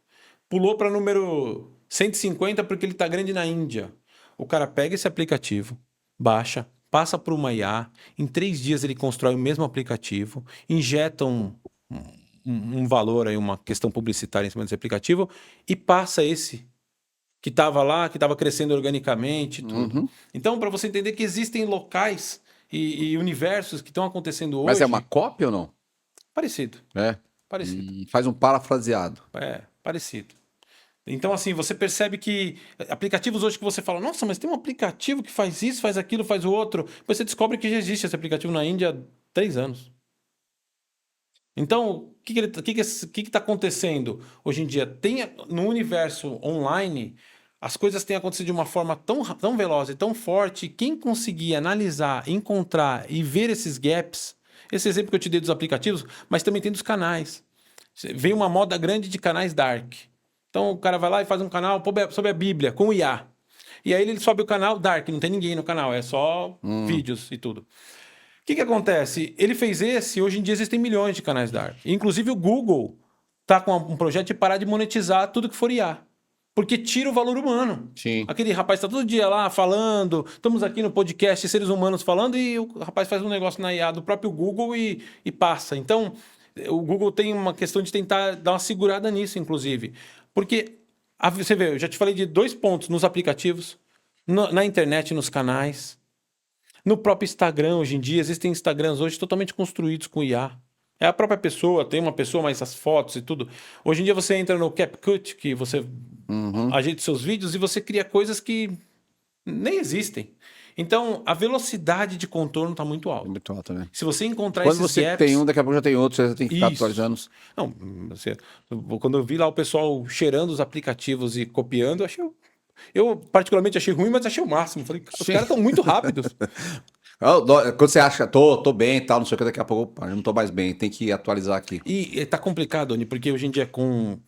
S2: Pulou para número 150 porque ele está grande na Índia. O cara pega esse aplicativo, baixa, passa por uma IA, em 3 dias ele constrói o mesmo aplicativo, injeta um valor aí, uma questão publicitária em cima desse aplicativo e passa esse que estava lá, que estava crescendo organicamente e tudo.
S1: Uhum.
S2: Então, para você entender que existem locais e universos que estão acontecendo
S1: Mas
S2: hoje,
S1: é uma cópia ou não?
S2: parecido,
S1: É.
S2: parecido,
S1: Faz um parafraseado.
S2: parecido. Então, assim, você percebe que aplicativos hoje que você fala, nossa, mas tem um aplicativo que faz isso, faz aquilo, faz o outro. Depois você descobre que já existe esse aplicativo na Índia há 3 anos. Então, o que está acontecendo hoje em dia? No universo online, as coisas têm acontecido de uma forma tão veloz e tão forte. Quem conseguir analisar, encontrar e ver esses gaps, esse exemplo que eu te dei dos aplicativos, mas também tem dos canais. Veio uma moda grande de canais dark. Então, o cara vai lá e faz um canal sobre a Bíblia, com o IA. E aí ele sobe o canal dark, não tem ninguém no canal, é só vídeos e tudo. O que acontece? Ele fez esse, hoje em dia existem milhões de canais dark. Inclusive o Google está com um projeto de parar de monetizar tudo que for IA. Porque tira o valor humano.
S1: Sim.
S2: Aquele rapaz está todo dia lá falando, estamos aqui no podcast Seres Humanos falando, e o rapaz faz um negócio na IA do próprio Google e passa. Então, o Google tem uma questão de tentar dar uma segurada nisso, inclusive. Porque, você vê, eu já te falei de 2 pontos nos aplicativos, na internet, nos canais. No próprio Instagram, hoje em dia, existem Instagrams hoje totalmente construídos com IA. É a própria pessoa, tem uma pessoa, mas as fotos e tudo. Hoje em dia você entra no CapCut, que você ajeita seus vídeos e você cria coisas que nem existem. Então, a velocidade de contorno está muito
S1: É
S2: alta.
S1: muito alto, né?
S2: Se você encontrar
S1: Quando
S2: esses
S1: você
S2: gaps...
S1: tem um, daqui a pouco já tem outro, você tem que ficar
S2: Isso.
S1: atualizando.
S2: Não, quando eu vi lá o pessoal cheirando os aplicativos e copiando, eu particularmente achei ruim, mas achei o máximo. Falei, os
S1: Sim.
S2: caras estão muito rápidos.
S1: Quando você acha, tô bem e tal, não sei o que, daqui a pouco, opa, eu não tô mais bem, tem que atualizar aqui.
S2: E tá complicado, Doni, porque hoje em dia com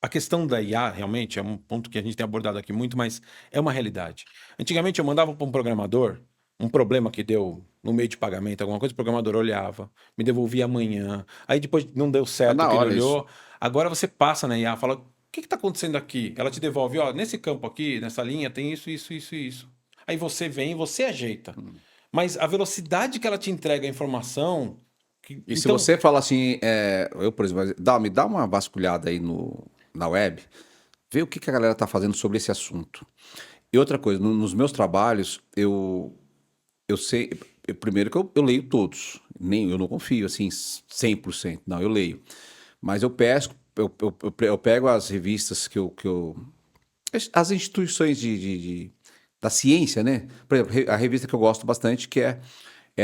S2: a questão da IA realmente é um ponto que a gente tem abordado aqui muito, mas é uma realidade. Antigamente eu mandava para um programador um problema que deu no meio de pagamento, alguma coisa, o programador olhava, me devolvia amanhã. Aí depois não deu certo
S1: na
S2: o que ele
S1: hora
S2: olhou. Agora você passa na IA, fala, o que está acontecendo aqui? Ela te devolve, ó, nesse campo aqui, nessa linha, tem isso, isso, isso e isso. Aí você vem e você ajeita. Mas a velocidade que ela te entrega a informação...
S1: E se você fala assim, eu, por exemplo, me dá uma vasculhada aí na web, vê o que a galera tá fazendo sobre esse assunto. E outra coisa, nos meus trabalhos, eu sei, primeiro que eu leio todos, eu não confio assim 100%, não, eu leio. Mas eu pego as revistas as instituições da ciência, né? Por exemplo, a revista que eu gosto bastante, que é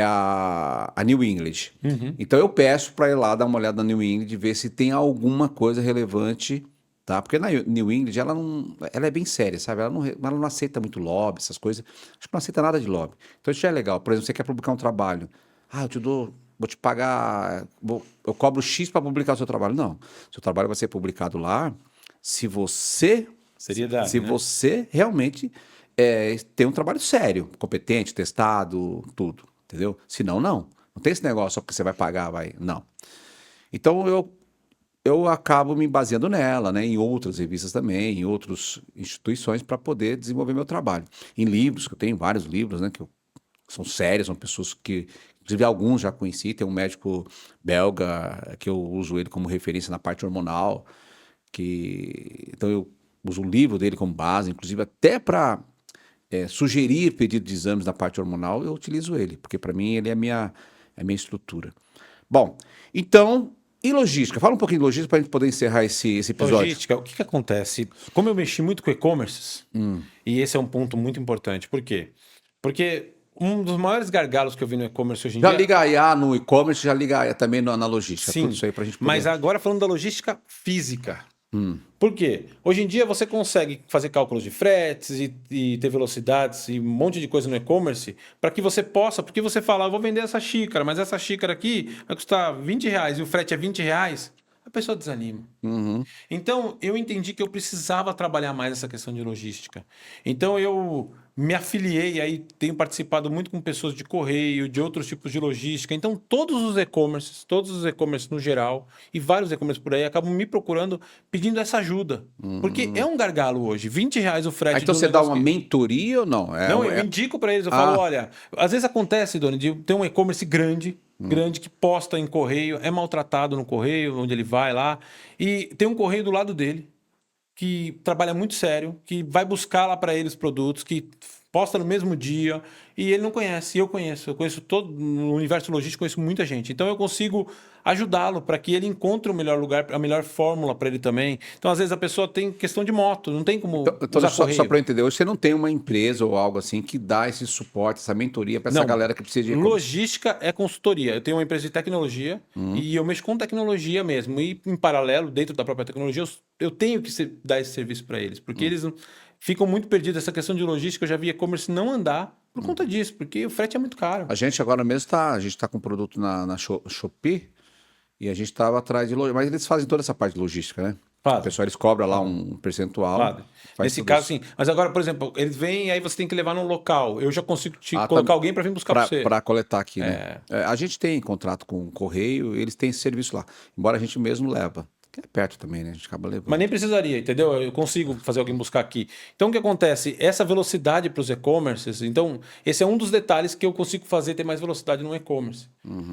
S1: a New English. Então eu peço para ir lá dar uma olhada na New English e ver se tem alguma coisa relevante, tá? Porque na New English ela é bem séria, sabe? Ela não aceita muito lobby, essas coisas. Acho que não aceita nada de lobby. Então isso já é legal. Por exemplo, você quer publicar um trabalho. Vou te pagar, eu cobro X para publicar o seu trabalho. Não. Seu trabalho vai ser publicado lá se você
S2: Seriedade,
S1: se
S2: né?
S1: você realmente tem um trabalho sério, competente, testado, tudo. Entendeu? Senão, não. Não tem esse negócio só porque você vai pagar, vai. Não. Então, eu acabo me baseando nela, né? Em outras revistas também, em outras instituições, para poder desenvolver meu trabalho. Em livros, que eu tenho vários livros, né? Que são sérios, são pessoas que... Inclusive, alguns já conheci. Tem um médico belga, que eu uso ele como referência na parte hormonal. Então, eu uso o livro dele como base, inclusive até para... sugerir pedido de exames na parte hormonal, eu utilizo ele, porque para mim ele é a minha estrutura. Bom, então, e logística? Fala um pouquinho de logística para a gente poder encerrar esse episódio.
S2: Logística, o que acontece? Como eu mexi muito com e-commerces, e esse é um ponto muito importante, por quê? Porque um dos maiores gargalos que eu vi no e-commerce hoje em
S1: Já
S2: dia...
S1: liga a IA no e-commerce, já liga a IA também na logística.
S2: Sim,
S1: Tudo isso aí para a gente poder...
S2: mas agora falando da logística física. Por quê? Hoje em dia você consegue fazer cálculos de fretes e ter velocidades e um monte de coisa no e-commerce para que você possa, porque você fala, eu vou vender essa xícara, mas essa xícara aqui vai custar R$20 e o frete é R$20, a pessoa desanima. Então eu entendi que eu precisava trabalhar mais essa questão de logística. Então eu me afiliei, aí tenho participado muito com pessoas de correio, de outros tipos de logística. Então, todos os e-commerces no geral, e vários e-commerce por aí, acabam me procurando pedindo essa ajuda. Porque é um gargalo hoje. R$ 20 o
S1: Ah,
S2: frete
S1: então
S2: de um
S1: você dá
S2: negócio
S1: uma
S2: que...
S1: mentoria ou não?
S2: Não, eu indico para eles, eu falo,
S1: Ah,
S2: olha, às vezes acontece, Doni, de ter um e-commerce grande que posta em correio, é maltratado no correio, onde ele vai lá, e tem um correio do lado dele que trabalha muito sério, que vai buscar lá para ele os produtos, que posta no mesmo dia, e ele não conhece, e eu conheço todo no universo logístico, conheço muita gente. Então eu consigo ajudá-lo para que ele encontre o melhor lugar, a melhor fórmula para ele também. Então às vezes a pessoa tem questão de moto, não tem como
S1: então
S2: usar
S1: só
S2: correio.
S1: para eu entender, hoje você não tem uma empresa ou algo assim que dá esse suporte, essa mentoria para essa
S2: Não,
S1: galera que precisa de e-commerce?
S2: logística é consultoria. Eu tenho uma empresa de tecnologia e eu mexo com tecnologia mesmo. E em paralelo, dentro da própria tecnologia, eu tenho que dar esse serviço para eles, porque eles ficam muito perdidos. Essa questão de logística, eu já vi e-commerce não andar por conta disso, porque o frete é muito caro.
S1: A gente agora mesmo a gente está com produto na Shopee e a gente estava atrás de logística, mas eles fazem toda essa parte de logística, né? O
S2: Fazem.
S1: pessoal eles cobram lá
S2: Fazem.
S1: um percentual,
S2: Fazem.
S1: faz
S2: Nesse
S1: tudo
S2: caso,
S1: isso.
S2: sim. Mas agora, por exemplo, eles vêm e aí você tem que levar num local. Eu já consigo te
S1: Ah, tá.
S2: colocar alguém para vir buscar para você.
S1: Para coletar aqui, né? É, a gente tem contrato com o Correio, eles têm esse serviço lá. Embora a gente mesmo leva. Que é perto também, né? A gente acaba
S2: Mas
S1: levando.
S2: nem precisaria, entendeu? Eu consigo fazer alguém buscar aqui. Então, o que acontece? Essa velocidade para os e-commerces, então, esse é um dos detalhes que eu consigo fazer ter mais velocidade no e-commerce.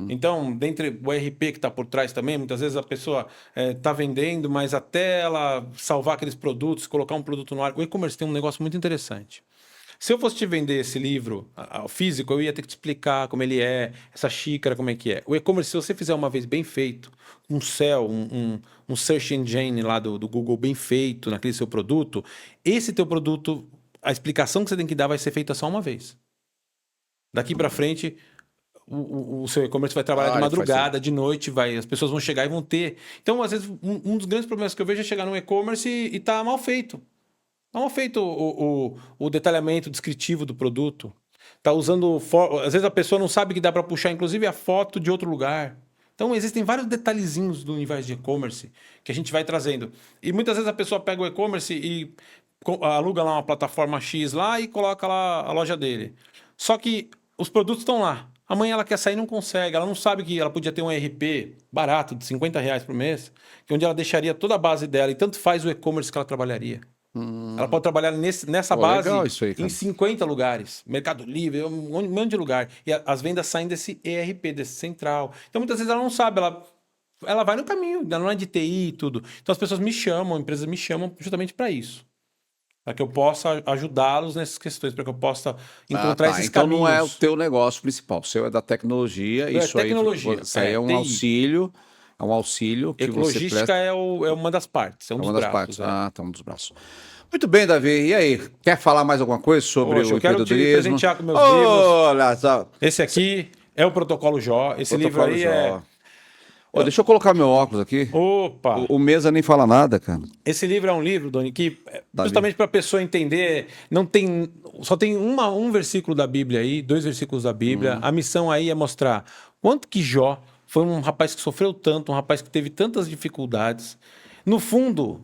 S2: Então, dentre o ERP que está por trás também, muitas vezes a pessoa está vendendo, mas até ela salvar aqueles produtos, colocar um produto no ar. O e-commerce tem um negócio muito interessante. Se eu fosse te vender esse livro físico, eu ia ter que te explicar como ele é, essa xícara, como é que é. O e-commerce, se você fizer uma vez bem feito, um SEO, um search engine lá do Google bem feito naquele seu produto, esse teu produto, a explicação que você tem que dar vai ser feita só uma vez. Daqui para frente, o seu e-commerce vai trabalhar de
S1: Ele faz
S2: madrugada, de noite, as pessoas vão chegar e vão ter. Então, às vezes, um dos grandes problemas que eu vejo é chegar no e-commerce e tá mal feito. Não é feito o detalhamento descritivo do produto. Tá usando. Às vezes a pessoa não sabe que dá para puxar, inclusive, a foto de outro lugar. Então, existem vários detalhezinhos do universo de e-commerce que a gente vai trazendo. E muitas vezes a pessoa pega o e-commerce e aluga lá uma plataforma X lá e coloca lá a loja dele. Só que os produtos estão lá. Amanhã ela quer sair e não consegue. Ela não sabe que ela podia ter um ERP barato de R$ 50 por mês, onde ela deixaria toda a base dela e tanto faz o e-commerce que ela trabalharia. Ela pode trabalhar nessa
S1: Pô, legal
S2: base
S1: isso aí,
S2: em
S1: cara.
S2: 50 lugares. Mercado Livre, um monte de lugar. E as vendas saem desse ERP, desse central. Então, muitas vezes ela não sabe, ela vai no caminho, ela não é de TI e tudo. Então, as pessoas me chamam, empresas me chamam justamente para isso. Para que eu possa ajudá-los nessas questões, para que eu possa
S1: Ah,
S2: encontrar
S1: tá.
S2: esses
S1: Então não é o
S2: caminhos.
S1: teu negócio principal. O seu é da tecnologia.
S2: É
S1: Isso aí,
S2: tecnologia,
S1: isso aí é um
S2: TI.
S1: auxílio. É um auxílio que você
S2: Logística
S1: presta.
S2: é uma das partes, é um
S1: É
S2: dos
S1: uma das partes.
S2: braços.
S1: Ah, tá um dos braços. Muito bem, Davi. E aí, quer falar mais alguma coisa sobre
S2: Poxa,
S1: o
S2: eu quero te
S1: empreendedorismo?
S2: presentear com meus livros.
S1: Olha só.
S2: Esse aqui é o Protocolo Jó. Esse livro
S1: Protocolo
S2: aí
S1: Jó.
S2: é.
S1: Ô, deixa eu colocar meu óculos aqui.
S2: Opa!
S1: O Mesa nem fala nada, cara.
S2: Esse livro é um livro, Doni, que
S1: Davi.
S2: justamente para a pessoa entender, não tem, só tem um versículo da Bíblia aí, dois versículos da Bíblia. A missão aí é mostrar quanto que Jó foi um rapaz que sofreu tanto, um rapaz que teve tantas dificuldades. No fundo,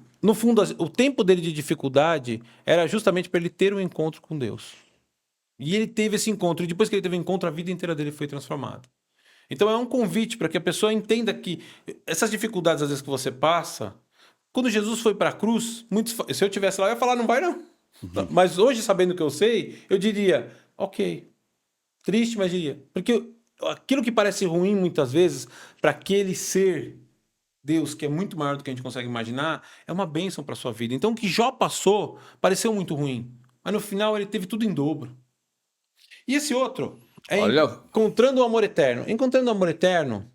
S2: o tempo dele de dificuldade era justamente para ele ter um encontro com Deus. E ele teve esse encontro, e depois que ele teve o encontro, a vida inteira dele foi transformada. Então é um convite para que a pessoa entenda que essas dificuldades às vezes que você passa, quando Jesus foi para a cruz, se eu tivesse lá, eu ia falar, não vai não. Mas hoje, sabendo o que eu sei, eu diria, ok, triste, mas diria. Porque aquilo que parece ruim muitas vezes, para aquele ser, Deus, que é muito maior do que a gente consegue imaginar, é uma bênção para sua vida. Então o que Jó passou pareceu muito ruim, mas no final ele teve tudo em dobro. E esse outro é
S1: Olha.
S2: Encontrando o Amor Eterno. Encontrando o Amor Eterno,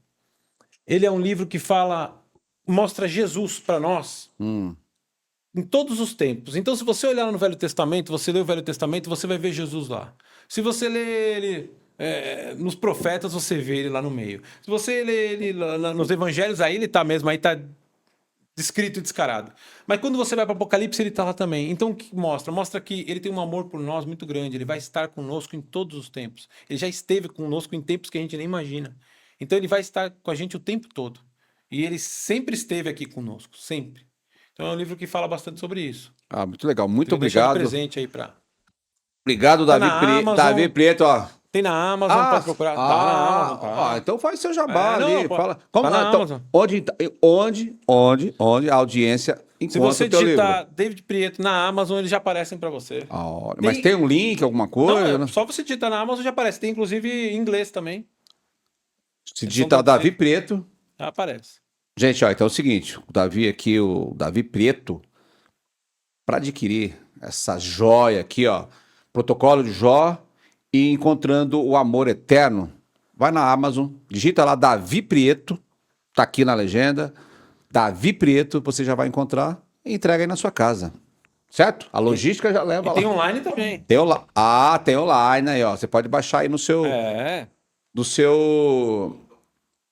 S2: ele é um livro que mostra Jesus para nós em todos os tempos. Então, se você olhar no Velho Testamento, você lê o Velho Testamento, você vai ver Jesus lá. Se você lê ele nos profetas, você vê ele lá no meio. Se você lê ele nos evangelhos, aí ele tá mesmo, aí tá descrito e descarado. Mas quando você vai para o Apocalipse, ele está lá também. Então, o que mostra? Mostra que ele tem um amor por nós muito grande. Ele vai estar conosco em todos os tempos. Ele já esteve conosco em tempos que a gente nem imagina. Então, ele vai estar com a gente o tempo todo. E ele sempre esteve aqui conosco, sempre. Então, é um livro que fala bastante sobre isso.
S1: Ah, muito legal. Muito
S2: Queria deixar de
S1: obrigado.
S2: presente aí para...
S1: Obrigado,
S2: Tá
S1: Davi,
S2: na Amazon,
S1: Davi Prieto, ó.
S2: tem na Amazon, pode procurar. Tá na Amazon, tá.
S1: Então faz seu jabá
S2: Não,
S1: ali,
S2: pô,
S1: fala. Como,
S2: tá na
S1: então,
S2: Amazon.
S1: onde a audiência
S2: Se
S1: encontra
S2: você
S1: o teu livro?
S2: digitar David Prieto na Amazon, eles já aparecem para você.
S1: Mas tem um link, alguma
S2: Não,
S1: coisa, né?
S2: só você digitar na Amazon já aparece. Tem inclusive em inglês também.
S1: Se
S2: Eles são
S1: digitar Davi
S2: traduzidos.
S1: Preto.
S2: Já aparece.
S1: Gente, ó, então é o seguinte, o Davi aqui, o Davi Preto, para adquirir essa joia aqui, ó, Protocolo de Jó e Encontrando o Amor Eterno, vai na Amazon, digita lá Davi Prieto, tá aqui na legenda, Davi Prieto, você já vai encontrar e entrega aí na sua casa, certo? A logística já
S2: E
S1: leva
S2: tem
S1: lá.
S2: online também.
S1: Tem online aí, ó, você pode baixar aí
S2: É.
S1: no seu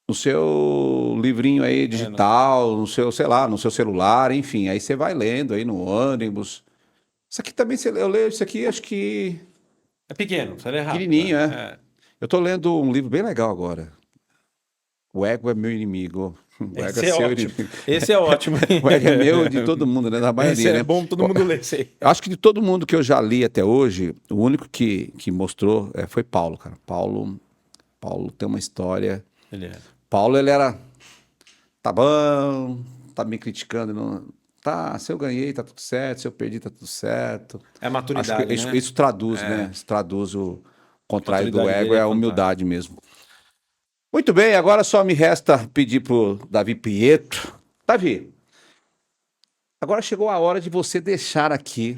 S1: no seu livrinho aí
S2: Não.
S1: digital, no seu, sei lá, no seu celular, enfim, aí você vai lendo aí no ônibus. Isso aqui também, eu leio isso aqui, acho que
S2: É pequeno, você lê rápido.
S1: pequenininho, é. Eu tô lendo um livro bem legal agora. O ego é meu inimigo. O ego é
S2: Esse é
S1: seu
S2: ótimo.
S1: inimigo.
S2: Esse é ótimo.
S1: O ego é meu de todo mundo, né? Da
S2: Esse
S1: maioria,
S2: é
S1: né?
S2: bom, todo mundo lê esse aí.
S1: Eu acho que de todo mundo que eu já li até hoje, o único que mostrou foi Paulo, cara. Paulo tem uma história.
S2: Ele é.
S1: Paulo, ele era. Tá bom, tá me criticando. Não, tá, se eu ganhei, tá tudo certo. Se eu perdi, tá tudo certo.
S2: É a
S1: Acho que
S2: maturidade,
S1: isso,
S2: né?
S1: isso traduz, né? Isso traduz o
S2: A
S1: contrário do
S2: maturidade
S1: ego,
S2: dele
S1: é
S2: é
S1: a
S2: fantástica.
S1: humildade mesmo. Muito bem, agora só me resta pedir pro Davi Prieto. Davi, agora chegou a hora de você deixar aqui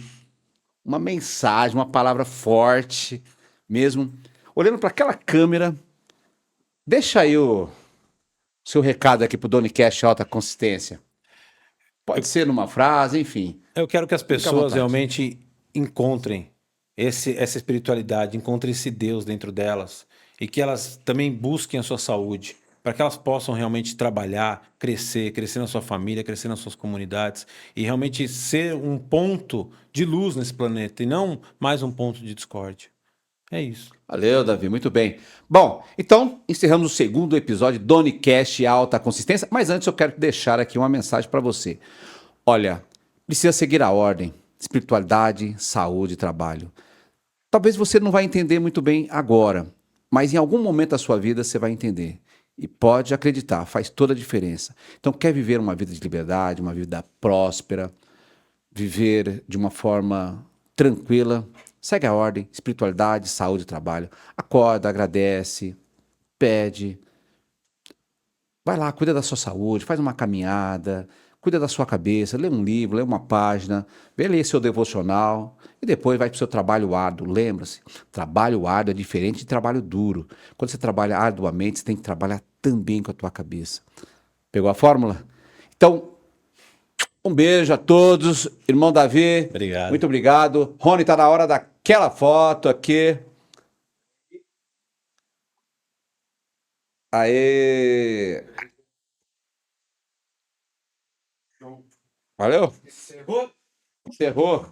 S1: uma mensagem, uma palavra forte mesmo. Olhando para aquela câmera, deixa aí o seu recado aqui pro Donicast Alta Consistência. Pode ser numa frase, enfim.
S2: Eu quero que as
S1: Fica à
S2: pessoas
S1: vontade.
S2: realmente encontrem essa espiritualidade, encontrem esse Deus dentro delas e que elas também busquem a sua saúde, para que elas possam realmente trabalhar, crescer na sua família, crescer nas suas comunidades e realmente ser um ponto de luz nesse planeta e não mais um ponto de discórdia. É isso.
S1: Valeu, Davi, muito bem. Bom, então encerramos o segundo episódio do Donicast Alta Consistência, mas antes eu quero deixar aqui uma mensagem para você. Olha, precisa seguir a ordem, espiritualidade, saúde e trabalho. Talvez você não vai entender muito bem agora, mas em algum momento da sua vida você vai entender. E pode acreditar, faz toda a diferença. Então, quer viver uma vida de liberdade, uma vida próspera, viver de uma forma tranquila, segue a ordem, espiritualidade, saúde e trabalho. Acorda, agradece, pede, vai lá, cuida da sua saúde, faz uma caminhada, cuida da sua cabeça, lê um livro, lê uma página, vê ler seu devocional e depois vai para o seu trabalho árduo. Lembra-se, trabalho árduo é diferente de trabalho duro. Quando você trabalha arduamente, você tem que trabalhar também com a tua cabeça. Pegou a fórmula? Então, um beijo a todos. Irmão Davi,
S2: Obrigado.
S1: muito obrigado. Rony, tá na hora daquela foto aqui. Aê! Valeu?
S2: Encerrou?
S1: Encerrou.